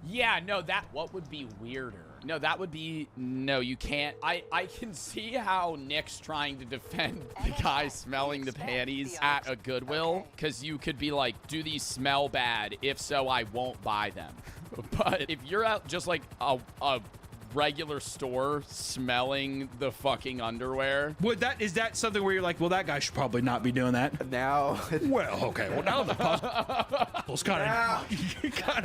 Yeah, no, what would be weirder? No, that would be, no, you can't. I can see how Nick's trying to defend the guy smelling the panties at a Goodwill, because you could be like, do these smell bad? If so, I won't buy them. But if you're at just like a regular store smelling the fucking underwear. Is that something where you're like, well, that guy should probably not be doing that? Now. Well, okay. Well, now the puzzle's kind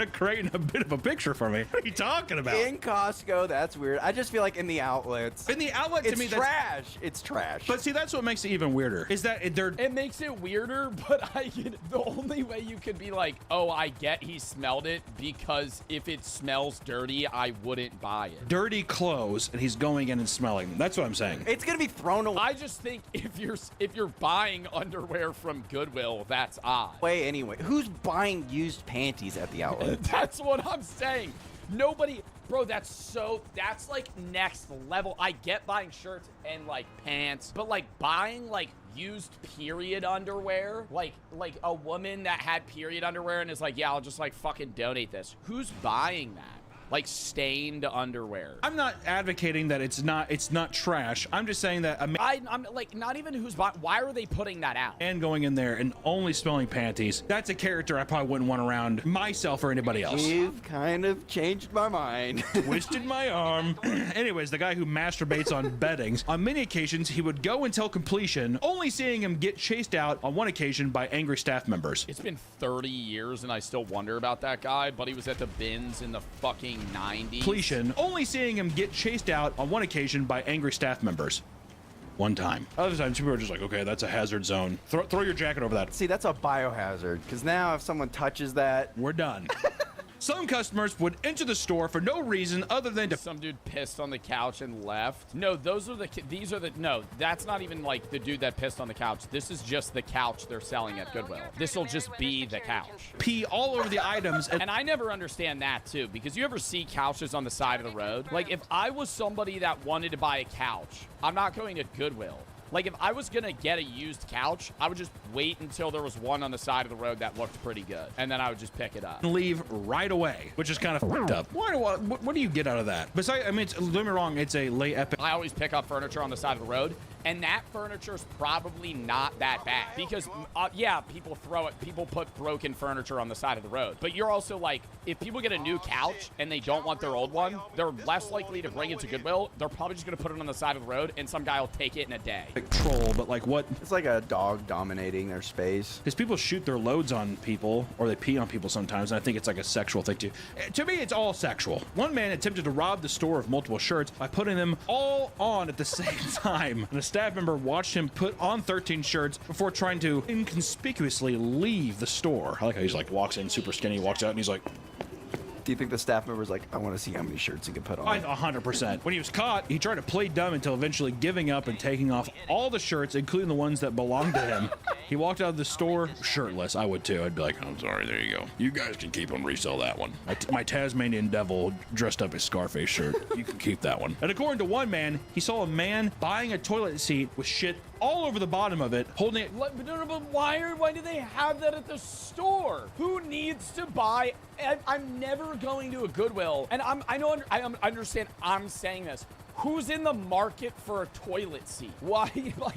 of creating a bit of a picture for me. What are you talking about? In Costco, that's weird. I just feel like in the outlets. In the outlet, to me, it's trash. It's trash. But see, that's what makes it even weirder. Is that it makes it weirder, but the only way you could be like, oh, I get he smelled it, because if it smells dirty, I wouldn't buy it. Dirty clothes, and he's going in and smelling them. That's what I'm saying. It's gonna be thrown away. I just think if you're buying underwear from Goodwill, that's odd. Wait, anyway, who's buying used panties at the outlet? That's what I'm saying. Nobody, bro, that's like next level. I get buying shirts and like pants, but like buying like used period underwear, like a woman that had period underwear and is like, yeah, I'll just like fucking donate this. Who's buying that? Like stained underwear. I'm not advocating that it's not trash. I'm just saying that I'm like, not even who's buying. Why are they putting that out? And going in there and only smelling panties. That's a character I probably wouldn't want around myself or anybody else. You've kind of changed my mind. Twisted my arm. Anyways, the guy who masturbates on beddings. On many occasions, he would go until completion, only seeing him get chased out on one occasion by angry staff members. It's been 30 years and I still wonder about that guy, but he was at the bins in the fucking 90s. Completion, only seeing him get chased out on one occasion by angry staff members. One time. Other times, people are just like, okay, that's a hazard zone. Throw your jacket over that. See, that's a biohazard, because now if someone touches that, we're done. Some customers would enter the store for no reason other than to... Some dude pissed on the couch and left. No, no, that's not even like the dude that pissed on the couch. This is just the couch they're selling at Goodwill. This will just be the couch. Pee all over the items. And I never understand that too, because you ever see couches on the side of the road? Like if I was somebody that wanted to buy a couch, I'm not going to Goodwill. Like, if I was going to get a used couch, I would just wait until there was one on the side of the road that looked pretty good. And then I would just pick it up. And leave right away, which is kind of fucked up. What do you get out of that? Besides, I mean, don't get me wrong, it's a lay epic. I always pick up furniture on the side of the road. And that furniture's probably not that bad. Because, yeah, people throw it. People put broken furniture on the side of the road. But you're also like, if people get a new couch and they don't want their old one, they're less likely to bring it to Goodwill. They're probably just going to put it on the side of the road, and some guy will take it in a day. Like troll, but like what? It's like a dog dominating their space. Because people shoot their loads on people, or they pee on people sometimes, and I think it's like a sexual thing too. To me, it's all sexual. One man attempted to rob the store of multiple shirts by putting them all on at the same time. And a staff member watched him put on 13 shirts before trying to inconspicuously leave the store. I like how he's like walks in super skinny, walks out, and he's like, do you think the staff member's like, I want to see how many shirts he can put on? 100%. When he was caught, he tried to play dumb until eventually giving up and taking off all the shirts, including the ones that belonged to him. He walked out of the store shirtless. I would too. I'd be like, I'm sorry, there you go. You guys can keep them, resell that one. My Tasmanian devil dressed up as Scarface shirt. You can keep that one. And according to one man, he saw a man buying a toilet seat with shit all over the bottom of it, holding it. But why do they have that at the store? Who needs to buy? I'm never going to a Goodwill, and I understand I'm saying this. Who's in the market for a toilet seat? Why? Like,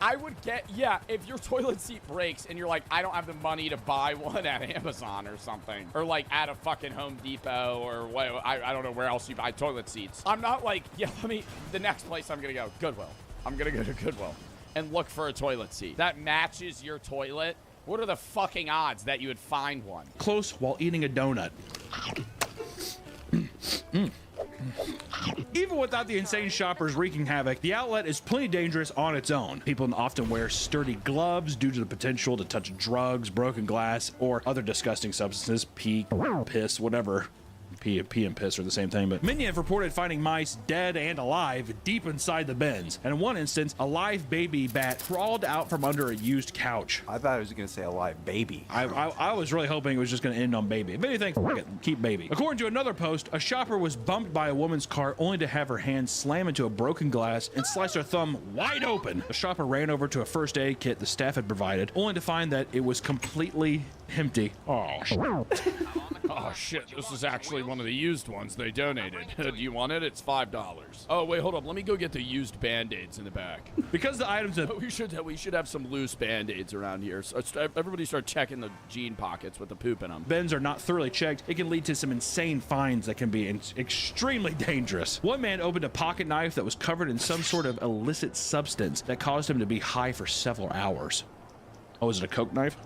I would get, yeah, if your toilet seat breaks and you're like, I don't have the money to buy one at Amazon or something, or like at a fucking Home Depot or what, I don't know where else you buy toilet seats. I'm not like, yeah, the next place I'm gonna go, Goodwill. I'm gonna go to Goodwill and look for a toilet seat that matches your toilet. What are the fucking odds that you would find one? Close while eating a donut. Even without the insane shoppers wreaking havoc, the outlet is plenty dangerous on its own. People often wear sturdy gloves due to the potential to touch drugs, broken glass, or other disgusting substances, pee, piss, whatever. Pee and piss are the same thing, but Minion reported finding mice dead and alive deep inside the bins. And in one instance, a live baby bat crawled out from under a used couch. I thought I was going to say a live baby. I was really hoping it was just going to end on baby. If anything, f it, keep baby. According to another post, a shopper was bumped by a woman's car only to have her hand slam into a broken glass and slice her thumb wide open. The shopper ran over to a first aid kit the staff had provided, only to find that it was completely empty. Oh, Oh shit, this is actually one of the used ones they donated. Do you want it? It's $5. Oh wait, hold up. Let me go get the used band-aids in the back. Because the items that we should have some loose band-aids around here. So everybody start checking the jean pockets with the poop in them. bins are not thoroughly checked, it can lead to some insane finds that can be extremely dangerous. One man opened a pocket knife that was covered in some sort of illicit substance that caused him to be high for several hours. Oh, is it a coke knife?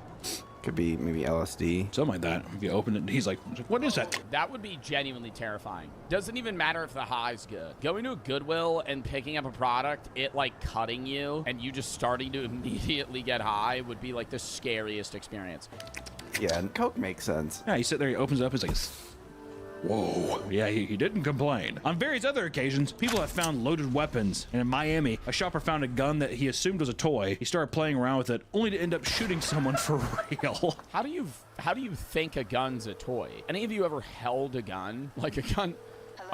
Could be maybe LSD. Something like that. If you open it, he's like, what is that? That would be genuinely terrifying. Doesn't even matter if the high's good. Going to a Goodwill and picking up a product, it like cutting you, and you just starting to immediately get high would be like the scariest experience. Yeah, and coke makes sense. Yeah, he sit there, he opens it up, he's like, whoa. Yeah, he didn't complain. On various other occasions, people have found loaded weapons. And in Miami, a shopper found a gun that he assumed was a toy. He started playing around with it, only to end up shooting someone for real. How do you think a gun's a toy? Any of you ever held a gun? Like a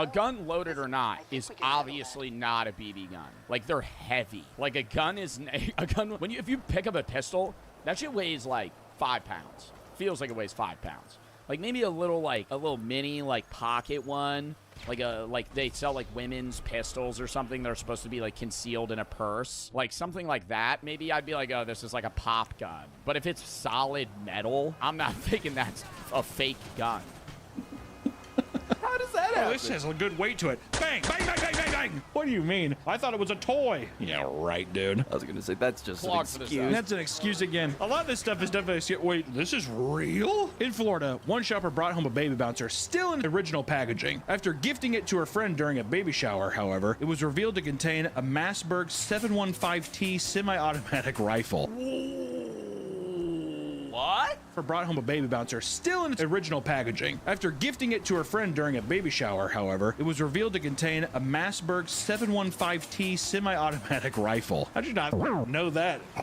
gun loaded or not is obviously not a BB gun. Like they're heavy. Like a gun is a gun. If you pick up a pistol, that shit weighs like 5 pounds. Feels like it weighs 5 pounds. Like maybe a little mini like pocket one, like they sell like women's pistols or something that are supposed to be like concealed in a purse, like something like that. Maybe I'd be like, oh, this is like a pop gun. But if it's solid metal, I'm not thinking that's a fake gun. How does that happen? This has a good weight to it. Bang, bang, bang, bang, bang, bang. What do you mean? I thought it was a toy. Yeah, right, dude. I was going to say, that's just an excuse. That's an excuse again. A lot of this stuff is definitely, wait, this is real? In Florida, one shopper brought home a baby bouncer still in original packaging. After gifting it to her friend during a baby shower, however, it was revealed to contain a Massberg 715T semi-automatic rifle. What? Brought home a baby bouncer still in its original packaging. After gifting it to her friend during a baby shower, however, it was revealed to contain a Massberg 715T semi-automatic rifle. How did you not know that? You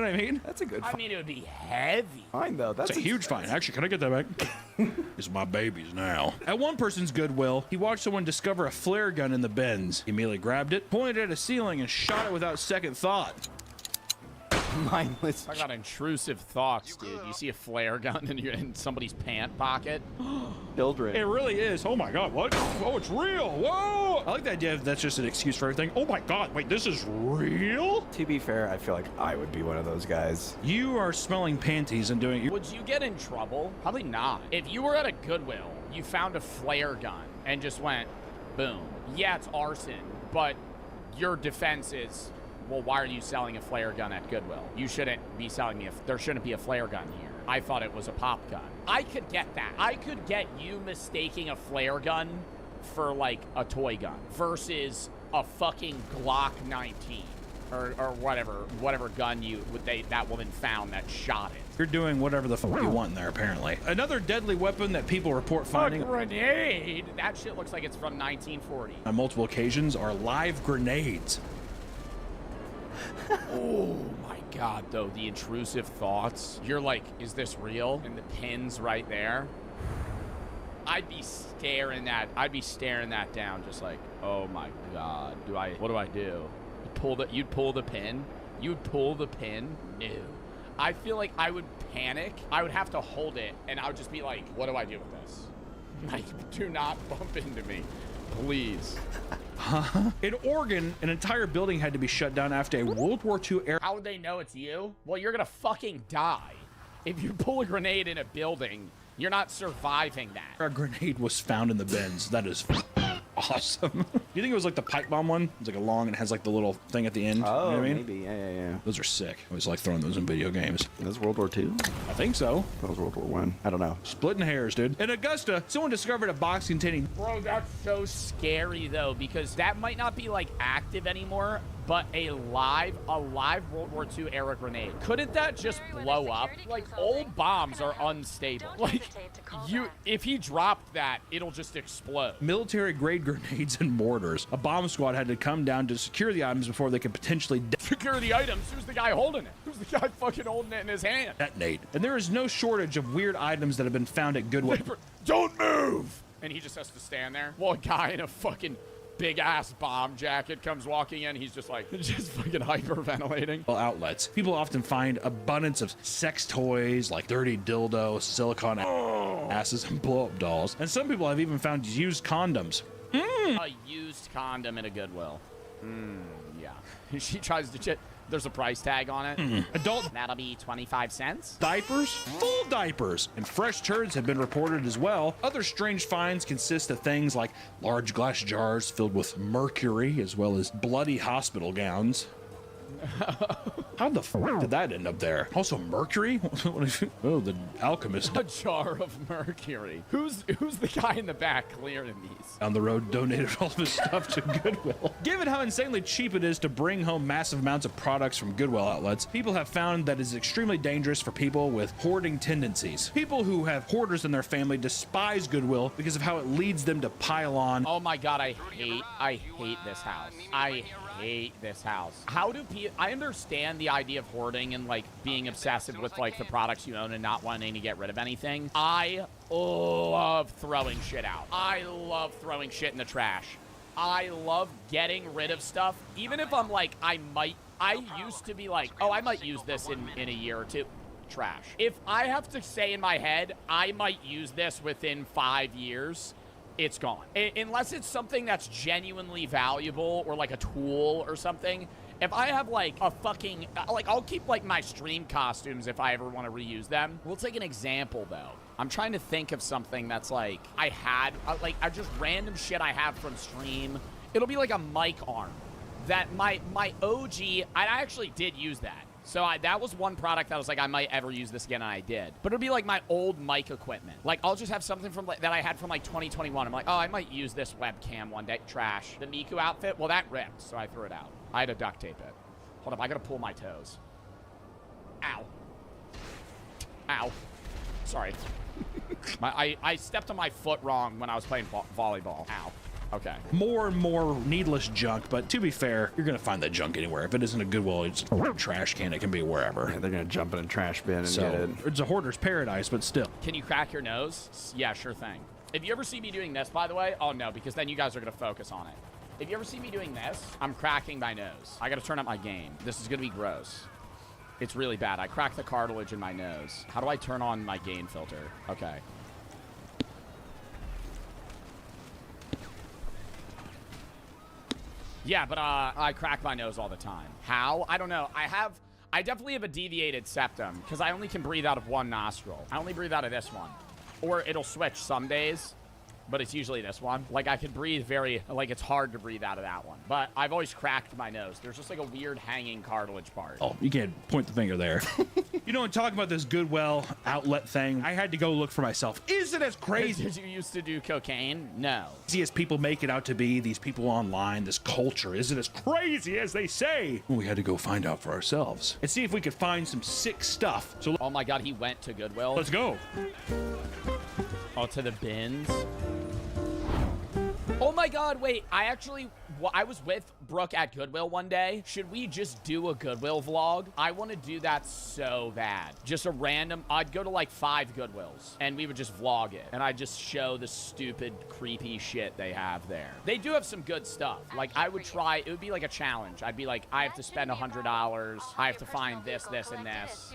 know what I mean? That's a good I mean, it would be heavy. Fine, though. That's a huge fine. Actually, can I get that back? It's my baby's now. At one person's Goodwill, he watched someone discover a flare gun in the bins. He immediately grabbed it, pointed it at a ceiling, and shot it without second thought. Mindless. I got intrusive thoughts, dude. You see a flare gun in somebody's pant pocket? Children. It really is. Oh my God, what? Oh, it's real. Whoa. I like the idea that's just an excuse for everything. Oh my God, wait, this is real? To be fair, I feel like I would be one of those guys. You are smelling panties and doing it. Would you get in trouble? Probably not. If you were at a Goodwill, you found a flare gun and just went, boom. Yeah, it's arson, but your defense is, well, why are you selling a flare gun at Goodwill? You shouldn't be selling me there shouldn't be a flare gun here. I thought it was a pop gun. I could get that. I could get you mistaking a flare gun for like a toy gun versus a fucking Glock 19 or whatever gun that woman found that shot it. You're doing whatever the fuck you want in there, apparently. Another deadly weapon that people report finding. A grenade? That shit looks like it's from 1940. On multiple occasions are live grenades. Oh my God, though, the intrusive thoughts. You're like, is this real? And the pin's right there. I'd be staring that down, just like, oh my God, what do I do? You'd pull the pin? You'd pull the pin? No. I feel like I would panic. I would have to hold it, and I would just be like, what do I do with this? Like, do not bump into me, please. In Oregon, an entire building had to be shut down after a World War II air. How would they know it's you? Well, you're gonna fucking die. If you pull a grenade in a building, you're not surviving that. A grenade was found in the bins. That is awesome. Do you think it was like the pipe bomb one? It's like a long and it has like the little thing at the end. Oh, you know what I mean? Maybe. Yeah. Those are sick. I was like throwing those in video games. That was World War II? I think so. That was World War I. I don't know. Splitting hairs, dude. In Augusta, someone discovered a box containing... Bro, that's so scary, though, because that might not be, like, active anymore, but a live World War II era grenade. Couldn't that just blow up? Like, old bombs are unstable. Like, if he dropped that, it'll just explode. Military-grade grenades and mortars. A bomb squad had to come down to secure the items before they could potentially secure the items? Who's the guy holding it? Who's the guy fucking holding it in his hand? detonate. And there is no shortage of weird items that have been found at Goodwill. Don't move! And he just has to stand there. Well, a guy in a fucking big-ass bomb jacket comes walking in. He's just like, just fucking hyperventilating. Outlets. People often find abundance of sex toys like dirty dildos, silicone asses, and blow-up dolls. And some people have even found used condoms. A used condom in a Goodwill. Yeah. She tries to there's a price tag on it. Adult. That'll be 25 cents. Diapers, full diapers, and fresh turds have been reported as well. Other strange finds consist of things like large glass jars filled with mercury, as well as bloody hospital gowns. How the fuck did that end up there? Also mercury? Oh, the alchemist. A jar of mercury. Who's the guy in the back clearing these? Down the road donated all of his stuff to Goodwill. Given how insanely cheap it is to bring home massive amounts of products from Goodwill outlets, people have found that it's extremely dangerous for people with hoarding tendencies. People who have hoarders in their family despise Goodwill because of how it leads them to pile on. Oh my god, I hate this house. I hate this house. How do people... I understand the idea of hoarding and like being obsessive with like the products you own and not wanting to get rid of anything. I love throwing shit out. I love throwing shit in the trash. I love getting rid of stuff. Even if I'm like, I used to be like, oh, I might use this in a year or two. Trash. If I have to say in my head, I might use this within 5 years, it's gone. Unless it's something that's genuinely valuable or like a tool or something. If I have like a fucking, like I'll keep like my stream costumes if I ever want to reuse them. We'll take an example though. I'm trying to think of something that's like, I just random shit I have from stream. It'll be like a mic arm that my OG, I actually did use that. So that was one product that I was like, I might ever use this again, and I did. But it'll be like my old mic equipment. Like, I'll just have something from that I had from like 2021. I'm like, oh, I might use this webcam one day. Trash. The Miku outfit, well, that ripped, so I threw it out. I had to duct tape it. Hold up, I gotta pull my toes. Ow. Ow. Sorry. I stepped on my foot wrong when I was playing volleyball. Ow. Okay. More and more needless junk, but to be fair, you're gonna find that junk anywhere. If it isn't a Goodwill, it's a trash can. It can be wherever. Yeah, they're gonna jump in a trash bin and get it. It's a hoarder's paradise, but still. Can you crack your nose? Yeah, sure thing. If you ever see me doing this, by the way, oh no, because then you guys are gonna focus on it. If you ever see me doing this, I'm cracking my nose. I gotta turn up my gain. This is gonna be gross. It's really bad. I cracked the cartilage in my nose. How do I turn on my gain filter? Okay. Yeah, but I crack my nose all the time. How? I don't know. I definitely have a deviated septum because I only can breathe out of one nostril. I only breathe out of this one. Or it'll switch some days, but it's usually this one. Like, I can breathe it's hard to breathe out of that one. But I've always cracked my nose. There's just like a weird hanging cartilage part. Oh, you can't point the finger there. You know, talking about this Goodwill outlet thing, I had to go look for myself. Is it as crazy as you used to do cocaine? No. As people make it out to be, these people online, this culture, is it as crazy as they say? Well, we had to go find out for ourselves and see if we could find some sick stuff. So, oh my God, he went to Goodwill. Let's go. Oh, to the bins. Oh my God, wait, I was with Brooke at Goodwill one day. Should we just do a Goodwill vlog? I want to do that so bad. Just a random, I'd go to like 5 Goodwills and we would just vlog it. And I'd just show the stupid, creepy shit they have there. They do have some good stuff. Like I would try, it would be like a challenge. I'd be like, I have to spend $100. I have to find this, this, and this.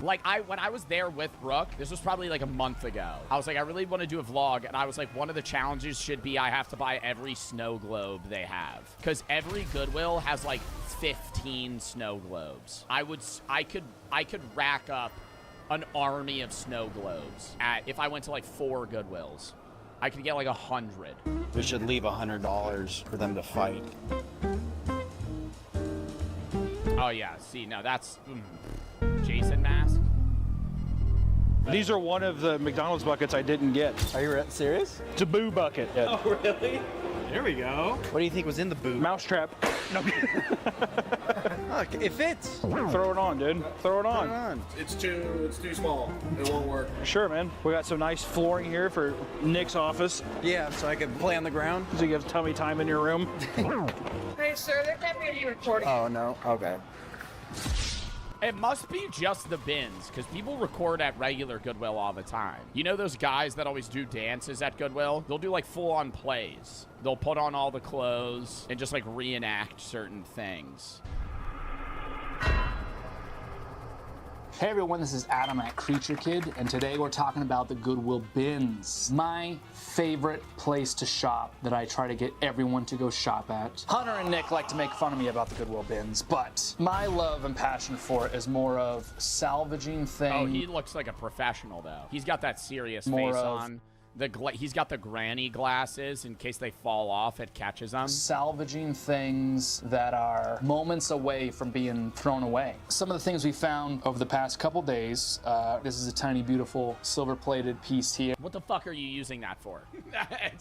Like when I was there with Brooke, this was probably like a month ago. I was like, I really want to do a vlog. And I was like, one of the challenges should be I have to buy every snow globe they have. Because every Goodwill has like 15 snow globes. I could rack up an army of snow globes if I went to like 4 Goodwills. I could get like 100. We should leave $100 for them to fight. Oh yeah, see, no, that's Jason mask. These are one of the McDonald's buckets I didn't get. Are you serious? It's a boo bucket. Yeah. Oh, really? There we go. What do you think was in the boot? Mousetrap. No. Look, it fits. Throw it on, dude. Throw it on. It's too small. It won't work. Sure, man. We got some nice flooring here for Nick's office. Yeah, so I can play on the ground. So you have tummy time in your room. Hey, sir, there can't be any recording. Oh, no. Okay. It must be just the bins, because people record at regular Goodwill all the time. You know those guys that always do dances at Goodwill? They'll do like full-on plays. They'll put on all the clothes and just like reenact certain things. Hey everyone, this is Adam at Creature Kid, and today we're talking about the Goodwill bins. My favorite place to shop that I try to get everyone to go shop at. Hunter and Nick like to make fun of me about the Goodwill bins, but my love and passion for it is more of salvaging things. Oh, he looks like a professional though. He's got that serious face on. He's got the granny glasses in case they fall off, it catches them. Salvaging things that are moments away from being thrown away. Some of the things we found over the past couple days, this is a tiny, beautiful silver-plated piece here. What the fuck are you using that for?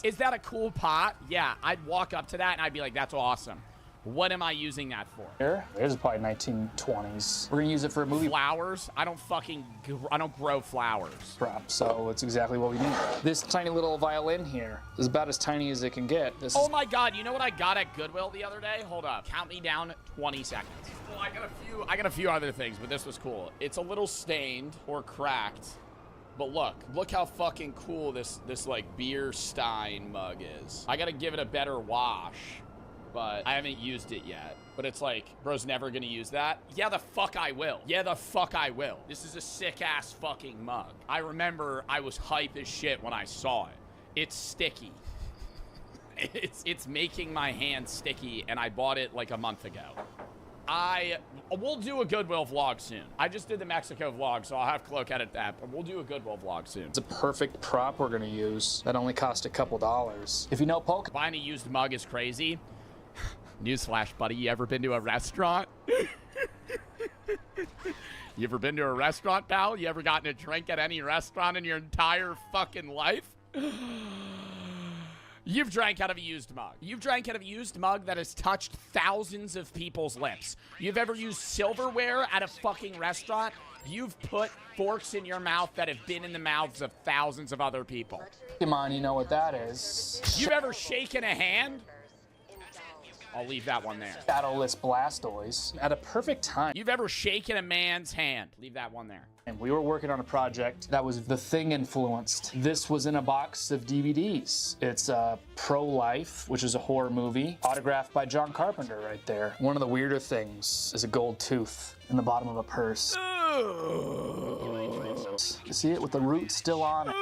Is that a cool pot? Yeah, I'd walk up to that and I'd be like, that's awesome. What am I using that for? Here, this is probably 1920s. We're gonna use it for a movie. Flowers? I don't grow flowers. Prop, so it's exactly what we need. This tiny little violin here is about as tiny as it can get. Oh my God, you know what I got at Goodwill the other day? Hold up, count me down 20 seconds. Well, I got a few other things, but this was cool. It's a little stained or cracked. But look how fucking cool this like beer stein mug is. I gotta give it a better wash. But I haven't used it yet. But it's like, bro's never gonna use that? Yeah, the fuck I will. Yeah, the fuck I will. This is a sick-ass fucking mug. I remember I was hype as shit when I saw it. It's sticky. It's making my hand sticky, and I bought it like a month ago. We'll do a Goodwill vlog soon. I just did the Mexico vlog, so I'll have Cloak edit that, but we'll do a Goodwill vlog soon. It's a perfect prop we're gonna use. That only cost a couple dollars. If you know Polk. Buying a used mug is crazy. Newsflash, buddy, you ever been to a restaurant? You ever been to a restaurant, pal? You ever gotten a drink at any restaurant in your entire fucking life? You've drank out of a used mug. You've drank out of a used mug that has touched thousands of people's lips. You've ever used silverware at a fucking restaurant? You've put forks in your mouth that have been in the mouths of thousands of other people. Come on, you know what that is. You've ever shaken a hand? I'll leave that one there. Shadowless Blastoise at a perfect time. You've ever shaken a man's hand? Leave that one there. And we were working on a project that was The Thing influenced. This was in a box of DVDs. It's Pro-Life, which is a horror movie, autographed by John Carpenter right there. One of the weirder things is a gold tooth in the bottom of a purse. You see it with the root still on it.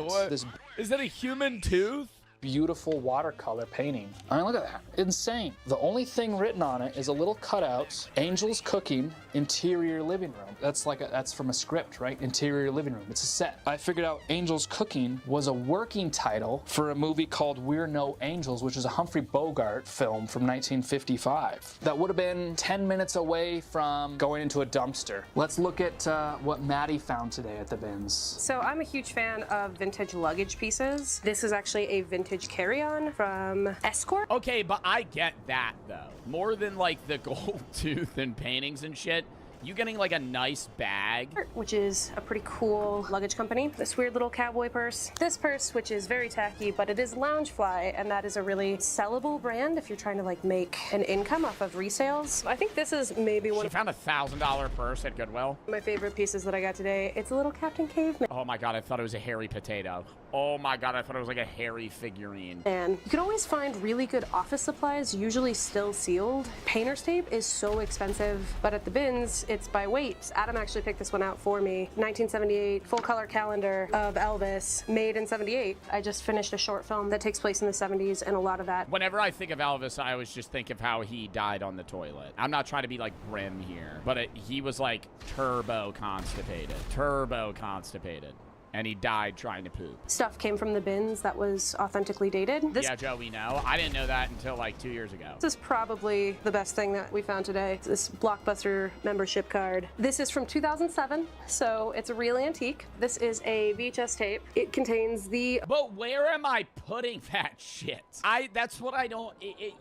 What? Is that a human tooth? Beautiful watercolor painting. I mean, look at that. Insane. The only thing written on it is a little cutout, Angels Cooking, Interior Living Room. That's from a script, right? Interior Living Room. It's a set. I figured out Angels Cooking was a working title for a movie called We're No Angels, which is a Humphrey Bogart film from 1955. That would have been 10 minutes away from going into a dumpster. Let's look at what Maddie found today at the bins. So I'm a huge fan of vintage luggage pieces. This is actually a vintage carry-on from Escort. Okay, but I get that though. More than like the gold tooth and paintings and shit. You getting like a nice bag? Which is a pretty cool luggage company. This weird little cowboy purse. This purse, which is very tacky, but it is Loungefly, and that is a really sellable brand if you're trying to like make an income off of resales. I think this is maybe one of... She found a $1,000 purse at Goodwill. My favorite pieces that I got today. It's a little Captain Caveman. Oh my God, I thought it was a hairy potato. Oh my God, I thought it was like a hairy figurine. And you can always find really good office supplies, usually still sealed. Painter's tape is so expensive, but at the bins, it's by weight. Adam actually picked this one out for me. 1978 full color calendar of Elvis, made in 78. I just finished a short film that takes place in the 70s, and a lot of that. Whenever I think of Elvis, I always just think of how he died on the toilet. I'm not trying to be like grim here, but he was like turbo constipated. Turbo constipated. and he died trying to poop. Stuff came from the bins that was authentically dated. Yeah, Joe, we know. I didn't know that until like 2 years ago. This is probably the best thing that we found today. This Blockbuster membership card. This is from 2007, so it's a real antique. This is a VHS tape. It contains the... But where am I putting that shit? That's what I don't...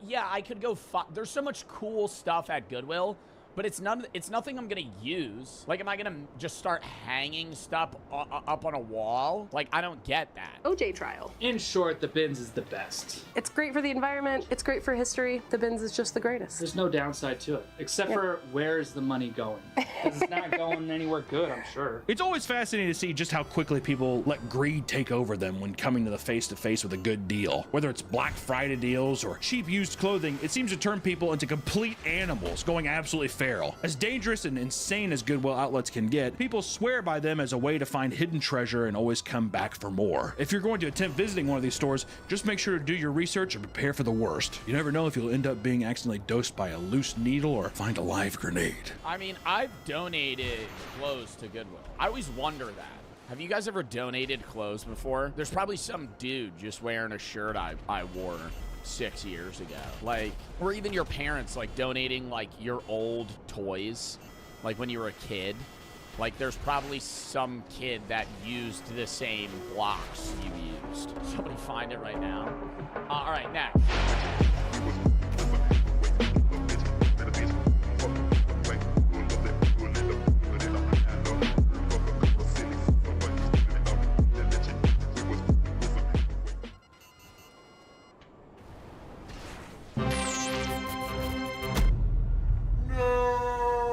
yeah, I could go... There's so much cool stuff at Goodwill, but it's nothing I'm gonna use. Like, am I gonna just start hanging stuff up on a wall? Like, I don't get that. OJ trial. In short, the bins is the best. It's great for the environment. It's great for history. The bins is just the greatest. There's no downside to it, except for where's the money going? Because it's not going anywhere good, I'm sure. It's always fascinating to see just how quickly people let greed take over them when coming to the face-to-face with a good deal. Whether it's Black Friday deals or cheap used clothing, it seems to turn people into complete animals, going absolutely feral. As dangerous and insane as Goodwill outlets can get, people swear by them as a way to find hidden treasure and always come back for more. If you're going to attempt visiting one of these stores, just make sure to do your research and prepare for the worst. You never know if you'll end up being accidentally dosed by a loose needle or find a live grenade. I mean, I've donated clothes to Goodwill. I always wonder that. Have you guys ever donated clothes before? There's probably some dude just wearing a shirt I wore 6 years ago. Like, or even your parents, like, donating, like, your old toys, like, when you were a kid. Like, there's probably some kid that used the same blocks you used. Somebody find it right now. All right, next.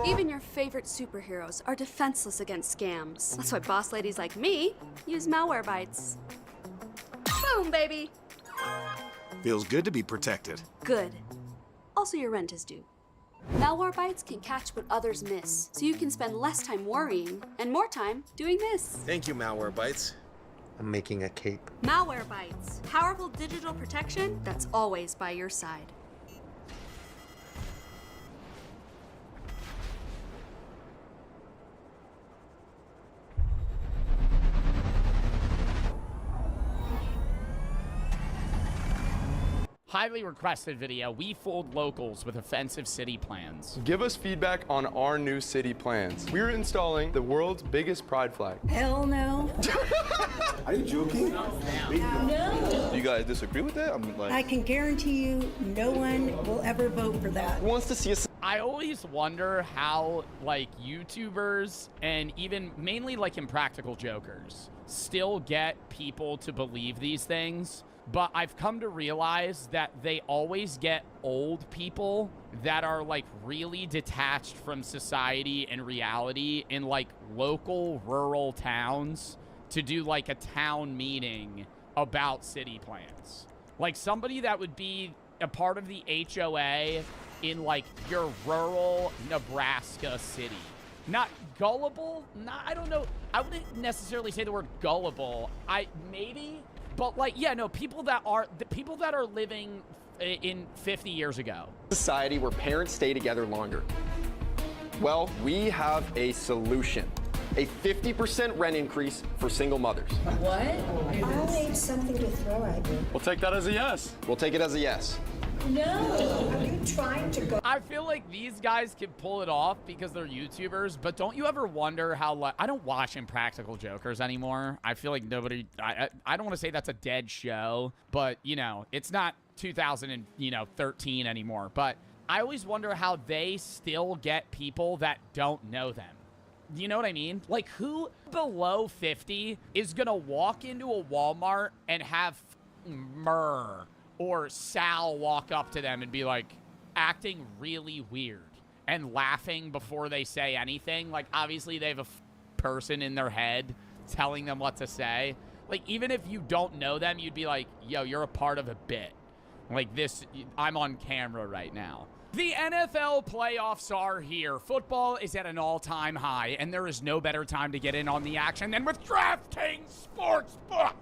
Even your favorite superheroes are defenseless against scams. That's why boss ladies like me use Malwarebytes. Boom, baby. Feels good to be protected. Good. Also, your rent is due. Malwarebytes can catch what others miss, so you can spend less time worrying and more time doing this. Thank you, Malwarebytes. I'm making a cape. Malwarebytes. Powerful digital protection that's always by your side. Highly requested video. We fooled locals with offensive city plans. Give us feedback on our new city plans. We're installing the world's biggest pride flag. Hell no. Are you joking? No. Do you guys disagree with that? I can guarantee you no one will ever vote for that. Who wants to see us? I always wonder how, like, YouTubers and even mainly, like, Impractical Jokers still get people to believe these things. But I've come to realize that they always get old people that are, like, really detached from society and reality in, like, local rural towns to do, like, a town meeting about city plans. Like, somebody that would be a part of the HOA in, like, your rural Nebraska city. Not gullible? I don't know. I wouldn't necessarily say the word gullible. Maybe... But, like, yeah, no, people that are living in 50 years ago. Society where parents stay together longer. Well, we have a solution. A 50% rent increase for single mothers. What? I'll need something to throw at you. We'll take that as a yes. We'll take it as a yes. No. Are you trying to go? I feel like these guys can pull it off because they're YouTubers, but don't you ever wonder how, like, I don't watch Impractical Jokers anymore. I feel like nobody, I don't want to say that's a dead show, but, you know, it's not 2013 anymore. But I always wonder how they still get people that don't know them. You know what I mean? Like, who below 50 is going to walk into a Walmart and have Murr or Sal walk up to them and be like acting really weird and laughing before they say anything? Like, obviously they have a person in their head telling them what to say. Like, even if you don't know them, you'd be like, yo, you're a part of a bit. Like, this, I'm on camera right now. The NFL playoffs are here. Football is at an all-time high, and there is no better time to get in on the action than with DraftKings Sportsbook,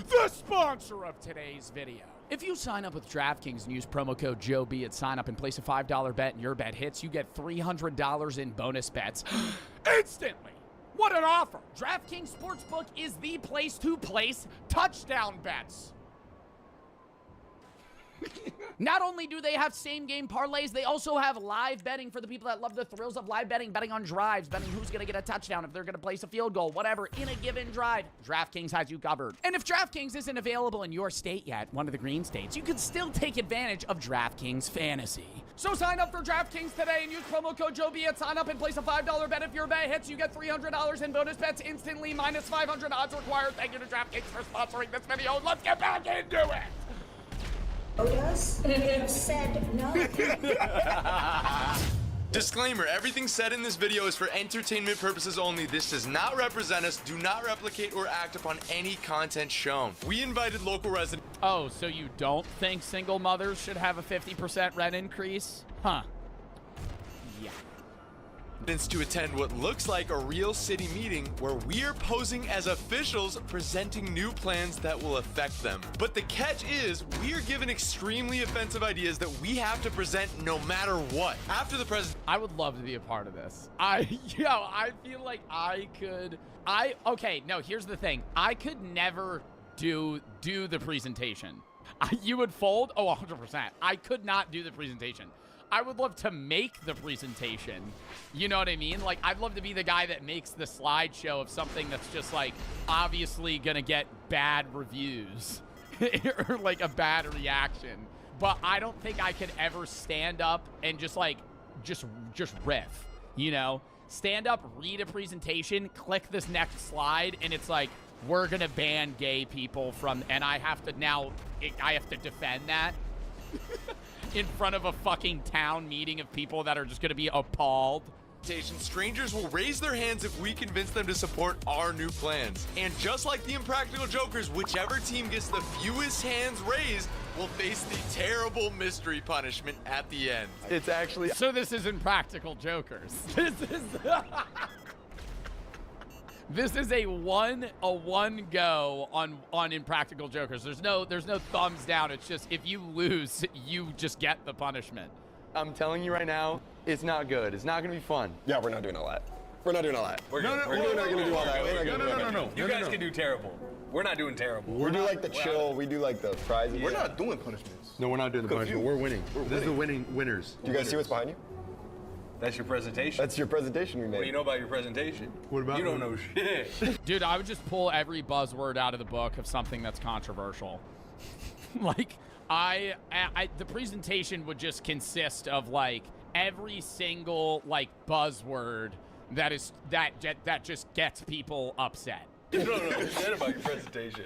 the sponsor of today's video. If you sign up with DraftKings and use promo code JOEB at sign up and place a $5 bet and your bet hits, you get $300 in bonus bets instantly. What an offer! DraftKings Sportsbook is the place to place touchdown bets. Not only do they have same-game parlays, they also have live betting for the people that love the thrills of live betting, betting on drives, betting who's going to get a touchdown, if they're going to place a field goal, whatever, in a given drive. DraftKings has you covered. And if DraftKings isn't available in your state yet, one of the green states, you can still take advantage of DraftKings Fantasy. So sign up for DraftKings today and use promo code Joe B at sign up and place a $5 bet. If your bet hits, you get $300 in bonus bets instantly, minus 500 odds required. Thank you to DraftKings for sponsoring this video. Let's get back into it. Yes, said no. Disclaimer, everything said in this video is for entertainment purposes only. This does not represent us. Do not replicate or act upon any content shown. We invited local residents. Oh, so you don't think single mothers should have a 50% rent increase? Huh. Yeah. To attend what looks like a real city meeting where we're posing as officials presenting new plans that will affect them. But the catch is we're given extremely offensive ideas that we have to present no matter what. After the president, I would love to be a part of this. I feel like I could. Okay, no, here's the thing. I could never do the presentation. You would fold? Oh, 100%. I could not do the presentation. I would love to make the presentation. You know what I mean? Like, I'd love to be the guy that makes the slideshow of something that's just, like, obviously gonna get bad reviews. Or, like, a bad reaction. But I don't think I could ever stand up and just, like, just riff, you know? Stand up, read a presentation, click this next slide, and it's like, we're gonna ban gay people from, and I have to defend that. In front of a fucking town meeting of people that are just going to be appalled. Strangers will raise their hands if we convince them to support our new plans. And just like the Impractical Jokers, whichever team gets the fewest hands raised will face the terrible mystery punishment at the end. It's actually... So this is Impractical Jokers. This is a one go on Impractical Jokers. There's no thumbs down. It's just if you lose, you just get the punishment. I'm telling you right now, it's not good. It's not gonna be fun. Yeah, we're not doing all that. We're not doing all that. We're not gonna do all that. No. You guys can do terrible. We're not doing terrible. We do like the chill. We do like the prizes. We're not doing punishments. No, we're not doing the punishment. We're winning. This is the winners. Do you guys see what's behind you? That's your presentation. That's your presentation we made. What do you know about your presentation? What about you? Don't know shit. Dude, I would just pull every buzzword out of the book of something that's controversial. Like, the presentation would just consist of, like, every single, like, buzzword that just gets people upset. You don't know shit about your presentation.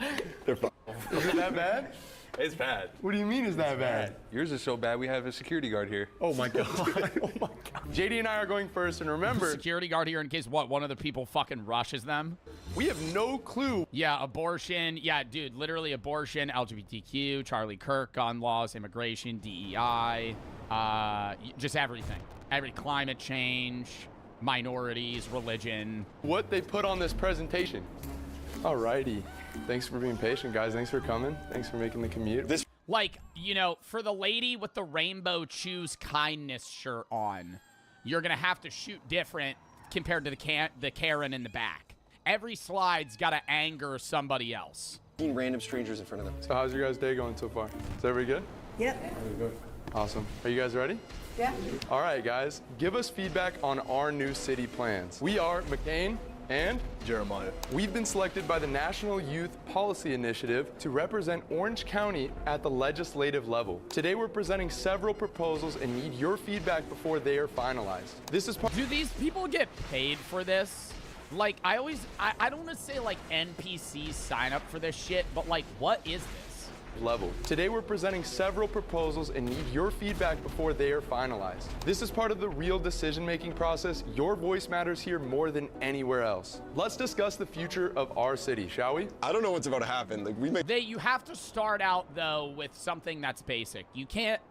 Is it that bad? It's bad. What do you mean is that bad? Yours is so bad we have a security guard here. Oh my god. Oh my god. JD and I are going first, and remember... Security guard here in case, one of the people fucking rushes them? We have no clue. Yeah, abortion. Yeah, dude, literally abortion, LGBTQ, Charlie Kirk, gun laws, immigration, DEI, just everything. Climate change, minorities, religion. What they put on this presentation. Alrighty. Thanks for being patient, guys. Thanks for coming. Thanks for making the commute. Like, you know, for the lady with the rainbow choose kindness shirt on, you're going to have to shoot different compared to the Karen in the back. Every slide's got to anger somebody else. Random strangers in front of them. So how's your guys' day going so far? Is everybody good? Yep. Awesome. Are you guys ready? Yeah. All right, guys. Give us feedback on our new city plans. We are McCain and Jeremiah. We've been selected by the National Youth Policy Initiative to represent Orange County at the legislative level. Today we're presenting several proposals and need your feedback before they are finalized. This is Do these people get paid for this? Like, I don't want to say like NPCs sign up for this shit, but like, what is this? Level. Today we're presenting several proposals and need your feedback before they are finalized. This is part of the real decision-making process. Your voice matters here more than anywhere else. Let's discuss the future of our city, shall we? I don't know what's about to happen. Like you have to start out though with something that's basic. You can't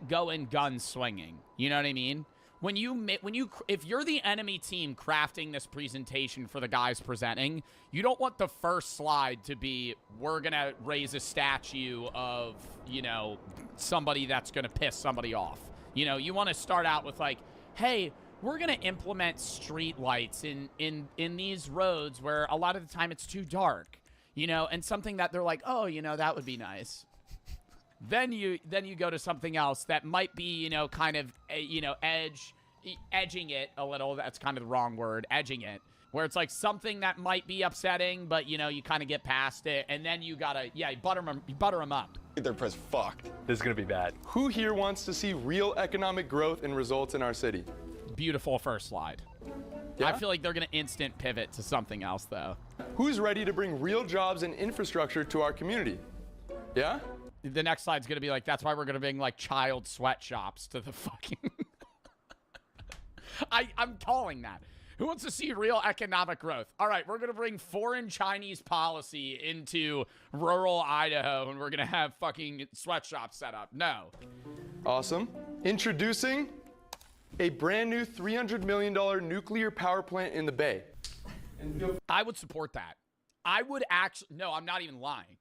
go in gun swinging. You know what I mean? If you're the enemy team crafting this presentation for the guys presenting, you don't want the first slide to be, we're gonna raise a statue of, you know, somebody that's gonna piss somebody off. You know, you want to start out with like, hey, we're gonna implement street lights in these roads where a lot of the time it's too dark, you know, and something that they're like, oh, you know, that would be nice. Then you go to something else that might be, you know, kind of, you know, edging it a little. That's kind of the wrong word, edging it. Where it's like something that might be upsetting, but, you know, you kind of get past it. And then you gotta, yeah, you butter them up. They're press fucked. This is gonna be bad. Who here wants to see real economic growth and results in our city? Beautiful first slide. Yeah? I feel like they're gonna instant pivot to something else, though. Who's ready to bring real jobs and infrastructure to our community? Yeah? The next slide's gonna be like, that's why we're gonna bring, like, child sweatshops to the fucking... I'm calling that. Who wants to see real economic growth? All right, we're going to bring foreign Chinese policy into rural Idaho, and we're going to have fucking sweatshops set up. No. Awesome. Introducing a brand new $300 million nuclear power plant in the Bay. I would support that. I would actually... No, I'm not even lying.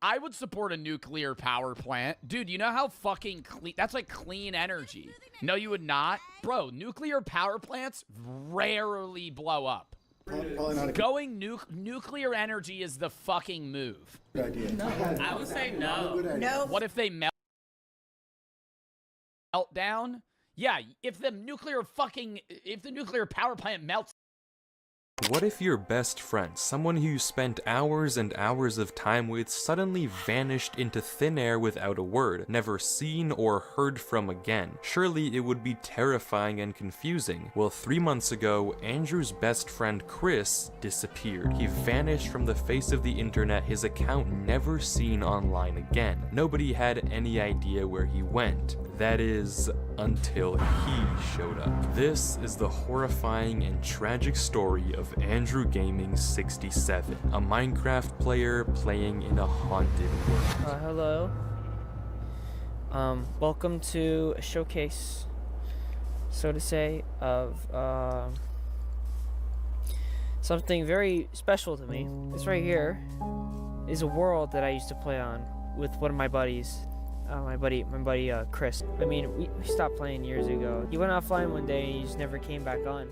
I would support a nuclear power plant. Dude, you know how fucking clean... That's like clean energy. No, you would not? Bro, nuclear power plants rarely blow up. Going nuclear energy is the fucking move. Good idea. No. I would say no. No. What if they melt down? Yeah, if the nuclear power plant melts. What if your best friend, someone who you spent hours and hours of time with, suddenly vanished into thin air without a word, never seen or heard from again? Surely it would be terrifying and confusing. Well, 3 months ago, Andrew's best friend Chris disappeared. He vanished from the face of the internet, his account never seen online again. Nobody had any idea where he went. That is, until he showed up. This is the horrifying and tragic story of Andrew Gaming 67, a Minecraft player playing in a haunted world. Hello. Welcome to a showcase, so to say, of something very special to me. This right here is a world that I used to play on with one of my buddies. My buddy Chris. I mean, we stopped playing years ago. He went offline one day and he just never came back on.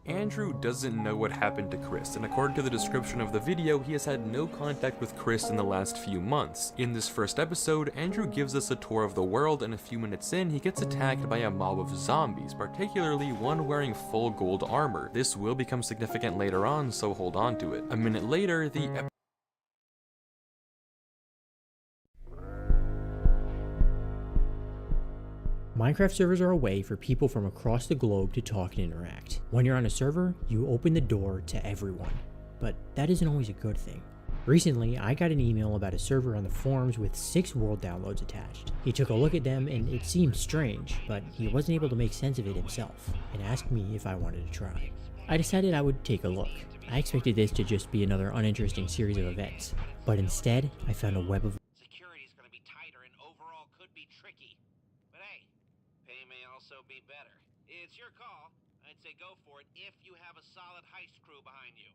Andrew doesn't know what happened to Chris, and according to the description of the video, he has had no contact with Chris in the last few months. In this first episode, Andrew gives us a tour of the world, and a few minutes in, he gets attacked by a mob of zombies, particularly one wearing full gold armor. This will become significant later on, so hold on to it. A minute later, the Minecraft servers are a way for people from across the globe to talk and interact. When you're on a server, you open the door to everyone. But that isn't always a good thing. Recently, I got an email about a server on the forums with 6 world downloads attached. He took a look at them and it seemed strange, but he wasn't able to make sense of it himself, and asked me if I wanted to try. I decided I would take a look. I expected this to just be another uninteresting series of events, but instead, I found a web of be better. It's your call. I'd say go for it if you have a solid heist crew behind you.